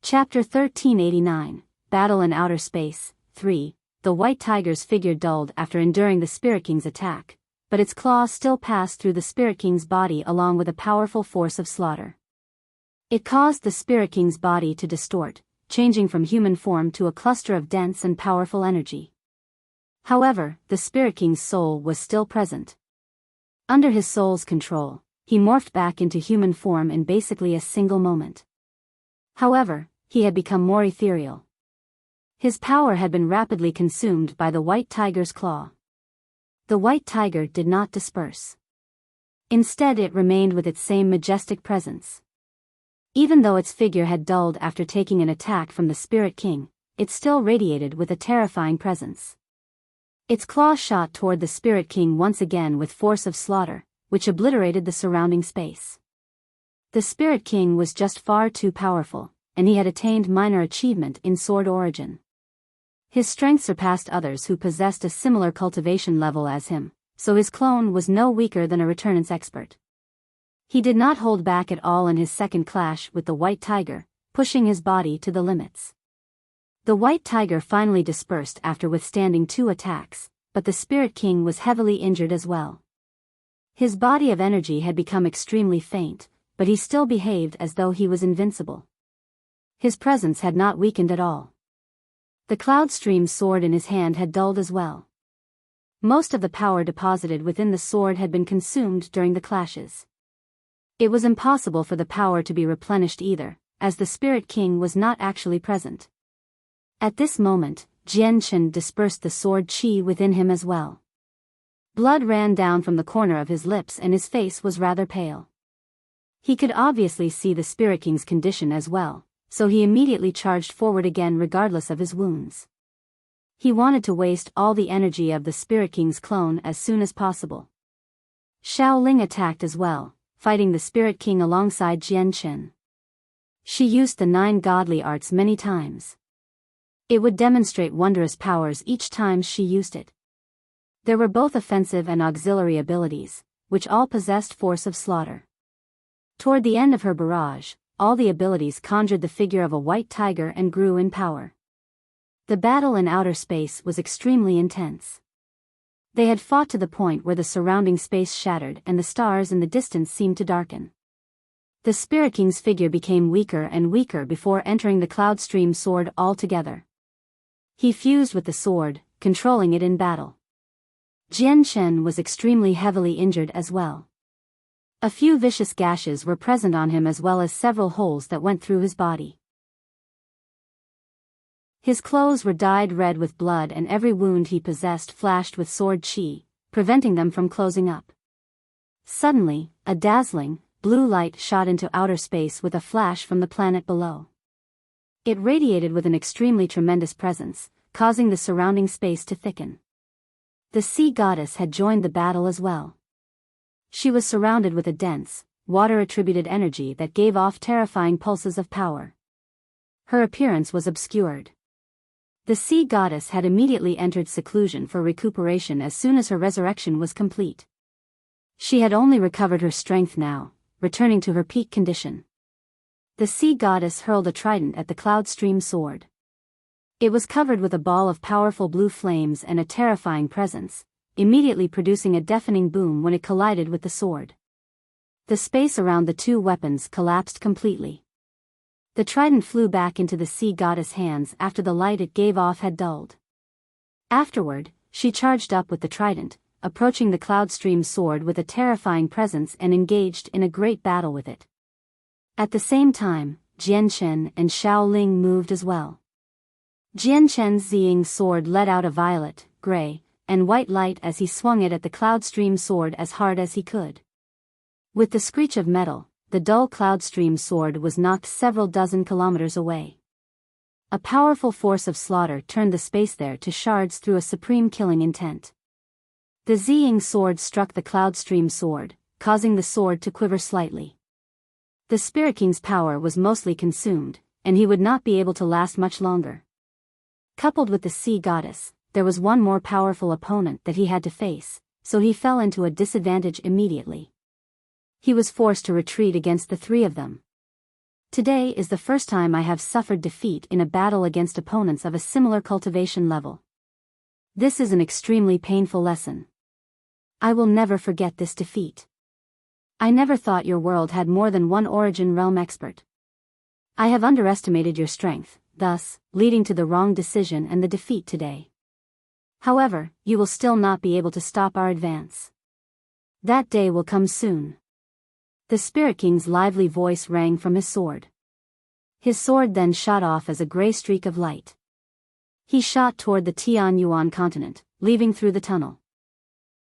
Speaker 1: Chapter 1389, Battle in Outer Space, 3. The white tiger's figure dulled after enduring the Spirit King's attack, but its claws still passed through the Spirit King's body along with a powerful force of slaughter. It caused the Spirit King's body to distort, changing from human form to a cluster of dense and powerful energy. However, the Spirit King's soul was still present. Under his soul's control, he morphed back into human form in basically a single moment. However, he had become more ethereal. His power had been rapidly consumed by the white tiger's claw. The white tiger did not disperse. Instead, it remained with its same majestic presence. Even though its figure had dulled after taking an attack from the Spirit King, it still radiated with a terrifying presence. Its claw shot toward the Spirit King once again with force of slaughter, which obliterated the surrounding space. The Spirit King was just far too powerful, and he had attained minor achievement in sword origin. His strength surpassed others who possessed a similar cultivation level as him, so his clone was no weaker than a returnance expert. He did not hold back at all in his second clash with the White Tiger, pushing his body to the limits. The White Tiger finally dispersed after withstanding 2 attacks, but the Spirit King was heavily injured as well. His body of energy had become extremely faint, but he still behaved as though he was invincible. His presence had not weakened at all. The Cloud Stream sword in his hand had dulled as well. Most of the power deposited within the sword had been consumed during the clashes. It was impossible for the power to be replenished either, as the Spirit King was not actually present. At this moment, Jian Chen dispersed the sword qi within him as well. Blood ran down from the corner of his lips and his face was rather pale. He could obviously see the Spirit King's condition as well, so he immediately charged forward again regardless of his wounds. He wanted to waste all the energy of the Spirit King's clone as soon as possible. Xiao Ling attacked as well, fighting the Spirit King alongside Jian Chen. She used the 9 godly arts many times. It would demonstrate wondrous powers each time she used it. There were both offensive and auxiliary abilities, which all possessed force of slaughter. Toward the end of her barrage, all the abilities conjured the figure of a white tiger and grew in power. The battle in outer space was extremely intense. They had fought to the point where the surrounding space shattered and the stars in the distance seemed to darken. The Spirit King's figure became weaker and weaker before entering the Cloud Stream sword altogether. He fused with the sword, controlling it in battle. Jian Chen was extremely heavily injured as well. A few vicious gashes were present on him as well as several holes that went through his body. His clothes were dyed red with blood and every wound he possessed flashed with sword qi, preventing them from closing up. Suddenly, a dazzling, blue light shot into outer space with a flash from the planet below. It radiated with an extremely tremendous presence, causing the surrounding space to thicken. The sea goddess had joined the battle as well. She was surrounded with a dense, water-attributed energy that gave off terrifying pulses of power. Her appearance was obscured. The sea goddess had immediately entered seclusion for recuperation as soon as her resurrection was complete. She had only recovered her strength now, returning to her peak condition. The sea goddess hurled a trident at the Cloud Stream sword. It was covered with a ball of powerful blue flames and a terrifying presence, immediately producing a deafening boom when it collided with the sword. The space around the 2 weapons collapsed completely. The trident flew back into the sea goddess' hands after the light it gave off had dulled. Afterward, she charged up with the trident, approaching the Cloud Stream sword with a terrifying presence and engaged in a great battle with it. At the same time, Jian Chen and Xiao Ling moved as well. Jian Chen's Ziying sword let out a violet, gray, and white light as he swung it at the Cloud Stream sword as hard as he could. With the screech of metal, the dull Cloud Stream sword was knocked several dozen kilometers away. A powerful force of slaughter turned the space there to shards through a supreme killing intent. The Ziying sword struck the Cloud Stream sword, causing the sword to quiver slightly. The Spirit King's power was mostly consumed, and he would not be able to last much longer. Coupled with the sea goddess, there was one more powerful opponent that he had to face, so he fell into a disadvantage immediately. He was forced to retreat against the 3 of them. Today is the first time I have suffered defeat in a battle against opponents of a similar cultivation level. This is an extremely painful lesson. I will never forget this defeat. I never thought your world had more than one origin realm expert. I have underestimated your strength, thus, leading to the wrong decision and the defeat today. However, you will still not be able to stop our advance. That day will come soon. The Spirit King's lively voice rang from his sword. His sword then shot off as a gray streak of light. He shot toward the Tianyuan continent, leaving through the tunnel.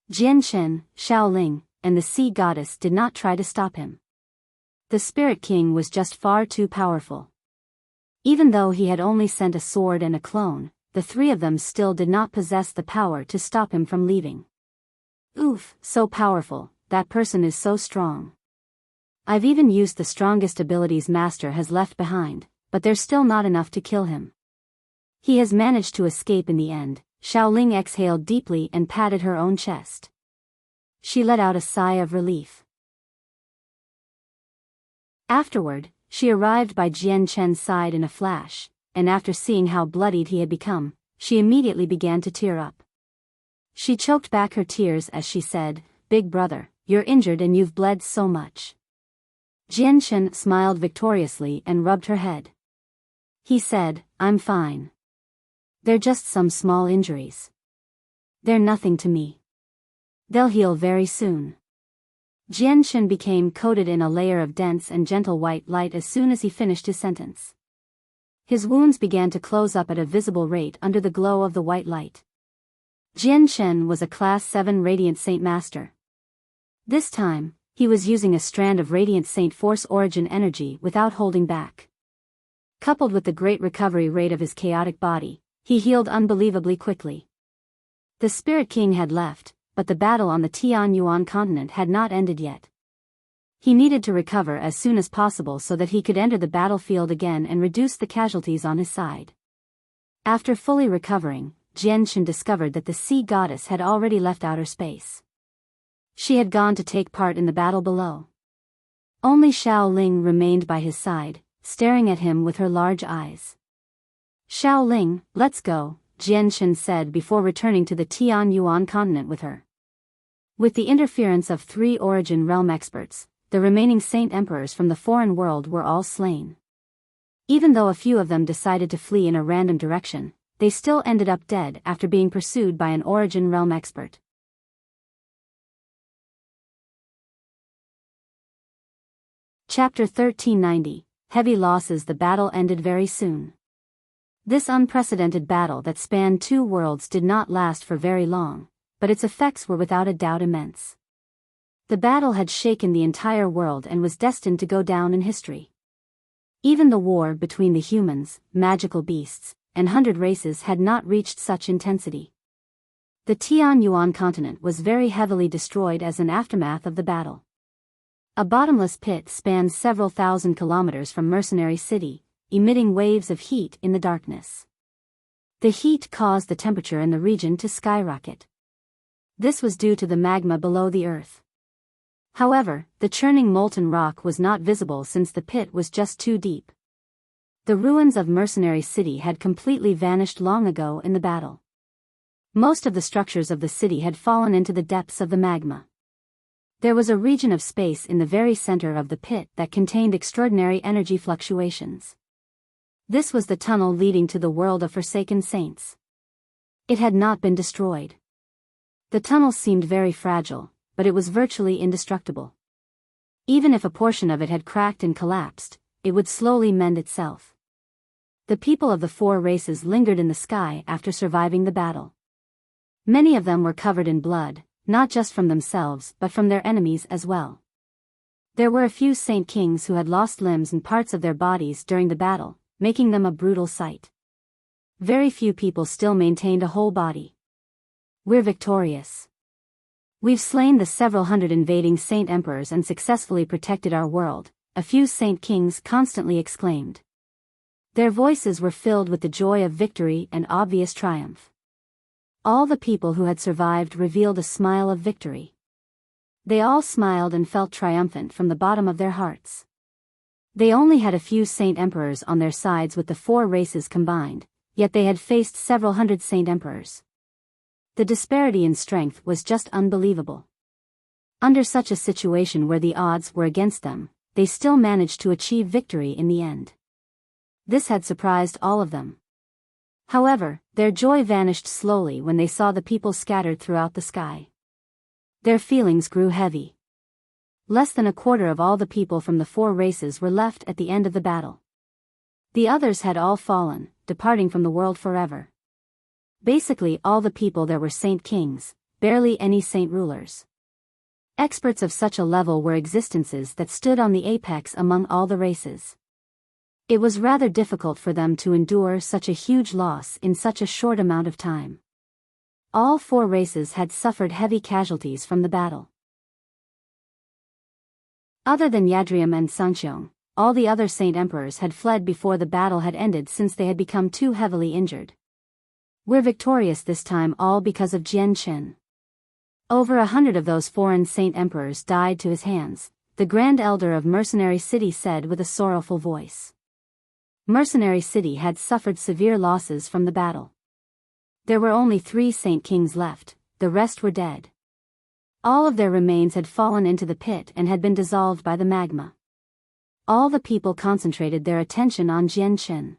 Speaker 1: Jian Chen, Xiao Ling, and the sea goddess did not try to stop him. The Spirit King was just far too powerful. Even though he had only sent a sword and a clone, the three of them still did not possess the power to stop him from leaving. Oof, so powerful, that person is so strong. I've even used the strongest abilities Master has left behind, but there's still not enough to kill him. He has managed to escape in the end. Xiaoling exhaled deeply and patted her own chest. She let out a sigh of relief. Afterward, she arrived by Jian Chen's side in a flash, and after seeing how bloodied he had become, she immediately began to tear up. She choked back her tears as she said, "Big brother, you're injured and you've bled so much." Jian Chen smiled victoriously and rubbed her head. He said, "I'm fine. They're just some small injuries. They're nothing to me. They'll heal very soon." Jian Chen became coated in a layer of dense and gentle white light as soon as he finished his sentence. His wounds began to close up at a visible rate under the glow of the white light. Jian Chen was a Class 7 Radiant Saint Master. This time, he was using a strand of Radiant Saint Force Origin energy without holding back. Coupled with the great recovery rate of his chaotic body, he healed unbelievably quickly. The Spirit King had left, but the battle on the Tianyuan continent had not ended yet. He needed to recover as soon as possible so that he could enter the battlefield again and reduce the casualties on his side. After fully recovering, Jian Chen discovered that the sea goddess had already left outer space. She had gone to take part in the battle below. Only Xiaoling remained by his side, staring at him with her large eyes. "Xiaoling, let's go," Jian Chen said before returning to the Tianyuan continent with her. With the interference of 3 Origin Realm experts, the remaining Saint Emperors from the foreign world were all slain. Even though a few of them decided to flee in a random direction, they still ended up dead after being pursued by an Origin Realm expert. Chapter 1390, Heavy Losses. The battle ended very soon. This unprecedented battle that spanned 2 worlds did not last for very long, but its effects were without a doubt immense. The battle had shaken the entire world and was destined to go down in history. Even the war between the humans, magical beasts, and 100 races had not reached such intensity. The Tianyuan continent was very heavily destroyed as an aftermath of the battle. A bottomless pit spanned several thousand kilometers from Mercenary City, emitting waves of heat in the darkness. The heat caused the temperature in the region to skyrocket. This was due to the magma below the earth. However, the churning molten rock was not visible since the pit was just too deep. The ruins of Mercenary City had completely vanished long ago in the battle. Most of the structures of the city had fallen into the depths of the magma. There was a region of space in the very center of the pit that contained extraordinary energy fluctuations. This was the tunnel leading to the world of Forsaken Saints. It had not been destroyed. The tunnel seemed very fragile, but it was virtually indestructible. Even if a portion of it had cracked and collapsed, it would slowly mend itself. The people of the 4 races lingered in the sky after surviving the battle. Many of them were covered in blood, not just from themselves but from their enemies as well. There were a few Saint Kings who had lost limbs and parts of their bodies during the battle, making them a brutal sight. Very few people still maintained a whole body. "We're victorious. We've slain the several hundred invading Saint Emperors and successfully protected our world," a few Saint Kings constantly exclaimed. Their voices were filled with the joy of victory and obvious triumph. All the people who had survived revealed a smile of victory. They all smiled and felt triumphant from the bottom of their hearts. They only had a few Saint Emperors on their sides with the 4 races combined, yet they had faced several hundred Saint Emperors. The disparity in strength was just unbelievable. Under such a situation where the odds were against them, they still managed to achieve victory in the end. This had surprised all of them. However, their joy vanished slowly when they saw the people scattered throughout the sky. Their feelings grew heavy. Less than a quarter of all the people from the 4 races were left at the end of the battle. The others had all fallen, departing from the world forever. Basically all the people there were Saint Kings, barely any Saint Rulers. Experts of such a level were existences that stood on the apex among all the races. It was rather difficult for them to endure such a huge loss in such a short amount of time. All 4 races had suffered heavy casualties from the battle. Other than Yadrium and Sanxiong, all the other Saint Emperors had fled before the battle had ended since they had become too heavily injured. We're victorious this time, all because of Jian Chen. Over 100 of those foreign Saint Emperors died to his hands, the Grand Elder of Mercenary City said with a sorrowful voice. Mercenary City had suffered severe losses from the battle. There were only 3 Saint Kings left, the rest were dead. All of their remains had fallen into the pit and had been dissolved by the magma. All the people concentrated their attention on Jian Chen.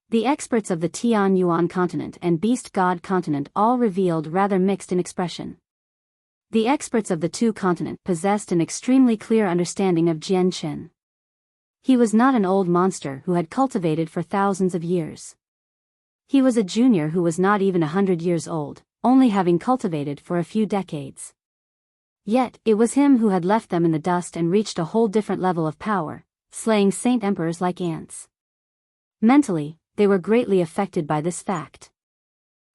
Speaker 1: The experts of the Tian Yuan continent and Beast God continent all revealed rather mixed in expression. The experts of the 2 continents possessed an extremely clear understanding of Jian Chen. He was not an old monster who had cultivated for thousands of years. He was a junior who was not even 100 years old, only having cultivated for a few decades. Yet, it was him who had left them in the dust and reached a whole different level of power, slaying Saint Emperors like ants. Mentally, they were greatly affected by this fact.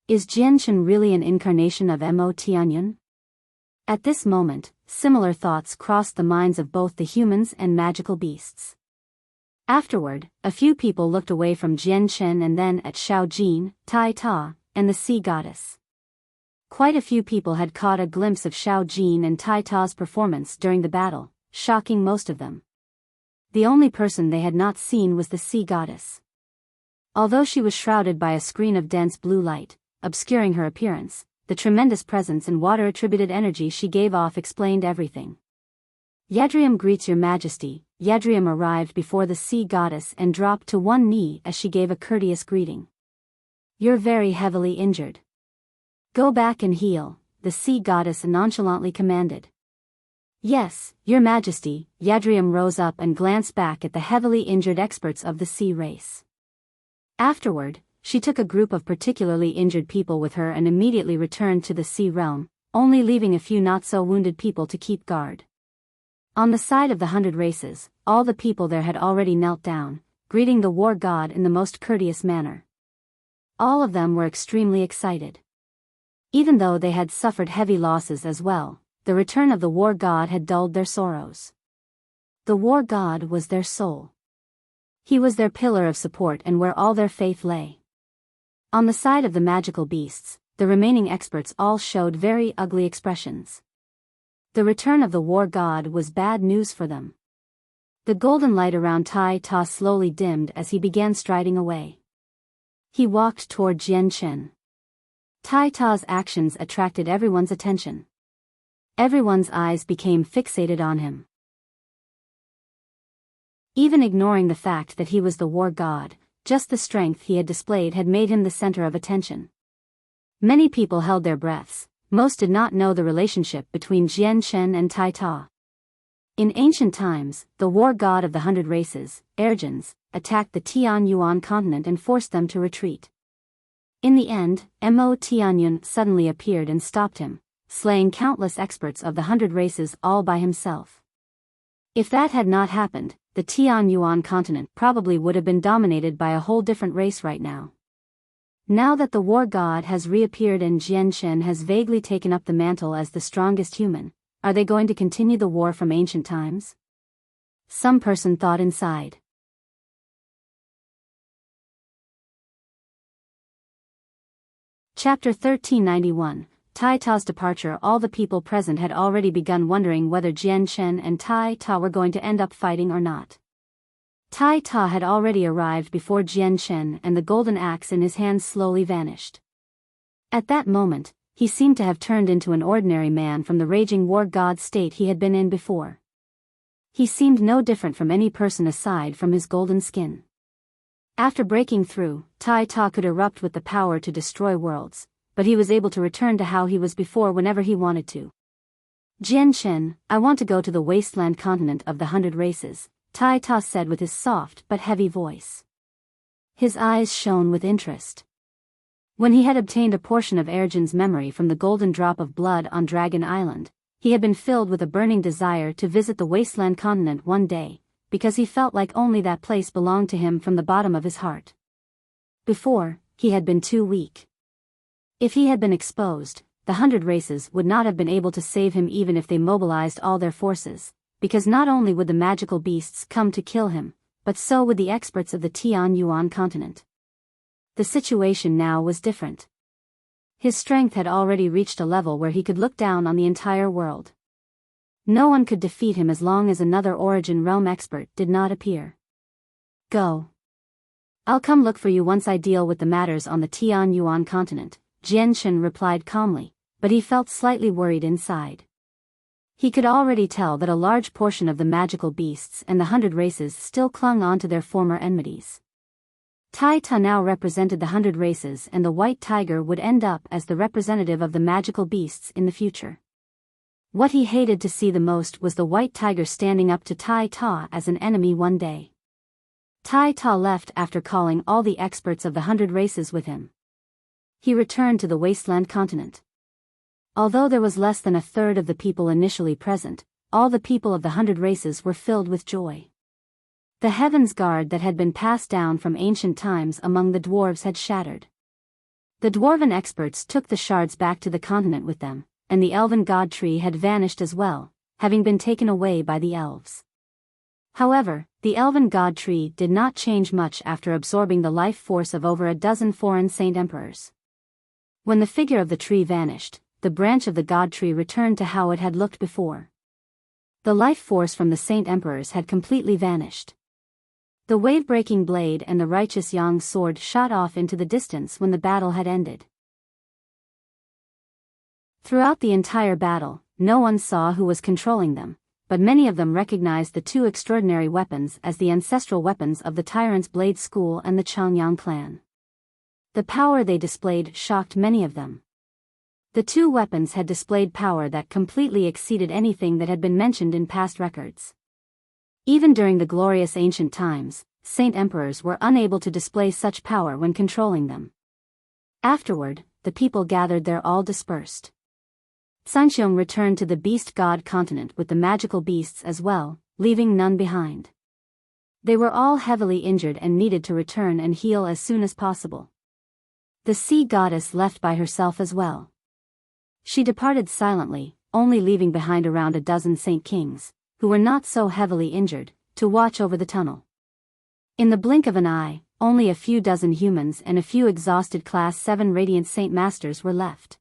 Speaker 1: Is Jian Chen really an incarnation of Mo Tianyun? At this moment, similar thoughts crossed the minds of both the humans and magical beasts. Afterward, a few people looked away from Jian Chen and then at Xiao Jin, Tai Ta, and the sea goddess. Quite a few people had caught a glimpse of Xiao Jin and Tai Ta's performance during the battle, shocking most of them. The only person they had not seen was the sea goddess. Although she was shrouded by a screen of dense blue light, obscuring her appearance, the tremendous presence and water-attributed energy she gave off explained everything. Yadrium greets your majesty. Yadrium arrived before the sea goddess and dropped to one knee as she gave a courteous greeting. You're very heavily injured. Go back and heal, the sea goddess nonchalantly commanded. Yes, your majesty. Yadrium rose up and glanced back at the heavily injured experts of the sea race. Afterward, she took a group of particularly injured people with her and immediately returned to the sea realm, only leaving a few not-so-wounded people to keep guard. On the side of the 100 races, all the people there had already knelt down, greeting the war god in the most courteous manner. All of them were extremely excited. Even though they had suffered heavy losses as well, the return of the war god had dulled their sorrows. The war god was their soul. He was their pillar of support and where all their faith lay. On the side of the magical beasts, the remaining experts all showed very ugly expressions. The return of the war god was bad news for them. The golden light around Tai Ta slowly dimmed as he began striding away. He walked toward Jian Chen. Tai Ta's actions attracted everyone's attention. Everyone's eyes became fixated on him. Even ignoring the fact that he was the war god, just the strength he had displayed had made him the center of attention. Many people held their breaths. Most did not know the relationship between Jian Chen and Tai Ta. In ancient times, the war god of the 100 races, Ergens, attacked the Tian Yuan continent and forced them to retreat. In the end, Mo Tianyun suddenly appeared and stopped him, slaying countless experts of the 100 races all by himself. If that had not happened, the Tian Yuan continent probably would have been dominated by a whole different race right now. Now that the war god has reappeared and Jian Chen has vaguely taken up the mantle as the strongest human, are they going to continue the war from ancient times? Some person thought inside. Chapter 1391, Tai Ta's departure. All the people present had already begun wondering whether Jian Chen and Tai Ta were going to end up fighting or not. Tai Ta had already arrived before Jian Chen and the golden axe in his hand slowly vanished. At that moment, he seemed to have turned into an ordinary man from the raging war god state he had been in before. He seemed no different from any person aside from his golden skin. After breaking through, Tai Ta could erupt with the power to destroy worlds, but he was able to return to how he was before whenever he wanted to. Jian Chen, I want to go to the wasteland continent of the 100 races, Tai Ta said with his soft but heavy voice. His eyes shone with interest. When he had obtained a portion of Ergens' memory from the golden drop of blood on Dragon Island, he had been filled with a burning desire to visit the wasteland continent one day, because he felt like only that place belonged to him from the bottom of his heart. Before, he had been too weak. If he had been exposed, the 100 races would not have been able to save him even if they mobilized all their forces, because not only would the magical beasts come to kill him, but so would the experts of the Tianyuan continent. The situation now was different. His strength had already reached a level where he could look down on the entire world. No one could defeat him as long as another Origin Realm expert did not appear. Go. I'll come look for you once I deal with the matters on the Tianyuan continent, Jian Shen replied calmly, but he felt slightly worried inside. He could already tell that a large portion of the magical beasts and the 100 races still clung on to their former enmities. Tai Ta now represented the 100 races, and the white tiger would end up as the representative of the magical beasts in the future. What he hated to see the most was the white tiger standing up to Tai Ta as an enemy one day. Tai Ta left after calling all the experts of the 100 races with him. He returned to the wasteland continent. Although there was less than a third of the people initially present, all the people of the 100 races were filled with joy. The Heaven's Guard that had been passed down from ancient times among the dwarves had shattered. The dwarven experts took the shards back to the continent with them, and the elven god tree had vanished as well, having been taken away by the elves. However, the elven god tree did not change much after absorbing the life force of over a dozen foreign saint emperors. When the figure of the tree vanished, the branch of the god tree returned to how it had looked before. The life force from the saint emperors had completely vanished. The wave-breaking blade and the righteous Yang's sword shot off into the distance when the battle had ended. Throughout the entire battle, no one saw who was controlling them, but many of them recognized the two extraordinary weapons as the ancestral weapons of the Tyrant's Blade School and the Changyang clan. The power they displayed shocked many of them. The two weapons had displayed power that completely exceeded anything that had been mentioned in past records. Even during the glorious ancient times, saint emperors were unable to display such power when controlling them. Afterward, the people gathered there all dispersed. Sanxiong returned to the beast god continent with the magical beasts as well, leaving none behind. They were all heavily injured and needed to return and heal as soon as possible. The sea goddess left by herself as well. She departed silently, only leaving behind around a dozen saint kings, who were not so heavily injured, to watch over the tunnel. In the blink of an eye, only a few dozen humans and a few exhausted Class 7 Radiant Saint Masters were left.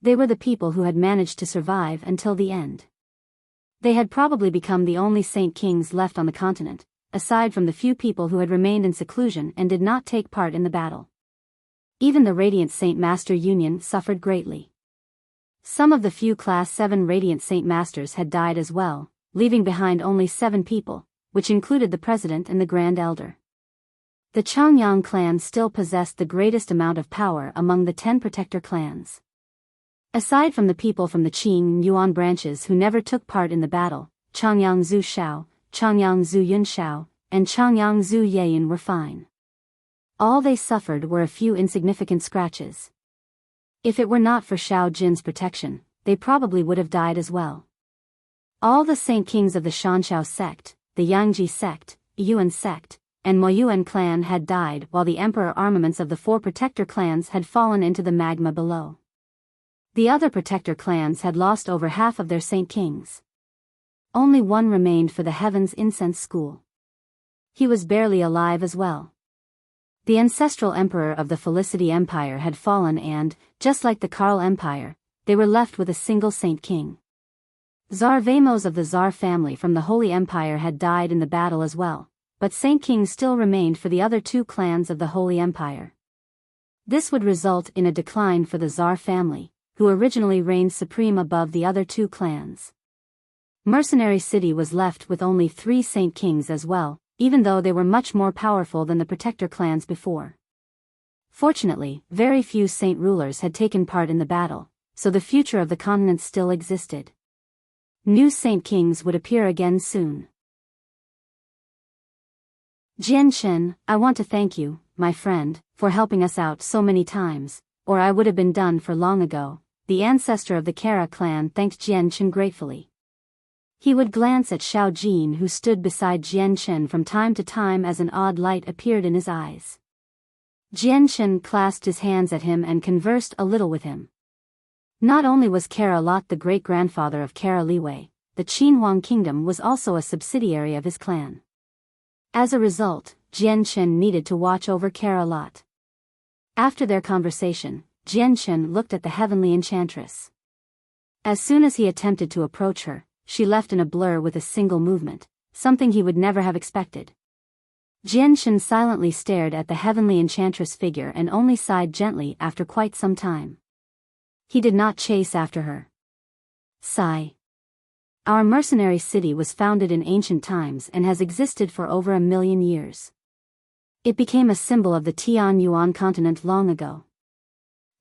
Speaker 1: They were the people who had managed to survive until the end. They had probably become the only Saint Kings left on the continent, aside from the few people who had remained in seclusion and did not take part in the battle. Even the Radiant Saint Master Union suffered greatly. Some of the few Class 7 Radiant Saint Masters had died as well, leaving behind only 7 people, which included the President and the Grand Elder. The Changyang clan still possessed the greatest amount of power among the 10 protector clans. Aside from the people from the Qing Yuan branches who never took part in the battle, Changyang Zhu Shao, Changyang Zhu Yun Shao, and Changyang Zhu Yayin were fine. All they suffered were a few insignificant scratches. If it were not for Shao Jin's protection, they probably would have died as well. All the Saint Kings of the Shanshao sect, the Yangji sect, Yuan sect, and Moyuan clan had died while the emperor armaments of the 4 protector clans had fallen into the magma below. The other protector clans had lost over half of their Saint Kings. Only one remained for the Heaven's Incense School. He was barely alive as well. The ancestral emperor of the Felicity Empire had fallen and, just like the Karl Empire, they were left with a single Saint King. Tsar Vamos of the Tsar family from the Holy Empire had died in the battle as well, but Saint King still remained for the other 2 clans of the Holy Empire. This would result in a decline for the Tsar family, who originally reigned supreme above the other 2 clans. Mercenary City was left with only 3 Saint Kings as well, even though they were much more powerful than the protector clans before. Fortunately, very few saint rulers had taken part in the battle, so the future of the continent still existed. New Saint Kings would appear again soon. Jian Shen, I want to thank you, my friend, for helping us out so many times, or I would have been done for long ago. The ancestor of the Kara clan thanked Jian Shen gratefully. He would glance at Xiao Jin, who stood beside Jian Chen from time to time as an odd light appeared in his eyes. Jian Chen clasped his hands at him and conversed a little with him. Not only was Kara Lot the great-grandfather of Kara Liwei, the Qinhuang kingdom was also a subsidiary of his clan. As a result, Jian Chen needed to watch over Kara Lot. After their conversation, Jian Chen looked at the heavenly enchantress. As soon as he attempted to approach her, she left in a blur with a single movement, something he would never have expected. Jian Chen silently stared at the heavenly enchantress figure and only sighed gently after quite some time. He did not chase after her. Sigh. Our mercenary city was founded in ancient times and has existed for over 1,000,000 years. It became a symbol of the Tian Yuan continent long ago.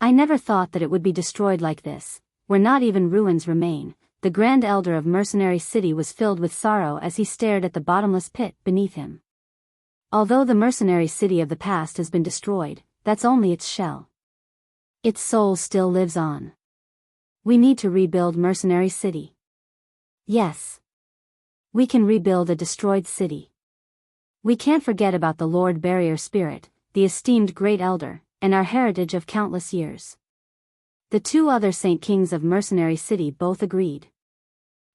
Speaker 1: I never thought that it would be destroyed like this, where not even ruins remain. The Grand Elder of Mercenary City was filled with sorrow as he stared at the bottomless pit beneath him. Although the mercenary city of the past has been destroyed, that's only its shell. Its soul still lives on. We need to rebuild Mercenary City. Yes. We can rebuild a destroyed city. We can't forget about the Lord Barrier Spirit, the esteemed Great Elder, and our heritage of countless years. The two other Saint Kings of Mercenary City both agreed.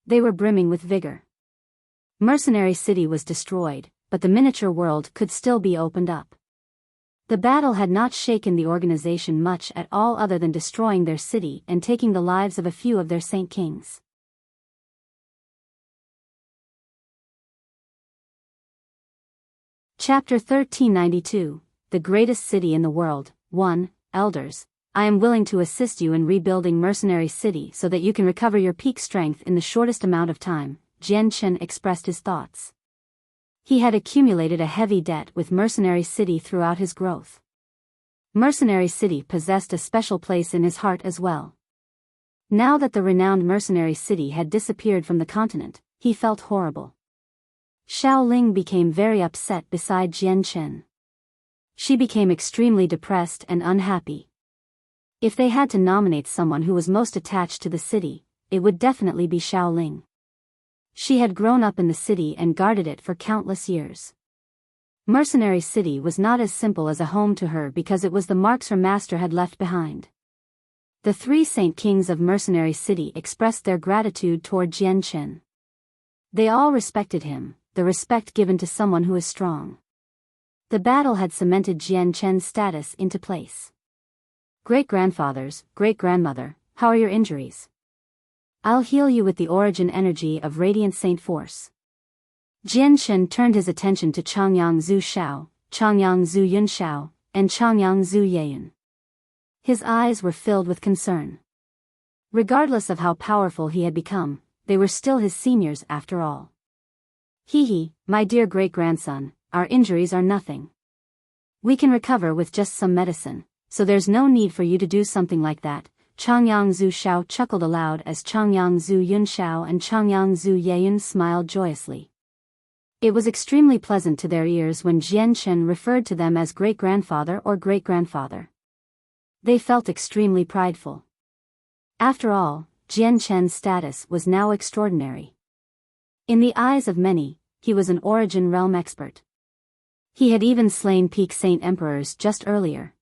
Speaker 1: They were brimming with vigor. Mercenary City was destroyed, but the miniature world could still be opened up. The battle had not shaken the organization much at all other than destroying their city and taking the lives of a few of their Saint Kings. Chapter 1392, The Greatest City in the World. 1. Elders, I am willing to assist you in rebuilding Mercenary City so that you can recover your peak strength in the shortest amount of time. Jian Chen expressed his thoughts. He had accumulated a heavy debt with Mercenary City throughout his growth. Mercenary City possessed a special place in his heart as well. Now that the renowned Mercenary City had disappeared from the continent, he felt horrible. Xiao Ling became very upset beside Jian Chen. She became extremely depressed and unhappy. If they had to nominate someone who was most attached to the city, it would definitely be Xiao Ling. She had grown up in the city and guarded it for countless years. Mercenary City was not as simple as a home to her because it was the marks her master had left behind. The three Saint Kings of Mercenary City expressed their gratitude toward Jian Chen. They all respected him, the respect given to someone who is strong. The battle had cemented Jian Chen's status into place. Great-grandfathers, great-grandmother, how are your injuries? I'll heal you with the origin energy of Radiant Saint Force. Jian Chen turned his attention to Changyang Zhu Xiao, Changyang Zhu Yun Xiao, and Changyang Zhu Yeyun. His eyes were filled with concern. Regardless of how powerful he had become, they were still his seniors after all. Hee, my dear great-grandson, our injuries are nothing. We can recover with just some medicine, so there's no need for you to do something like that. Changyang Zhu Xiao chuckled aloud as Changyang Zhu Yun Xiao and Changyang Zhu Yeyun smiled joyously. It was extremely pleasant to their ears when Jian Chen referred to them as great-grandfather or great-grandfather. They felt extremely prideful. After all, Jian Chen's status was now extraordinary. In the eyes of many, he was an origin realm expert. He had even slain peak saint emperors just earlier.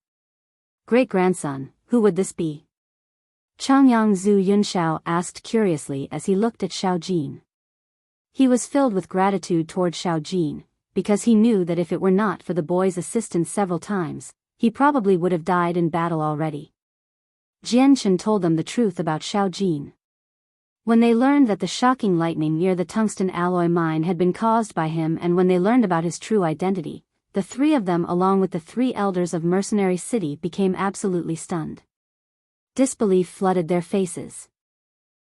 Speaker 1: Great-grandson, who would this be? Changyang Zhu Yunxiao asked curiously as he looked at Xiao Jin. He was filled with gratitude toward Xiao Jin, because he knew that if it were not for the boy's assistance several times, he probably would have died in battle already. Jian Chen told them the truth about Xiao Jin. When they learned that the shocking lightning near the tungsten alloy mine had been caused by him and when they learned about his true identity, the three of them along with the three elders of Mercenary City became absolutely stunned. Disbelief flooded their faces.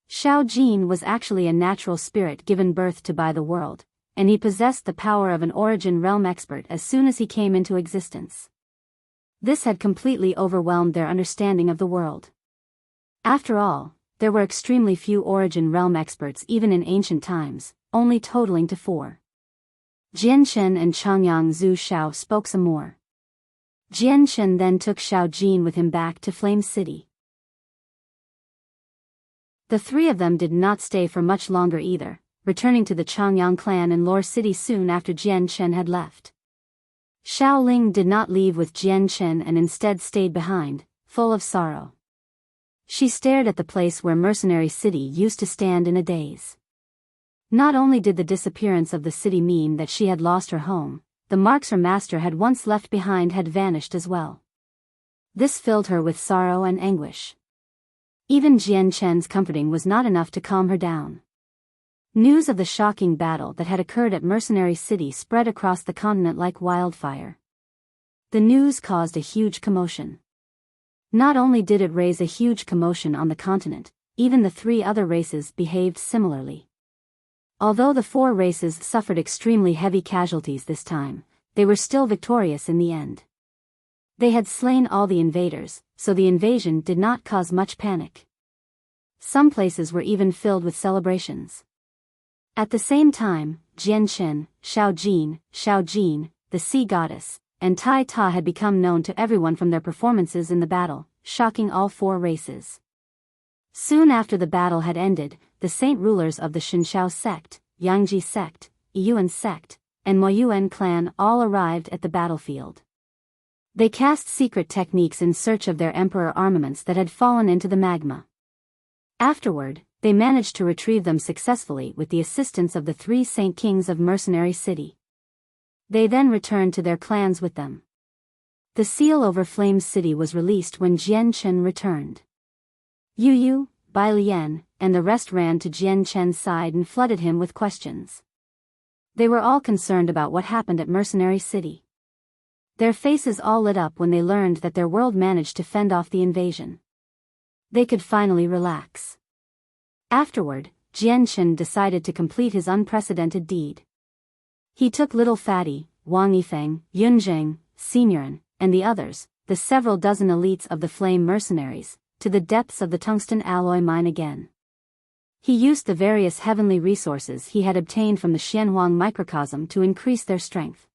Speaker 1: Xiao Jin was actually a natural spirit given birth to by the world, and he possessed the power of an origin realm expert as soon as he came into existence. This had completely overwhelmed their understanding of the world. After all, there were extremely few origin realm experts even in ancient times, only totaling to 4. Jian Chen and Changyang Zhu Xiao spoke some more. Jian Chen then took Xiao Jin with him back to Flame City. The three of them did not stay for much longer either, returning to the Changyang clan in Lore City soon after Jian Chen had left. Xiao Ling did not leave with Jian Chen and instead stayed behind, full of sorrow. She stared at the place where Mercenary City used to stand in a daze. Not only did the disappearance of the city mean that she had lost her home, the marks her master had once left behind had vanished as well. This filled her with sorrow and anguish. Even Jian Chen's comforting was not enough to calm her down. News of the shocking battle that had occurred at Mercenary City spread across the continent like wildfire. The news caused a huge commotion. Not only did it raise a huge commotion on the continent, even the 3 other races behaved similarly. Although the 4 races suffered extremely heavy casualties this time, they were still victorious in the end. They had slain all the invaders, so the invasion did not cause much panic. Some places were even filled with celebrations. At the same time, Jian Chen, Xiao Jin, the sea goddess, and Tai Ta had become known to everyone from their performances in the battle, shocking all 4 races. Soon after the battle had ended, the saint rulers of the Shenxiao sect, Yangji sect, Yuan sect, and Moyuan clan all arrived at the battlefield. They cast secret techniques in search of their emperor armaments that had fallen into the magma. Afterward, they managed to retrieve them successfully with the assistance of the 3 saint kings of Mercenary City. They then returned to their clans with them. The seal over Flame City was released when Jian Chen returned. Yu, Bai Lian, and the rest ran to Jian Chen's side and flooded him with questions. They were all concerned about what happened at Mercenary City. Their faces all lit up when they learned that their world managed to fend off the invasion. They could finally relax. Afterward, Jian Chen decided to complete his unprecedented deed. He took Little Fatty, Wang Yifeng, Yun Zheng, Xinyan, and the others, the several dozen elites of the Flame Mercenaries, to the depths of the tungsten alloy mine again. He used the various heavenly resources he had obtained from the Xianhuang microcosm to increase their strength.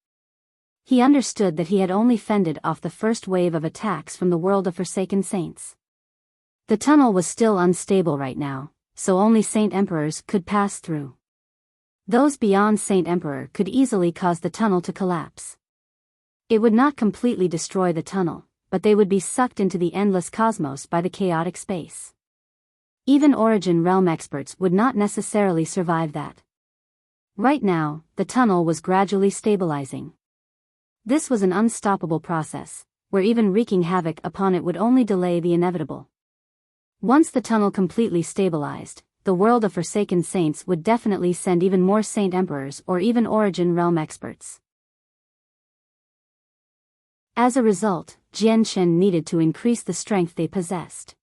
Speaker 1: He understood that he had only fended off the first wave of attacks from the world of Forsaken Saints. The tunnel was still unstable right now, so only Saint Emperors could pass through. Those beyond Saint Emperor could easily cause the tunnel to collapse. It would not completely destroy the tunnel, but they would be sucked into the endless cosmos by the chaotic space. Even Origin Realm experts would not necessarily survive that. Right now, the tunnel was gradually stabilizing. This was an unstoppable process, where even wreaking havoc upon it would only delay the inevitable. Once the tunnel completely stabilized, the world of Forsaken Saints would definitely send even more Saint Emperors or even Origin Realm experts. As a result, Jian Chen needed to increase the strength they possessed.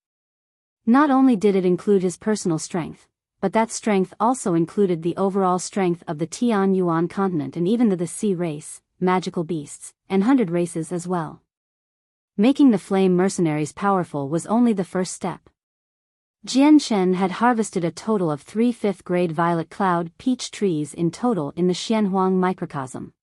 Speaker 1: Not only did it include his personal strength, but that strength also included the overall strength of the Tian Yuan continent and even the sea race, magical beasts, and 100 races as well. Making the Flame Mercenaries powerful was only the first step. Jian Chen had harvested a total of 3 5th-grade violet cloud peach trees in total in the Xianhuang microcosm.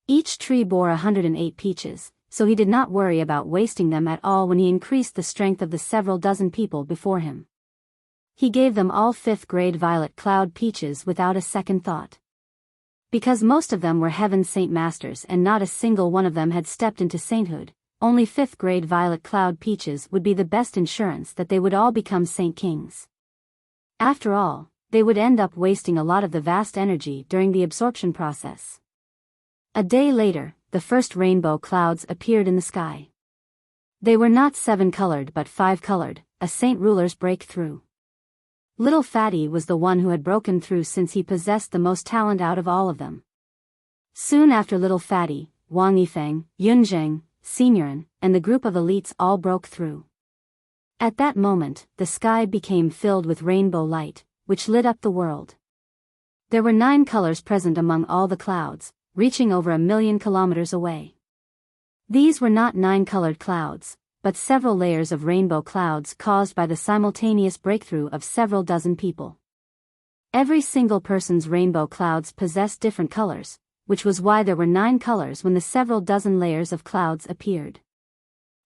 Speaker 1: Each tree bore 108 peaches, so he did not worry about wasting them at all when he increased the strength of the several dozen people before him. He gave them all 5th-grade violet cloud peaches without a second thought. Because most of them were Heaven Saint Masters and not a single one of them had stepped into sainthood, only 5th-grade violet cloud peaches would be the best insurance that they would all become Saint Kings. After all, they would end up wasting a lot of the vast energy during the absorption process. A day later, the first rainbow clouds appeared in the sky. They were not 7-colored but 5-colored, a saint ruler's breakthrough. Little Fatty was the one who had broken through since he possessed the most talent out of all of them. Soon after Little Fatty, Wang Yifeng, Yun Zheng, Xinyan, and the group of elites all broke through. At that moment, the sky became filled with rainbow light, which lit up the world. There were 9 colors present among all the clouds, reaching over 1,000,000 kilometers away. These were not 9-colored clouds, but several layers of rainbow clouds caused by the simultaneous breakthrough of several dozen people. Every single person's rainbow clouds possessed different colors, which was why there were 9 colors when the several dozen layers of clouds appeared.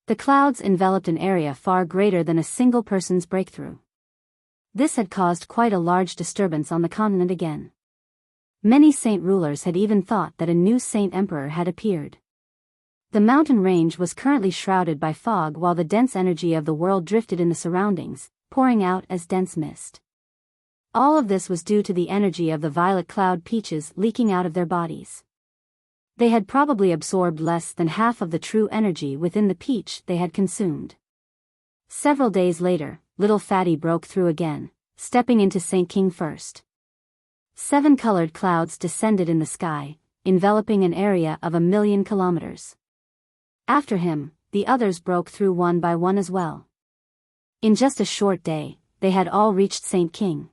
Speaker 1: The clouds enveloped an area far greater than a single person's breakthrough. This had caused quite a large disturbance on the continent again. Many saint rulers had even thought that a new saint emperor had appeared. The mountain range was currently shrouded by fog while the dense energy of the world drifted in the surroundings, pouring out as dense mist. All of this was due to the energy of the violet cloud peaches leaking out of their bodies. They had probably absorbed less than half of the true energy within the peach they had consumed. Several days later, little Fatty broke through again, stepping into Saint King first. 7 colored clouds descended in the sky, enveloping an area of 1,000,000 kilometers. After him, the others broke through one by one as well. In just a short day, they had all reached Saint King.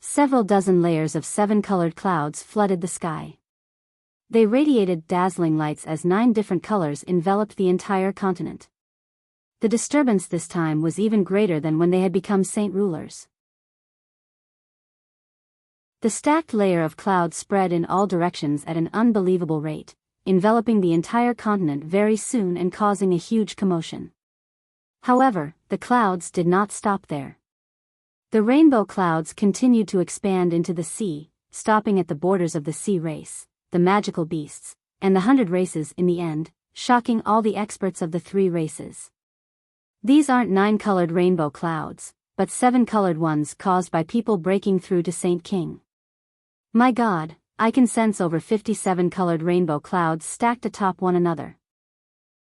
Speaker 1: Several dozen layers of 7-colored clouds flooded the sky. They radiated dazzling lights as 9 different colors enveloped the entire continent. The disturbance this time was even greater than when they had become saint rulers. The stacked layer of clouds spread in all directions at an unbelievable rate, enveloping the entire continent very soon and causing a huge commotion. However, the clouds did not stop there. The rainbow clouds continued to expand into the sea, stopping at the borders of the sea race, the magical beasts, and the 100 races in the end, shocking all the experts of the 3 races. These aren't 9-colored rainbow clouds, but 7-colored ones caused by people breaking through to Saint King. My God, I can sense over 57-colored rainbow clouds stacked atop one another.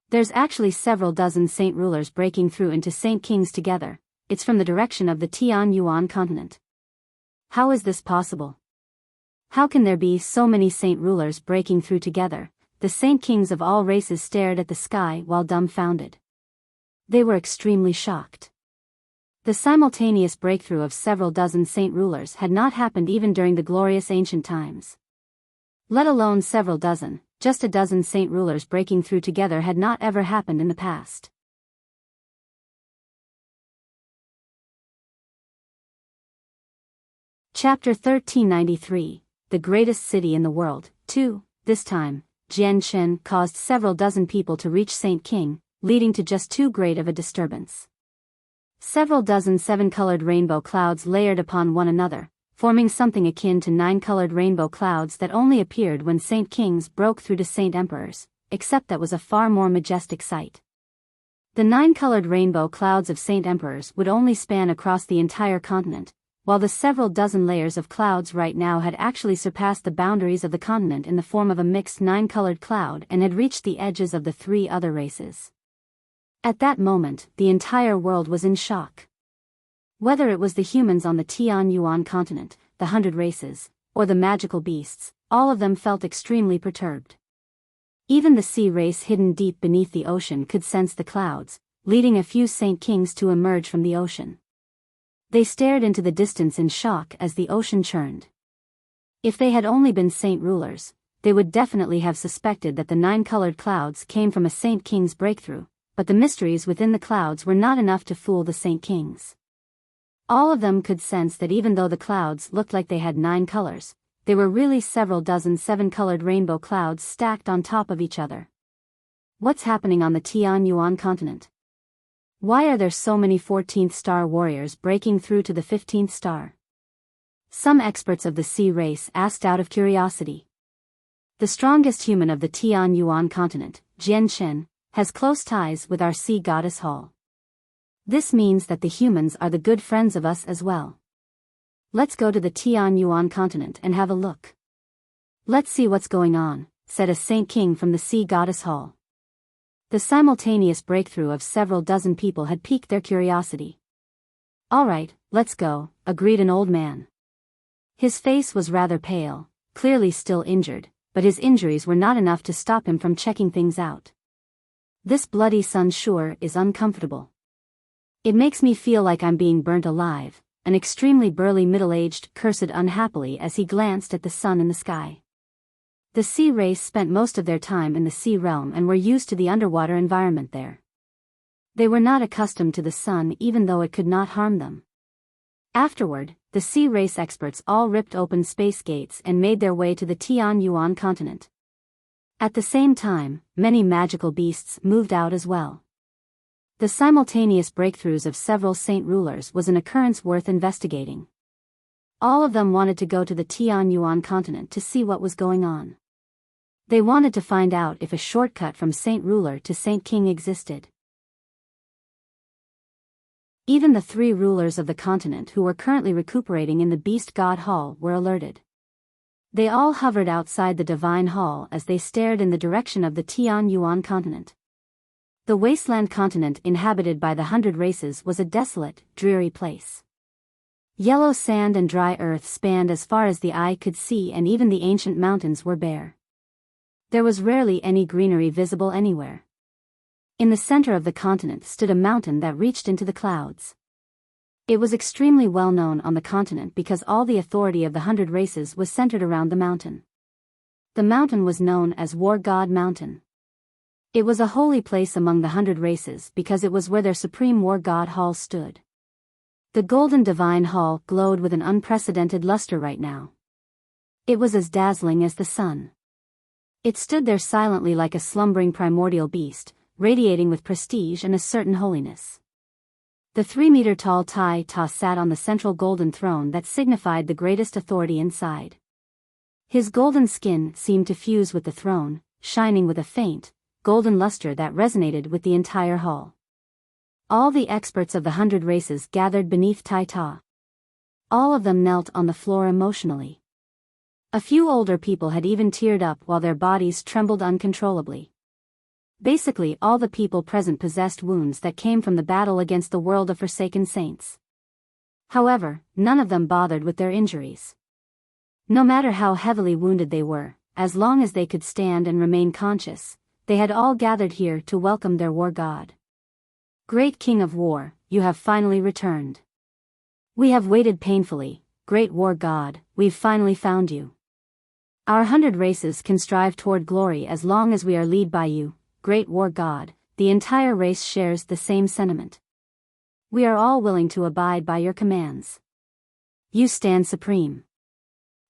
Speaker 1: There's actually several dozen saint rulers breaking through into Saint Kings together. It's from the direction of the Tianyuan continent. How is this possible? How can there be so many saint rulers breaking through together? The saint kings of all races stared at the sky while dumbfounded. They were extremely shocked. The simultaneous breakthrough of several dozen saint rulers had not happened even during the glorious ancient times. Let alone several dozen, just a dozen saint rulers breaking through together had not ever happened in the past. Chapter 1393, The Greatest City in the World, 2. This time, Jian Chen caused several dozen people to reach Saint King, leading to just too great of a disturbance. Several dozen 7-colored rainbow clouds layered upon one another, forming something akin to 9-colored rainbow clouds that only appeared when Saint Kings broke through to Saint Emperors, except that was a far more majestic sight. The 9-colored rainbow clouds of Saint Emperors would only span across the entire continent, while the several dozen layers of clouds right now had actually surpassed the boundaries of the continent in the form of a mixed 9-colored cloud and had reached the edges of the 3 other races. At that moment, the entire world was in shock. Whether it was the humans on the Tianyuan continent, the 100 races, or the magical beasts, all of them felt extremely perturbed. Even the sea race hidden deep beneath the ocean could sense the clouds, leading a few Saint Kings to emerge from the ocean. They stared into the distance in shock as the ocean churned. If they had only been saint rulers, they would definitely have suspected that the 9-colored clouds came from a Saint King's breakthrough, but the mysteries within the clouds were not enough to fool the Saint Kings. All of them could sense that even though the clouds looked like they had 9 colors, they were really several dozen 7-colored rainbow clouds stacked on top of each other. What's happening on the Tianyuan continent? Why are there so many 14th star warriors breaking through to the 15th star? Some experts of the sea race asked out of curiosity. The strongest human of the Tianyuan continent, Jian Chen, has close ties with our sea goddess Hall. This means that the humans are the good friends of us as well. Let's go to the Tianyuan continent and have a look. Let's see what's going on, said a Saint King from the sea goddess Hall. The simultaneous breakthrough of several dozen people had piqued their curiosity. All right, let's go, agreed an old man. His face was rather pale, clearly still injured, but his injuries were not enough to stop him from checking things out. This bloody sun sure is uncomfortable. It makes me feel like I'm being burnt alive, an extremely burly middle-aged cursed unhappily as he glanced at the sun in the sky. The sea race spent most of their time in the sea realm and were used to the underwater environment there. They were not accustomed to the sun even though it could not harm them. Afterward, the sea race experts all ripped open space gates and made their way to the Tianyuan continent. At the same time, many magical beasts moved out as well. The simultaneous breakthroughs of several saint rulers was an occurrence worth investigating. All of them wanted to go to the Tianyuan continent to see what was going on. They wanted to find out if a shortcut from saint ruler to saint king existed. Even the 3 rulers of the continent who were currently recuperating in the Beast God Hall were alerted. They all hovered outside the Divine Hall as they stared in the direction of the Tianyuan continent. The wasteland continent inhabited by the 100 races was a desolate, dreary place. Yellow sand and dry earth spanned as far as the eye could see, and even the ancient mountains were bare. There was rarely any greenery visible anywhere. In the center of the continent stood a mountain that reached into the clouds. It was extremely well known on the continent because all the authority of the 100 races was centered around the mountain. The mountain was known as War God Mountain. It was a holy place among the 100 races because it was where their supreme war god hall stood. The golden divine hall glowed with an unprecedented luster right now. It was as dazzling as the sun. It stood there silently like a slumbering primordial beast, radiating with prestige and a certain holiness. The 3-meter-tall Tai Ta sat on the central golden throne that signified the greatest authority inside. His golden skin seemed to fuse with the throne, shining with a faint, golden luster that resonated with the entire hall. All the experts of the 100 races gathered beneath Tai Ta. All of them knelt on the floor emotionally. A few older people had even teared up while their bodies trembled uncontrollably. Basically, all the people present possessed wounds that came from the battle against the world of forsaken saints. However, none of them bothered with their injuries. No matter how heavily wounded they were, as long as they could stand and remain conscious, they had all gathered here to welcome their war god. Great King of War, you have finally returned. We have waited painfully, great war god, we've finally found you. Our 100 races can strive toward glory as long as we are led by you, great war god. The entire race shares the same sentiment. We are all willing to abide by your commands. You stand supreme.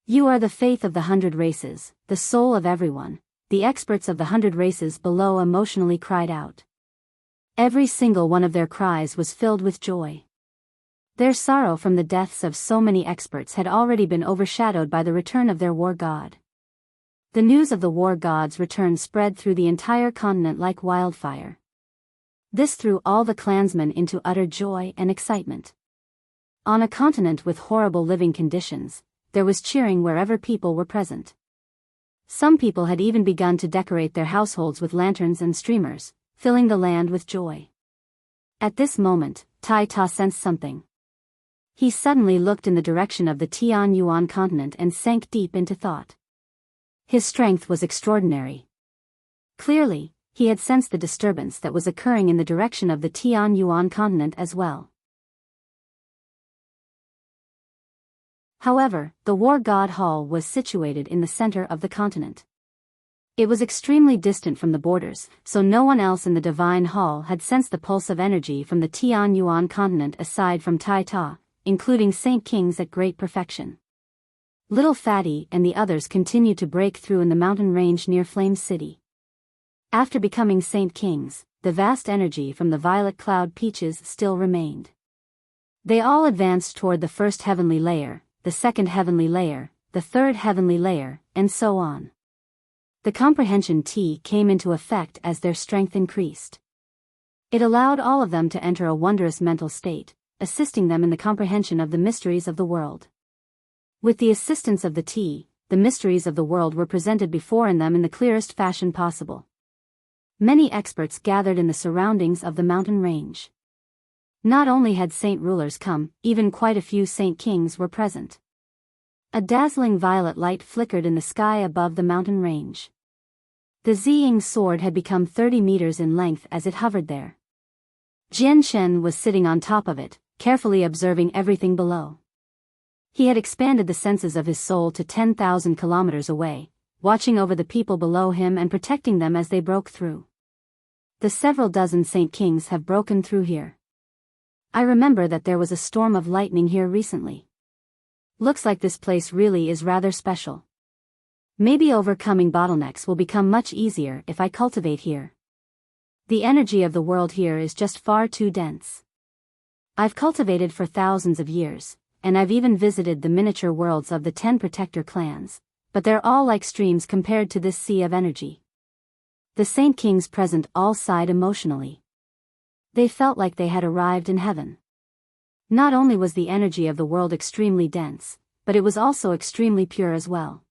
Speaker 1: You are the faith of the 100 races, the soul of everyone. The experts of the 100 races below emotionally cried out. Every single one of their cries was filled with joy. Their sorrow from the deaths of so many experts had already been overshadowed by the return of their war god. The news of the war god's return spread through the entire continent like wildfire. This threw all the clansmen into utter joy and excitement. On a continent with horrible living conditions, there was cheering wherever people were present. Some people had even begun to decorate their households with lanterns and streamers, filling the land with joy. At this moment, Tai Ta sensed something. He suddenly looked in the direction of the Tianyuan continent and sank deep into thought. His strength was extraordinary. Clearly, he had sensed the disturbance that was occurring in the direction of the Tianyuan continent as well. However, the War God Hall was situated in the center of the continent. It was extremely distant from the borders, so no one else in the Divine Hall had sensed the pulse of energy from the Tianyuan continent aside from Tai Ta, including Saint Kings at great perfection. Little Fatty and the others continued to break through in the mountain range near Flame City. After becoming Saint Kings, the vast energy from the Violet Cloud Peaches still remained. They all advanced toward the first heavenly layer, the second heavenly layer, the third heavenly layer, and so on. The comprehension T came into effect as their strength increased. It allowed all of them to enter a wondrous mental state, assisting them in the comprehension of the mysteries of the world. With the assistance of the T, the mysteries of the world were presented before them in the clearest fashion possible. Many experts gathered in the surroundings of the mountain range. Not only had saint rulers come, even quite a few saint kings were present. A dazzling violet light flickered in the sky above the mountain range. The Ziying sword had become 30 meters in length as it hovered there. Jian Shen was sitting on top of it, carefully observing everything below. He had expanded the senses of his soul to 10,000 kilometers away, watching over the people below him and protecting them as they broke through. The several dozen saint kings have broken through here. I remember that there was a storm of lightning here recently. Looks like this place really is rather special. Maybe overcoming bottlenecks will become much easier if I cultivate here. The energy of the world here is just far too dense. I've cultivated for thousands of years, and I've even visited the miniature worlds of the 10 protector clans, but they're all like streams compared to this sea of energy. The Saint Kings present all sighed emotionally. They felt like they had arrived in heaven. Not only was the energy of the world extremely dense, but it was also extremely pure as well.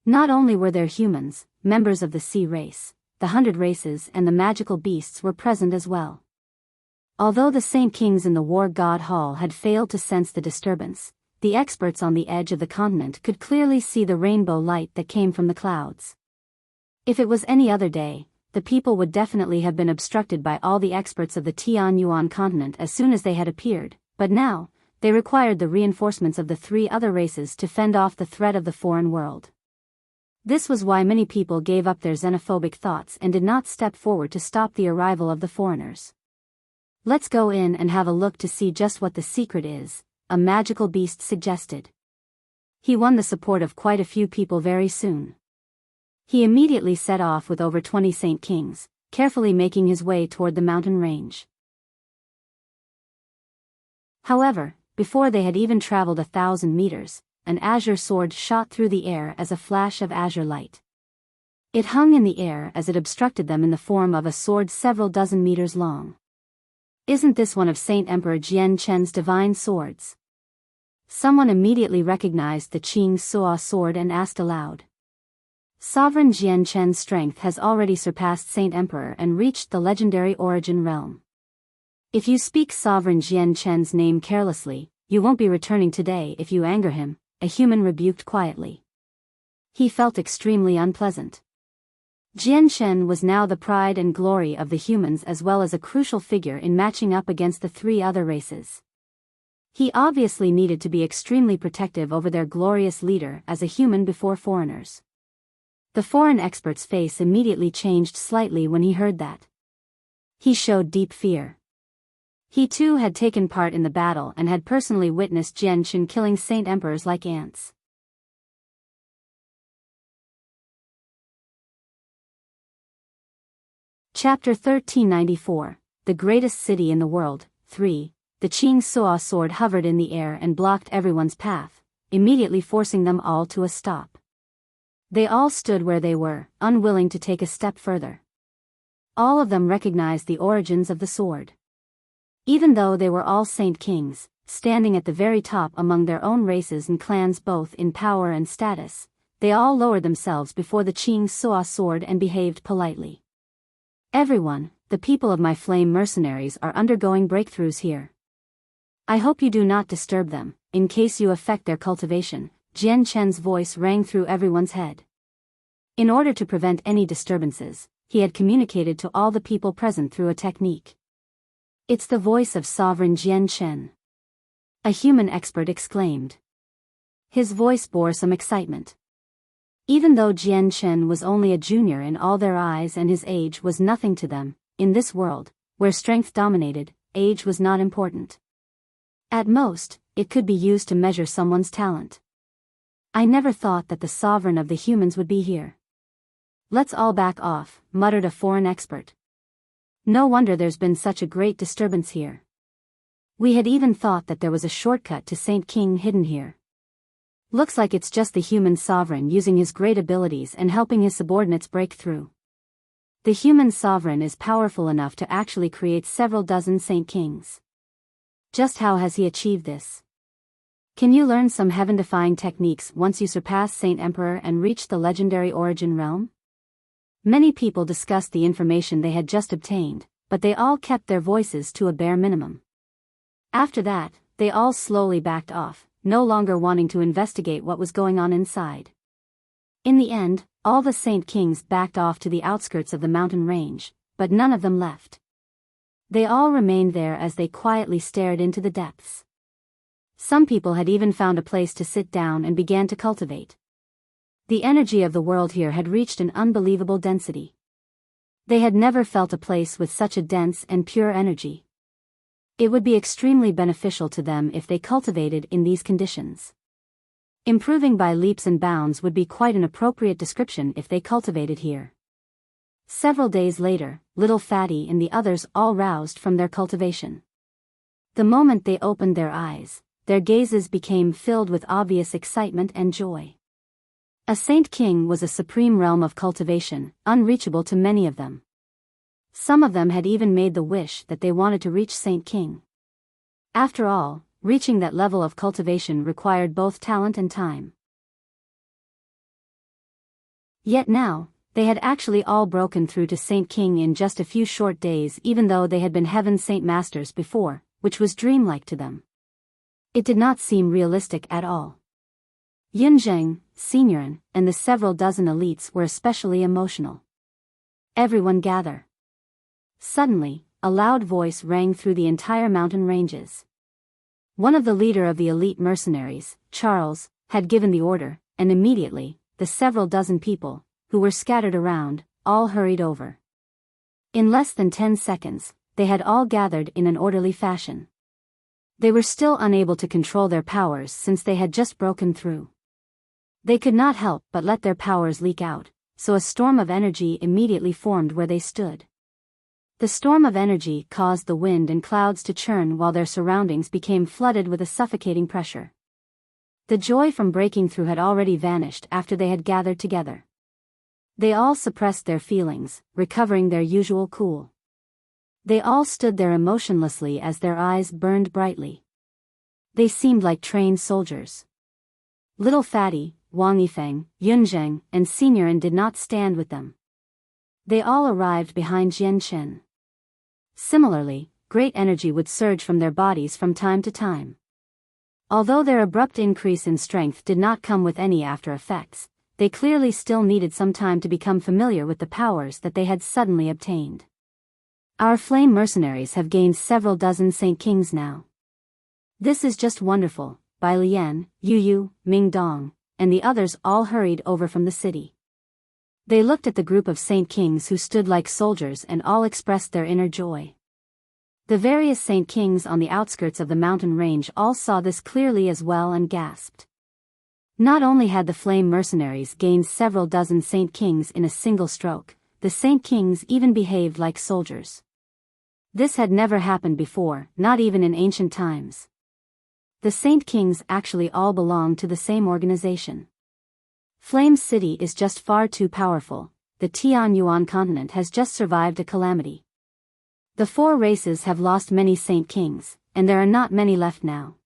Speaker 1: Not only were there humans, members of the sea race, the 100 races and the magical beasts were present as well. Although the Saint Kings in the War God Hall had failed to sense the disturbance, the experts on the edge of the continent could clearly see the rainbow light that came from the clouds. If it was any other day, the people would definitely have been obstructed by all the experts of the Tianyuan continent as soon as they had appeared, but now, they required the reinforcements of the 3 other races to fend off the threat of the foreign world. This was why many people gave up their xenophobic thoughts and did not step forward to stop the arrival of the foreigners. "Let's go in and have a look to see just what the secret is," a magical beast suggested. He won the support of quite a few people very soon. He immediately set off with over 20 Saint Kings, carefully making his way toward the mountain range. However, before they had even traveled 1,000 meters, an azure sword shot through the air as a flash of azure light. It hung in the air as it obstructed them in the form of a sword several dozen meters long. "Isn't this one of Saint Emperor Jian Chen's divine swords?" Someone immediately recognized the Qing Suo sword and asked aloud. Sovereign Jian Chen's strength has already surpassed Saint Emperor and reached the legendary origin realm. If you speak Sovereign Jian Chen's name carelessly, you won't be returning today if you anger him, a human rebuked quietly. He felt extremely unpleasant. Jian Chen was now the pride and glory of the humans as well as a crucial figure in matching up against the 3 other races. He obviously needed to be extremely protective over their glorious leader as a human before foreigners. The foreign expert's face immediately changed slightly when he heard that. He showed deep fear. He too had taken part in the battle and had personally witnessed Jian Chen killing Saint Emperors like ants. Chapter 1394, The Greatest City in the World, 3. The Qing Suo sword hovered in the air and blocked everyone's path, immediately forcing them all to a stop. They all stood where they were, unwilling to take a step further. All of them recognized the origins of the sword. Even though they were all Saint Kings, standing at the very top among their own races and clans both in power and status, they all lowered themselves before the Qing Suo sword and behaved politely. "Everyone, the people of my flame mercenaries are undergoing breakthroughs here. I hope you do not disturb them, in case you affect their cultivation." Jian Chen's voice rang through everyone's head. In order to prevent any disturbances, he had communicated to all the people present through a technique. "It's the voice of Sovereign Jian Chen," a human expert exclaimed. His voice bore some excitement. Even though Jian Chen was only a junior in all their eyes and his age was nothing to them, in this world, where strength dominated, age was not important. At most, it could be used to measure someone's talent. "I never thought that the sovereign of the humans would be here." "Let's all back off," muttered a foreign expert. "No wonder there's been such a great disturbance here. We had even thought that there was a shortcut to Saint King hidden here. Looks like it's just the human sovereign using his great abilities and helping his subordinates break through. The human sovereign is powerful enough to actually create several dozen Saint Kings. Just how has he achieved this? Can you learn some heaven-defying techniques once you surpass Saint Emperor and reach the legendary origin realm?" Many people discussed the information they had just obtained, but they all kept their voices to a bare minimum. After that, they all slowly backed off, no longer wanting to investigate what was going on inside. In the end, all the Saint Kings backed off to the outskirts of the mountain range, but none of them left. They all remained there as they quietly stared into the depths. Some people had even found a place to sit down and began to cultivate. The energy of the world here had reached an unbelievable density. They had never felt a place with such a dense and pure energy. It would be extremely beneficial to them if they cultivated in these conditions. Improving by leaps and bounds would be quite an appropriate description if they cultivated here. Several days later, little Fatty and the others all roused from their cultivation. The moment they opened their eyes, their gazes became filled with obvious excitement and joy. A Saint King was a supreme realm of cultivation, unreachable to many of them. Some of them had even made the wish that they wanted to reach Saint King. After all, reaching that level of cultivation required both talent and time. Yet now, they had actually all broken through to Saint King in just a few short days, even though they had been Heaven Saint Masters before, which was dreamlike to them. It did not seem realistic at all. Yunzheng, Signorin, and the several dozen elites were especially emotional. Everyone gather. Suddenly, a loud voice rang through the entire mountain ranges. One of the leader of the elite mercenaries, Charles, had given the order, and immediately, the several dozen people, who were scattered around, all hurried over. In less than 10 seconds, they had all gathered in an orderly fashion. They were still unable to control their powers since they had just broken through. They could not help but let their powers leak out, so a storm of energy immediately formed where they stood. The storm of energy caused the wind and clouds to churn while their surroundings became flooded with a suffocating pressure. The joy from breaking through had already vanished after they had gathered together. They all suppressed their feelings, recovering their usual cool. They all stood there emotionlessly as their eyes burned brightly. They seemed like trained soldiers. Little Fatty, Wang Yifeng, Yunzheng, and Signorin did not stand with them. They all arrived behind Jian Chen. Similarly, great energy would surge from their bodies from time to time. Although their abrupt increase in strength did not come with any after effects, they clearly still needed some time to become familiar with the powers that they had suddenly obtained. Our flame mercenaries have gained several dozen Saint Kings now. This is just wonderful. Bai Lian, Yu Yu, Ming Dong, and the others all hurried over from the city. They looked at the group of Saint Kings who stood like soldiers and all expressed their inner joy. The various Saint Kings on the outskirts of the mountain range all saw this clearly as well and gasped. Not only had the flame mercenaries gained several dozen Saint Kings in a single stroke, the Saint Kings even behaved like soldiers. This had never happened before, not even in ancient times. The Saint Kings actually all belong to the same organization. Flame City is just far too powerful. The Tianyuan continent has just survived a calamity. The 4 races have lost many Saint Kings, and there are not many left now.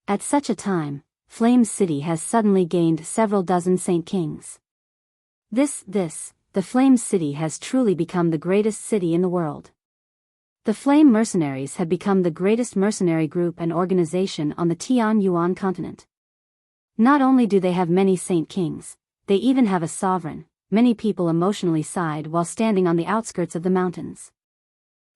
Speaker 1: At such a time, Flame City has suddenly gained several dozen Saint Kings. The Flame City has truly become the greatest city in the world. The Flame Mercenaries have become the greatest mercenary group and organization on the Tianyuan continent. Not only do they have many Saint Kings, they even have a sovereign. Many people emotionally sighed while standing on the outskirts of the mountains.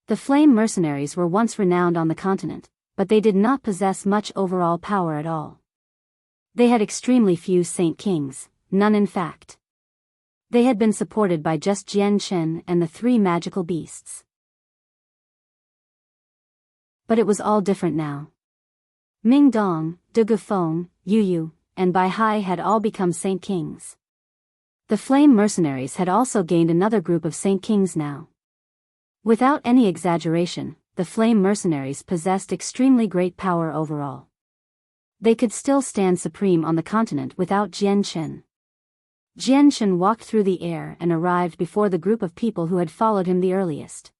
Speaker 1: The Flame Mercenaries were once renowned on the continent, but they did not possess much overall power at all. They had extremely few Saint Kings, none in fact. They had been supported by just Jian Chen and the 3 magical beasts. But it was all different now. Ming Dong, De Gufeng, Yu Yu, and Bai Hai had all become Saint Kings. The Flame Mercenaries had also gained another group of Saint Kings now. Without any exaggeration, the Flame Mercenaries possessed extremely great power overall. They could still stand supreme on the continent without Jian Chen. Jian Chen walked through the air and arrived before the group of people who had followed him the earliest.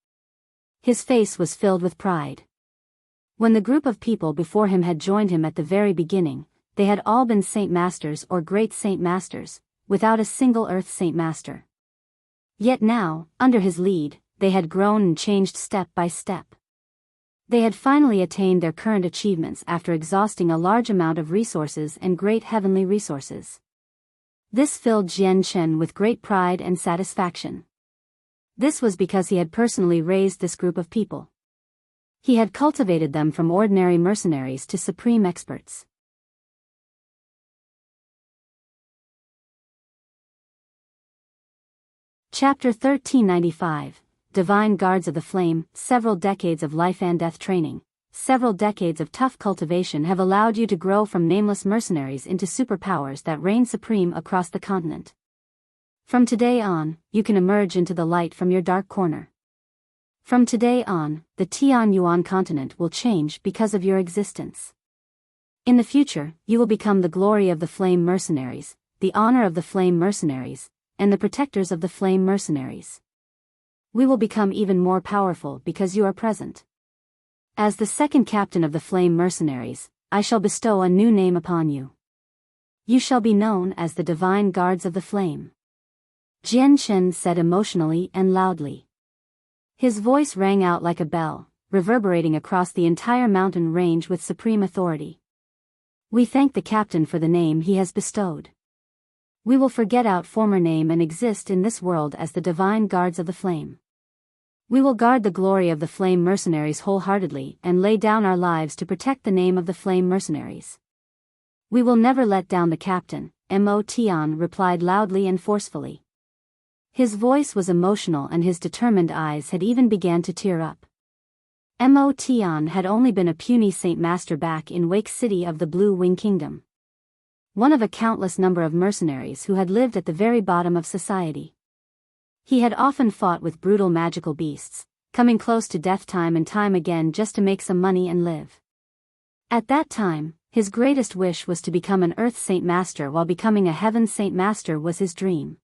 Speaker 1: His face was filled with pride. When the group of people before him had joined him at the very beginning, they had all been Saint Masters or Great Saint Masters, without a single Earth Saint Master. Yet now, under his lead, they had grown and changed step by step. They had finally attained their current achievements after exhausting a large amount of resources and great heavenly resources. This filled Jian Chen with great pride and satisfaction. This was because he had personally raised this group of people. He had cultivated them from ordinary mercenaries to supreme experts. Chapter 1395, Divine Guards of the Flame. Several decades of life and death training, several decades of tough cultivation have allowed you to grow from nameless mercenaries into superpowers that reign supreme across the continent. From today on, you can emerge into the light from your dark corner. From today on, the Tianyuan continent will change because of your existence. In the future, you will become the glory of the Flame Mercenaries, the honor of the Flame Mercenaries, and the protectors of the Flame Mercenaries. We will become even more powerful because you are present. As the second captain of the Flame Mercenaries, I shall bestow a new name upon you. You shall be known as the Divine Guards of the Flame. Jian Chen said emotionally and loudly. His voice rang out like a bell, reverberating across the entire mountain range with supreme authority. We thank the captain for the name he has bestowed. We will forget our former name and exist in this world as the Divine Guards of the Flame. We will guard the glory of the Flame Mercenaries wholeheartedly and lay down our lives to protect the name of the Flame Mercenaries. We will never let down the captain, Mo Tian replied loudly and forcefully. His voice was emotional and his determined eyes had even begun to tear up. Mo Tian had only been a puny Saint Master back in Wake City of the Blue Wing Kingdom. One of a countless number of mercenaries who had lived at the very bottom of society. He had often fought with brutal magical beasts, coming close to death time and time again just to make some money and live. At that time, his greatest wish was to become an Earth Saint Master, while becoming a Heaven Saint Master was his dream.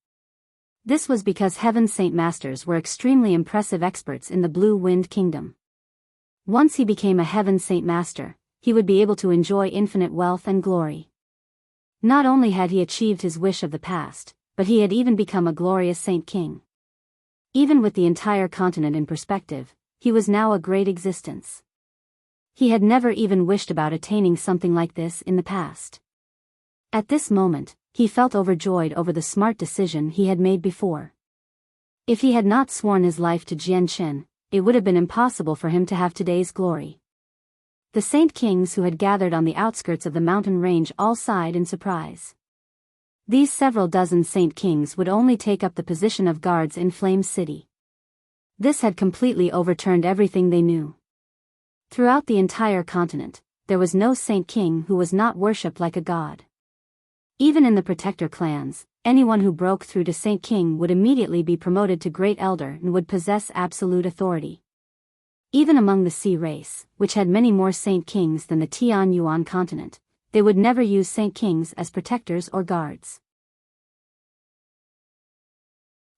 Speaker 1: This was because Heaven Saint Masters were extremely impressive experts in the Blue Wind Kingdom. Once he became a Heaven Saint Master, he would be able to enjoy infinite wealth and glory. Not only had he achieved his wish of the past, but he had even become a glorious Saint King. Even with the entire continent in perspective, he was now a great existence. He had never even wished about attaining something like this in the past. At this moment, he felt overjoyed over the smart decision he had made before. If he had not sworn his life to Jian Chen, it would have been impossible for him to have today's glory. The Saint Kings who had gathered on the outskirts of the mountain range all sighed in surprise. These several dozen Saint Kings would only take up the position of guards in Flame City. This had completely overturned everything they knew. Throughout the entire continent, there was no Saint King who was not worshipped like a god. Even in the Protector clans, anyone who broke through to Saint King would immediately be promoted to Great Elder and would possess absolute authority. Even among the Sea race, which had many more Saint Kings than the Tianyuan continent, they would never use Saint Kings as protectors or guards.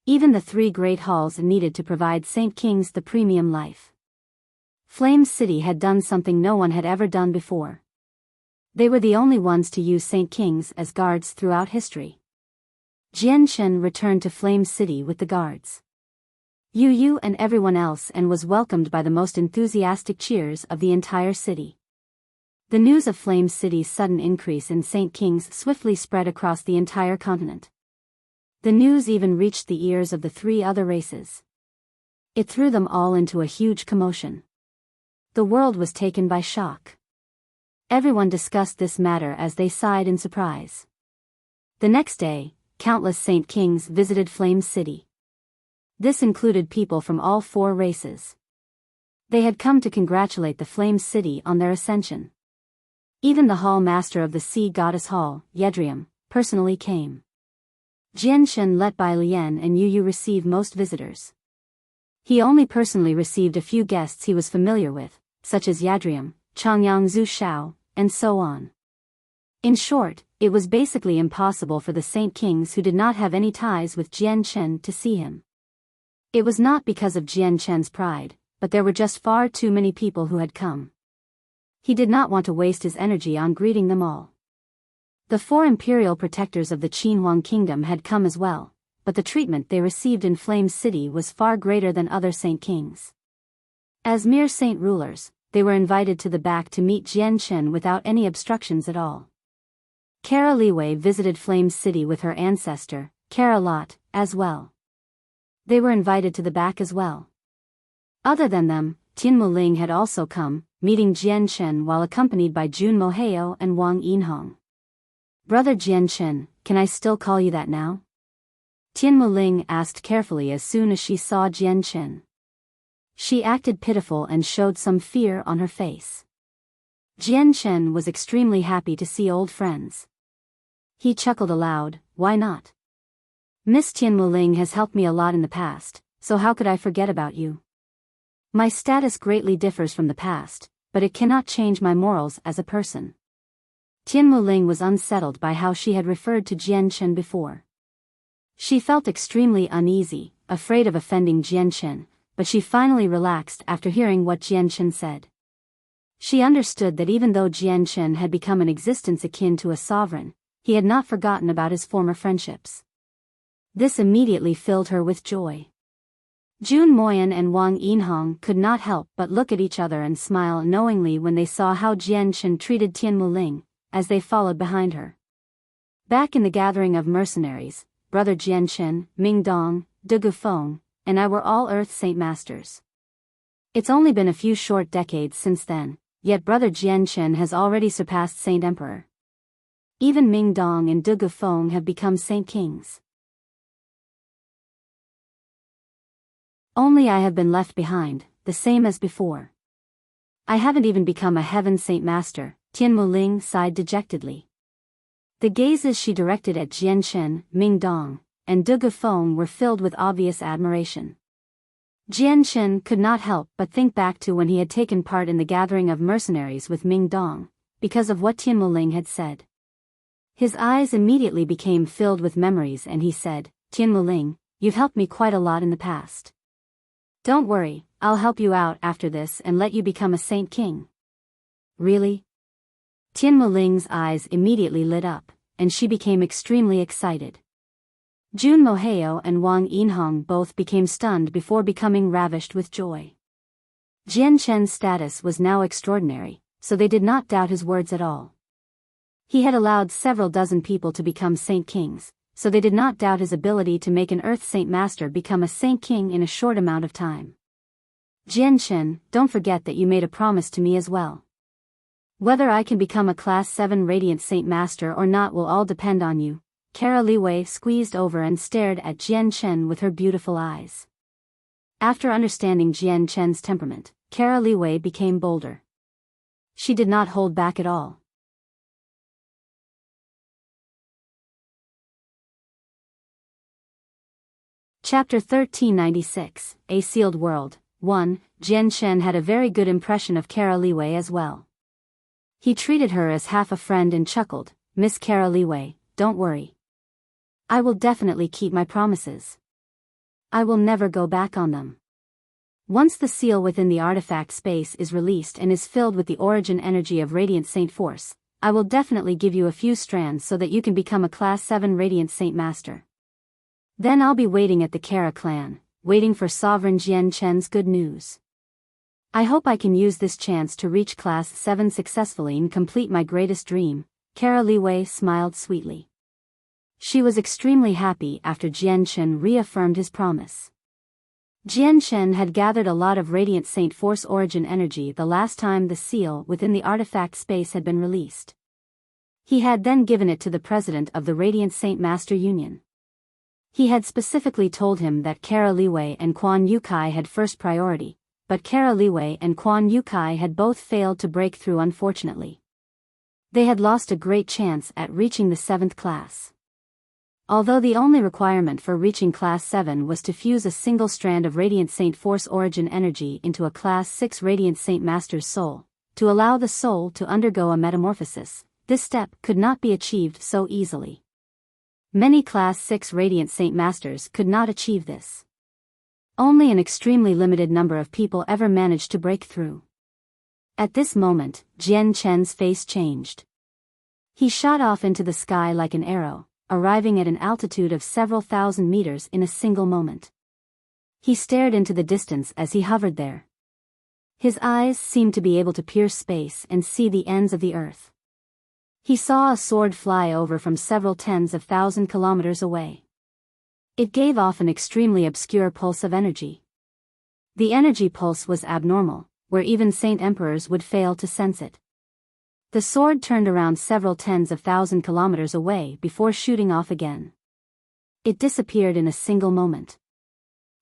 Speaker 1: Even the 3 great halls needed to provide Saint Kings the premium life. Flame City had done something no one had ever done before. They were the only ones to use Saint Kings as guards throughout history. Jian Chen returned to Flame City with the guards. Yu and everyone else and was welcomed by the most enthusiastic cheers of the entire city. The news of Flame City's sudden increase in Saint Kings swiftly spread across the entire continent. The news even reached the ears of the 3 other races. It threw them all into a huge commotion. The world was taken by shock. Everyone discussed this matter as they sighed in surprise. The next day, countless Saint Kings visited Flame City. This included people from all 4 races. They had come to congratulate the Flame City on their ascension. Even the Hall Master of the Sea Goddess Hall, Yedrium, personally came. Jian Chen let Bai Lian and Yu receive most visitors. He only personally received a few guests he was familiar with, such as Yadrium, Changyang Zhu Shao, and so on. In short, it was basically impossible for the Saint Kings who did not have any ties with Jian Chen to see him. It was not because of Jian Chen's pride, but there were just far too many people who had come. He did not want to waste his energy on greeting them all. The 4 imperial protectors of the Qinhuang Kingdom had come as well, but the treatment they received in Flame City was far greater than other Saint Kings. As mere saint rulers, they were invited to the back to meet Jian Chen without any obstructions at all. Kara Liwei visited Flame City with her ancestor, Kara Lot, as well. They were invited to the back as well. Other than them, Tian Muling had also come, meeting Jian Chen while accompanied by Jun Moheo and Wang Yinhong. Brother Jian Chen, can I still call you that now? Tian Muling asked carefully as soon as she saw Jian Chen. She acted pitiful and showed some fear on her face. Jian Chen was extremely happy to see old friends. He chuckled aloud, why not? Miss Tian Muling has helped me a lot in the past, so how could I forget about you? My status greatly differs from the past, but it cannot change my morals as a person. Tian Muling was unsettled by how she had referred to Jian Chen before. She felt extremely uneasy, afraid of offending Jian Chen, but she finally relaxed after hearing what Jian Chen said. She understood that even though Jian Chen had become an existence akin to a sovereign, he had not forgotten about his former friendships. This immediately filled her with joy. Jun Moyan and Wang Yinhong could not help but look at each other and smile knowingly when they saw how Jian Chen treated Tian Muling, as they followed behind her. Back in the gathering of mercenaries, Brother Jian Chen, Ming Dong, De Gufeng, and I were all Earth Saint Masters. It's only been a few short decades since then, yet Brother Jian Chen has already surpassed Saint Emperor. Even Ming Dong and De Gufeng have become Saint Kings. Only I have been left behind, the same as before. I haven't even become a Heaven Saint Master, Tian Muling sighed dejectedly. The gazes she directed at Jian Chen, Ming Dong, and De Gufeng were filled with obvious admiration. Jian Chen could not help but think back to when he had taken part in the gathering of mercenaries with Ming Dong, because of what Tian Muling had said. His eyes immediately became filled with memories and he said, Tian Muling, you've helped me quite a lot in the past. Don't worry, I'll help you out after this and let you become a Saint King. Really? Tian Muling's eyes immediately lit up, and she became extremely excited. Jun Moheo and Wang Yinhong both became stunned before becoming ravished with joy. Jian Chen's status was now extraordinary, so they did not doubt his words at all. He had allowed several dozen people to become Saint Kings, so they did not doubt his ability to make an Earth Saint Master become a Saint King in a short amount of time. Jian Chen, don't forget that you made a promise to me as well. Whether I can become a Class 7 Radiant Saint Master or not will all depend on you. Kara Liwei squeezed over and stared at Jian Chen with her beautiful eyes. After understanding Jian Chen's temperament, Kara Liwei became bolder. She did not hold back at all. Chapter 1396, A Sealed World. 1. Jian Chen had a very good impression of Kara Liwei as well. He treated her as half a friend and chuckled, Miss Kara Liwei, don't worry. I will definitely keep my promises. I will never go back on them. Once the seal within the artifact space is released and is filled with the origin energy of Radiant Saint Force, I will definitely give you a few strands so that you can become a Class 7 Radiant Saint Master. Then I'll be waiting at the Kara clan, waiting for Sovereign Jian Chen's good news. I hope I can use this chance to reach Class 7 successfully and complete my greatest dream. Kara Liwei smiled sweetly. She was extremely happy after Jian Chen reaffirmed his promise. Jian Chen had gathered a lot of Radiant Saint Force origin energy the last time the seal within the artifact space had been released. He had then given it to the president of the Radiant Saint Master Union. He had specifically told him that Kara Liwei and Quan Yukai had first priority, but Kara Liwei and Quan Yukai had both failed to break through unfortunately. They had lost a great chance at reaching the 7th class. Although the only requirement for reaching Class 7 was to fuse a single strand of Radiant Saint Force origin energy into a Class 6 Radiant Saint Master's soul, to allow the soul to undergo a metamorphosis, this step could not be achieved so easily. Many Class 6 Radiant Saint Masters could not achieve this. Only an extremely limited number of people ever managed to break through. At this moment, Jian Chen's face changed. He shot off into the sky like an arrow, arriving at an altitude of several thousand meters in a single moment. He stared into the distance as he hovered there. His eyes seemed to be able to pierce space and see the ends of the earth. He saw a sword fly over from several tens of thousand kilometers away. It gave off an extremely obscure pulse of energy. The energy pulse was abnormal, where even Saint Emperors would fail to sense it. The sword turned around several tens of thousand kilometers away before shooting off again. It disappeared in a single moment.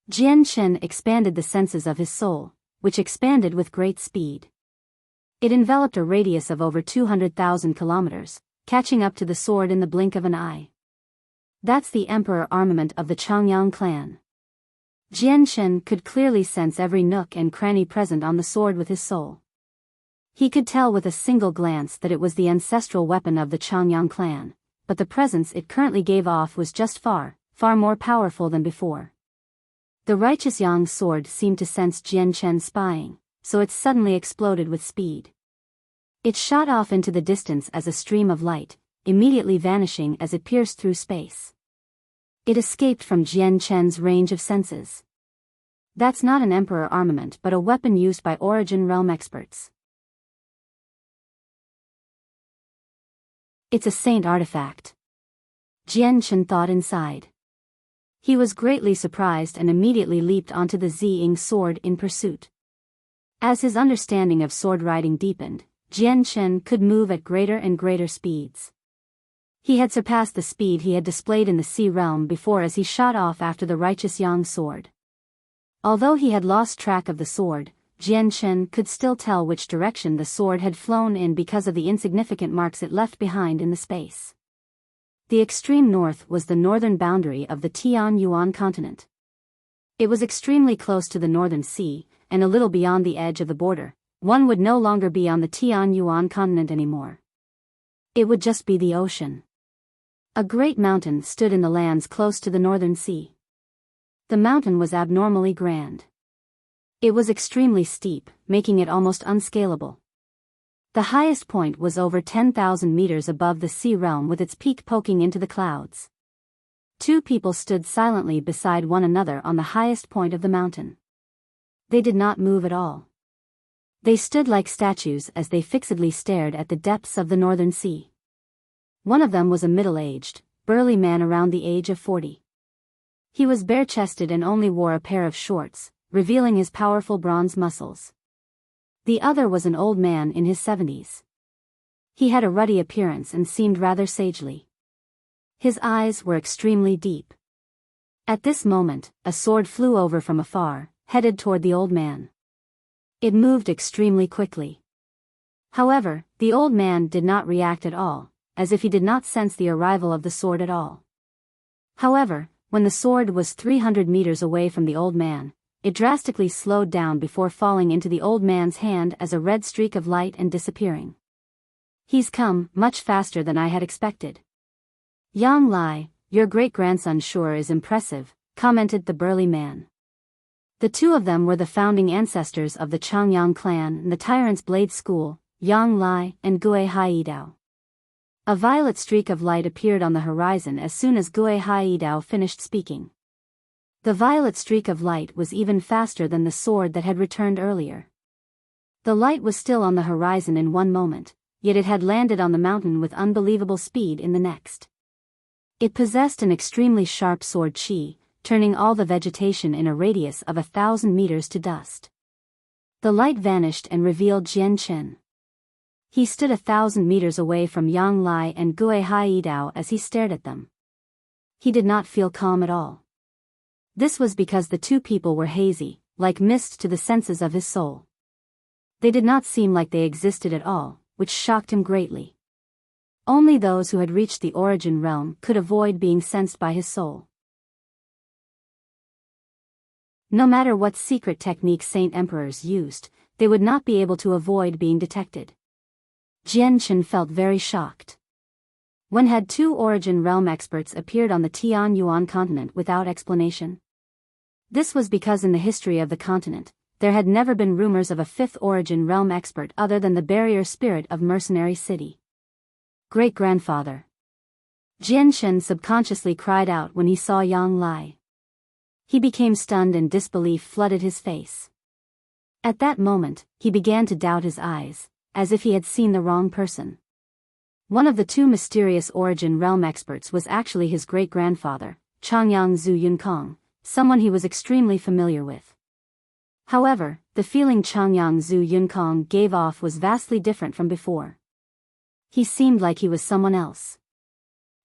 Speaker 1: Jian Chen expanded the senses of his soul, which expanded with great speed. It enveloped a radius of over 200,000 kilometers, catching up to the sword in the blink of an eye. That's the emperor armament of the Changyang clan. Jian Chen could clearly sense every nook and cranny present on the sword with his soul. He could tell with a single glance that it was the ancestral weapon of the Changyang clan, but the presence it currently gave off was just far more powerful than before. The righteous Yang sword seemed to sense Jian Chen spying, so it suddenly exploded with speed. It shot off into the distance as a stream of light, immediately vanishing as it pierced through space. It escaped from Jian Chen's range of senses. That's not an emperor armament but a weapon used by Origin Realm experts. It's a saint artifact. Jian Chen thought inside. He was greatly surprised and immediately leaped onto the Ziying sword in pursuit. As his understanding of sword riding deepened, Jian Chen could move at greater and greater speeds. He had surpassed the speed he had displayed in the Sea Realm before as he shot off after the righteous Yang sword. Although he had lost track of the sword, Jian Chen could still tell which direction the sword had flown in because of the insignificant marks it left behind in the space. The extreme north was the northern boundary of the Tianyuan continent. It was extremely close to the Northern Sea, and a little beyond the edge of the border. One would no longer be on the Tianyuan continent anymore. It would just be the ocean. A great mountain stood in the lands close to the Northern Sea. The mountain was abnormally grand. It was extremely steep, making it almost unscalable. The highest point was over 10,000 meters above the sea realm with its peak poking into the clouds. Two people stood silently beside one another on the highest point of the mountain. They did not move at all. They stood like statues as they fixedly stared at the depths of the Northern Sea. One of them was a middle-aged, burly man around the age of 40. He was bare-chested and only wore a pair of shorts, revealing his powerful bronze muscles. The other was an old man in his 70s. He had a ruddy appearance and seemed rather sagely. His eyes were extremely deep. At this moment, a sword flew over from afar, headed toward the old man. It moved extremely quickly. However, the old man did not react at all, as if he did not sense the arrival of the sword at all. However, when the sword was 300 meters away from the old man, it drastically slowed down before falling into the old man's hand as a red streak of light and disappearing. He's come much faster than I had expected. Yang Lai, your great-grandson sure is impressive, commented the burly man. The two of them were the founding ancestors of the Changyang clan and the Tyrant's Blade School, Yang Lai and Gue Haidao. A violet streak of light appeared on the horizon as soon as Gue Haidao finished speaking. The violet streak of light was even faster than the sword that had returned earlier. The light was still on the horizon in one moment, yet it had landed on the mountain with unbelievable speed in the next. It possessed an extremely sharp sword chi, turning all the vegetation in a radius of 1,000 meters to dust. The light vanished and revealed Jian Chen. He stood 1,000 meters away from Yang Lai and Gue Haidao as he stared at them. He did not feel calm at all. This was because the two people were hazy, like mist to the senses of his soul. They did not seem like they existed at all, which shocked him greatly. Only those who had reached the origin realm could avoid being sensed by his soul. No matter what secret techniques Saint Emperors used, they would not be able to avoid being detected. Jian Chen felt very shocked. When had two origin realm experts appeared on the Tianyuan continent without explanation? This was because in the history of the continent, there had never been rumors of a fifth origin realm expert other than the barrier spirit of Mercenary City. Great-grandfather. Jian Chen subconsciously cried out when he saw Yang Lai. He became stunned and disbelief flooded his face. At that moment, he began to doubt his eyes, as if he had seen the wrong person. One of the two mysterious origin realm experts was actually his great-grandfather, Changyang Zhu Yunkong, someone he was extremely familiar with. However, the feeling Changyang Zhu Yunkong gave off was vastly different from before. He seemed like he was someone else.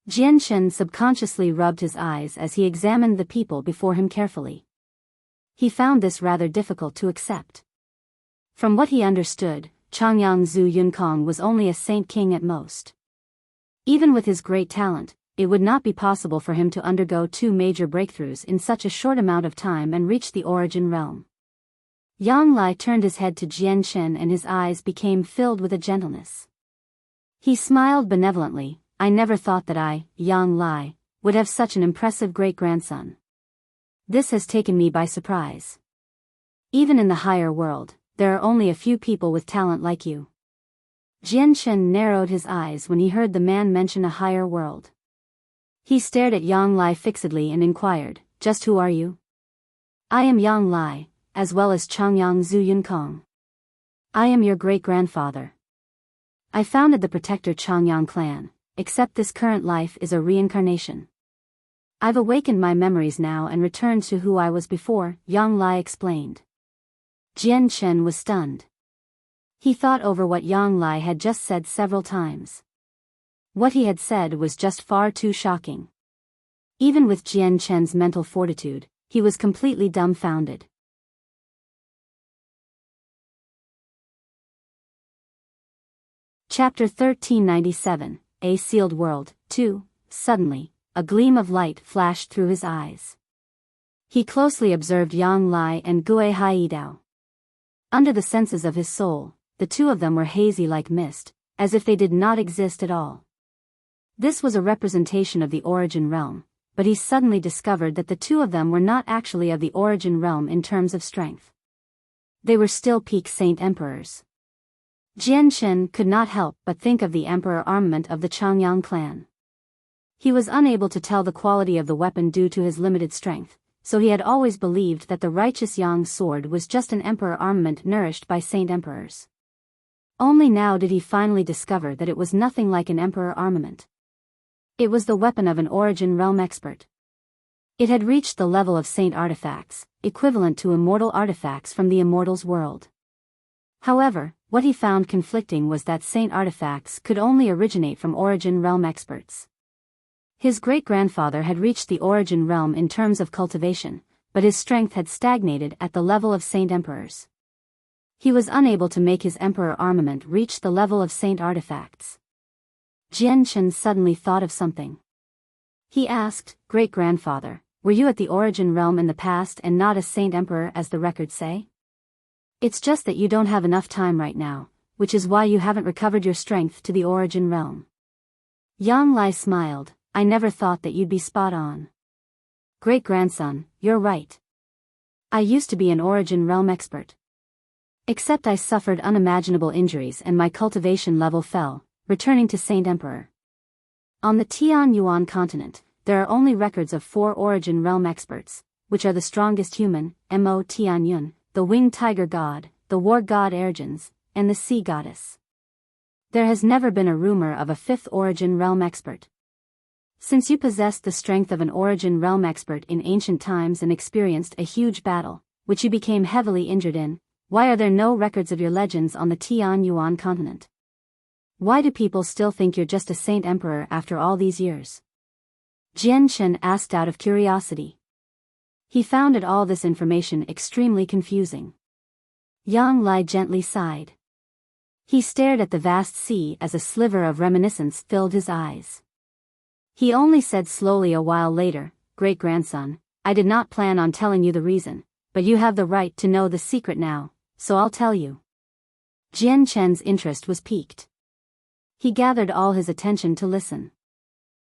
Speaker 1: Jian Chen subconsciously rubbed his eyes as he examined the people before him carefully. He found this rather difficult to accept. From what he understood, Changyang Zhu Yunkong was only a saint king at most. Even with his great talent, it would not be possible for him to undergo two major breakthroughs in such a short amount of time and reach the origin realm. Yang Lai turned his head to Jian Chen and his eyes became filled with a gentleness. He smiled benevolently. I never thought that I, Yang Lai, would have such an impressive great-grandson. This has taken me by surprise. Even in the higher world, there are only a few people with talent like you. Jian Chen narrowed his eyes when he heard the man mention a higher world. He stared at Yang Lai fixedly and inquired, "Just who are you?" "I am Yang Lai, as well as Changyang Zhu Yunkong. I am your great-grandfather. I founded the Protector Changyang clan, except this current life is a reincarnation. I've awakened my memories now and returned to who I was before," Yang Lai explained. Jian Chen was stunned. He thought over what Yang Lai had just said several times. What he had said was just far too shocking. Even with Jian Chen's mental fortitude, he was completely dumbfounded. Chapter 1397, A Sealed World, 2. Suddenly, a gleam of light flashed through his eyes. He closely observed Yang Lai and Gui Haidao. Under the senses of his soul, the two of them were hazy like mist, as if they did not exist at all. This was a representation of the origin realm, but he suddenly discovered that the two of them were not actually of the origin realm in terms of strength. They were still peak saint emperors. Jian Chen could not help but think of the emperor armament of the Changyang clan. He was unable to tell the quality of the weapon due to his limited strength, so he had always believed that the righteous Yang sword was just an emperor armament nourished by saint emperors. Only now did he finally discover that it was nothing like an emperor armament. It was the weapon of an origin realm expert. It had reached the level of saint artifacts, equivalent to immortal artifacts from the immortals' world. However, what he found conflicting was that saint artifacts could only originate from origin realm experts. His great-grandfather had reached the origin realm in terms of cultivation, but his strength had stagnated at the level of saint emperors. He was unable to make his emperor armament reach the level of saint artifacts. Jian Chen suddenly thought of something. He asked, "Great-grandfather, were you at the origin realm in the past and not a saint emperor as the records say?" "It's just that you don't have enough time right now, which is why you haven't recovered your strength to the origin realm." Yang Lai smiled. "I never thought that you'd be spot on. Great-grandson, you're right. I used to be an origin realm expert. Except I suffered unimaginable injuries and my cultivation level fell, returning to Saint Emperor. On the Tian Yuan continent, there are only records of 4 origin realm experts, which are the strongest human, Mo Tian Yun, the winged tiger god, the war god Ergens, and the sea goddess. There has never been a rumor of a 5th origin realm expert. Since you possessed the strength of an origin realm expert in ancient times and experienced a huge battle, which you became heavily injured in, why are there no records of your legends on the Tian Yuan continent? Why do people still think you're just a saint emperor after all these years?" Jian Chen asked out of curiosity. He found all this information extremely confusing. Yang Lai gently sighed. He stared at the vast sea as a sliver of reminiscence filled his eyes. He only said slowly a while later, "Great-grandson, I did not plan on telling you the reason, but you have the right to know the secret now, so I'll tell you." Jian Chen's interest was piqued. He gathered all his attention to listen.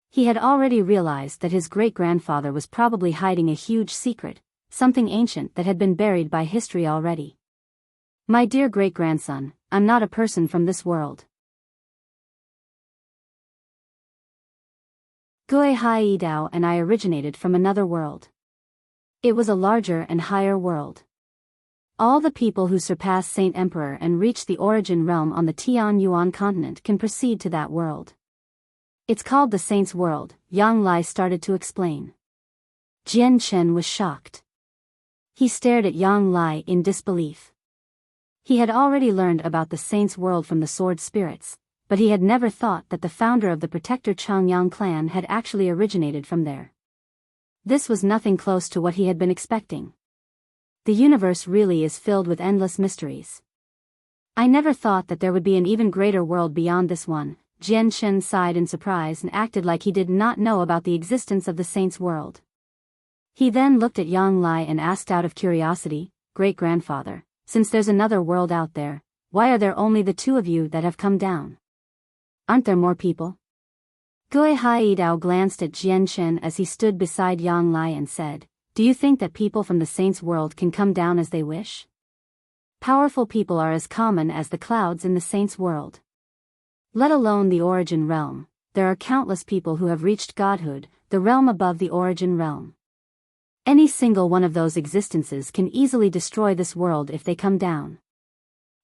Speaker 1: He had already realized that his great-grandfather was probably hiding a huge secret, something ancient that had been buried by history already. "My dear great-grandson, I'm not a person from this world. Gui Haidao and I originated from another world. It was a larger and higher world. All the people who surpass Saint Emperor and reach the origin realm on the Tian Yuan continent can proceed to that world. It's called the Saint's World," Yang Lai started to explain. Jian Chen was shocked. He stared at Yang Lai in disbelief. He had already learned about the Saint's World from the Sword Spirits, but he had never thought that the founder of the Protector Changyang clan had actually originated from there. This was nothing close to what he had been expecting. The universe really is filled with endless mysteries. "I never thought that there would be an even greater world beyond this one," Jian Shen sighed in surprise and acted like he did not know about the existence of the saint's world. He then looked at Yang Lai and asked out of curiosity, "Great-grandfather, since there's another world out there, why are there only the two of you that have come down? Aren't there more people?" Gui Haidao glanced at Jian Shen as he stood beside Yang Lai and said, "Do you think that people from the saint's world can come down as they wish? Powerful people are as common as the clouds in the saint's world. Let alone the origin realm, there are countless people who have reached godhood, the realm above the origin realm. Any single one of those existences can easily destroy this world if they come down.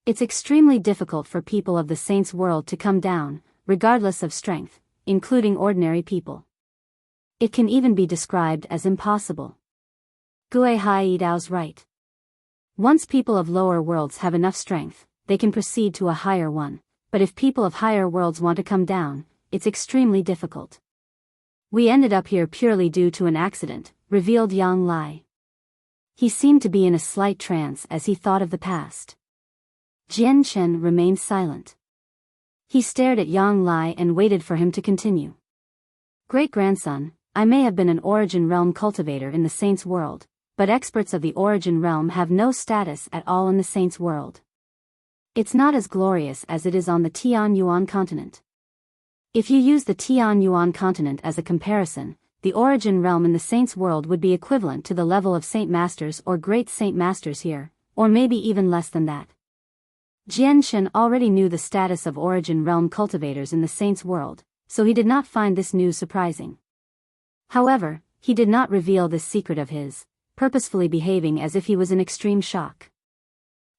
Speaker 1: It's extremely difficult for people of the saint's world to come down, regardless of strength, including ordinary people. It can even be described as impossible." Gui Haidao's right. Once people of lower worlds have enough strength, they can proceed to a higher one, but if people of higher worlds want to come down, it's extremely difficult. "We ended up here purely due to an accident," revealed Yang Lai. He seemed to be in a slight trance as he thought of the past. Jian Shen remained silent. He stared at Yang Lai and waited for him to continue. "Great-grandson, I may have been an origin realm cultivator in the saint's world, but experts of the origin realm have no status at all in the saint's world. It's not as glorious as it is on the Tian Yuan continent. If you use the Tian Yuan continent as a comparison, the origin realm in the saint's world would be equivalent to the level of saint masters or great saint masters here, or maybe even less than that." Jian Shen already knew the status of origin realm cultivators in the saint's world, so he did not find this news surprising. However, he did not reveal this secret of his, purposefully behaving as if he was in extreme shock.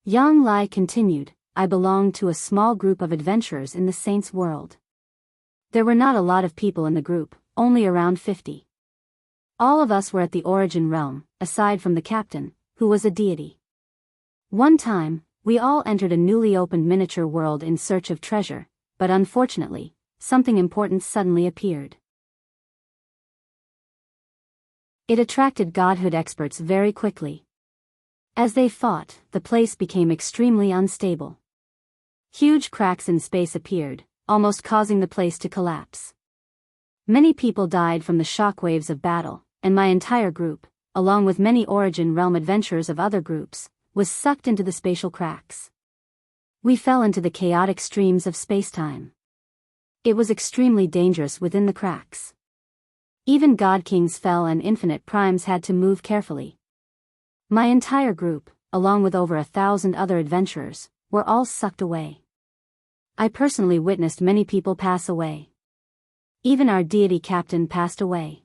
Speaker 1: Yang Lai continued, "I belonged to a small group of adventurers in the saint's world. There were not a lot of people in the group, only around 50. All of us were at the origin realm, aside from the captain, who was a deity. One time, we all entered a newly opened miniature world in search of treasure, but unfortunately, something important suddenly appeared. It attracted godhood experts very quickly. As they fought, the place became extremely unstable. Huge cracks in space appeared, almost causing the place to collapse. Many people died from the shockwaves of battle, and my entire group, along with many origin realm adventurers of other groups, was sucked into the spatial cracks. We fell into the chaotic streams of spacetime. It was extremely dangerous within the cracks. Even God Kings fell and infinite primes had to move carefully. My entire group, along with over 1,000 other adventurers, were all sucked away. I personally witnessed many people pass away. Even our deity captain passed away.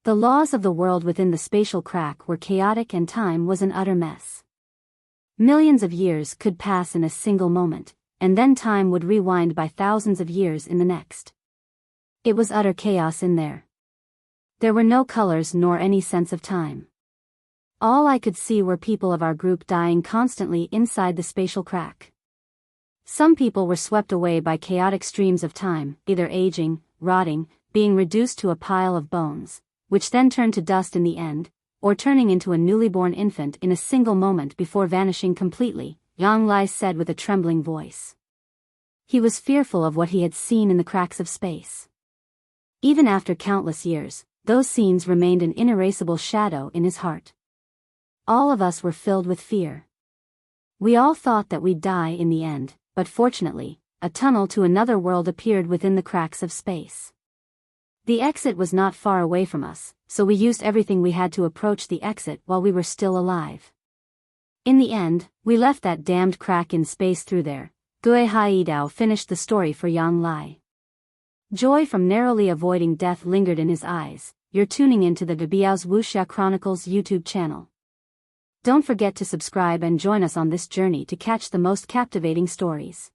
Speaker 1: The laws of the world within the spatial crack were chaotic and time was an utter mess. Millions of years could pass in a single moment, and then time would rewind by thousands of years in the next. It was utter chaos in there. There were no colors nor any sense of time. All I could see were people of our group dying constantly inside the spatial crack. Some people were swept away by chaotic streams of time, either aging, rotting, being reduced to a pile of bones, which then turned to dust in the end, or turning into a newly born infant in a single moment before vanishing completely, Yang Lai said with a trembling voice. He was fearful of what he had seen in the cracks of space. Even after countless years, those scenes remained an inerasable shadow in his heart. All of us were filled with fear. We all thought that we'd die in the end, but fortunately, a tunnel to another world appeared within the cracks of space. The exit was not far away from us, so we used everything we had to approach the exit while we were still alive. In the end, we left that damned crack in space through there. Gui Haidao finished the story for Yang Lai. Joy from narrowly avoiding death lingered in his eyes. You're tuning into the Biyao's Wuxia Chronicles YouTube channel. Don't forget to subscribe and join us on this journey to catch the most captivating stories.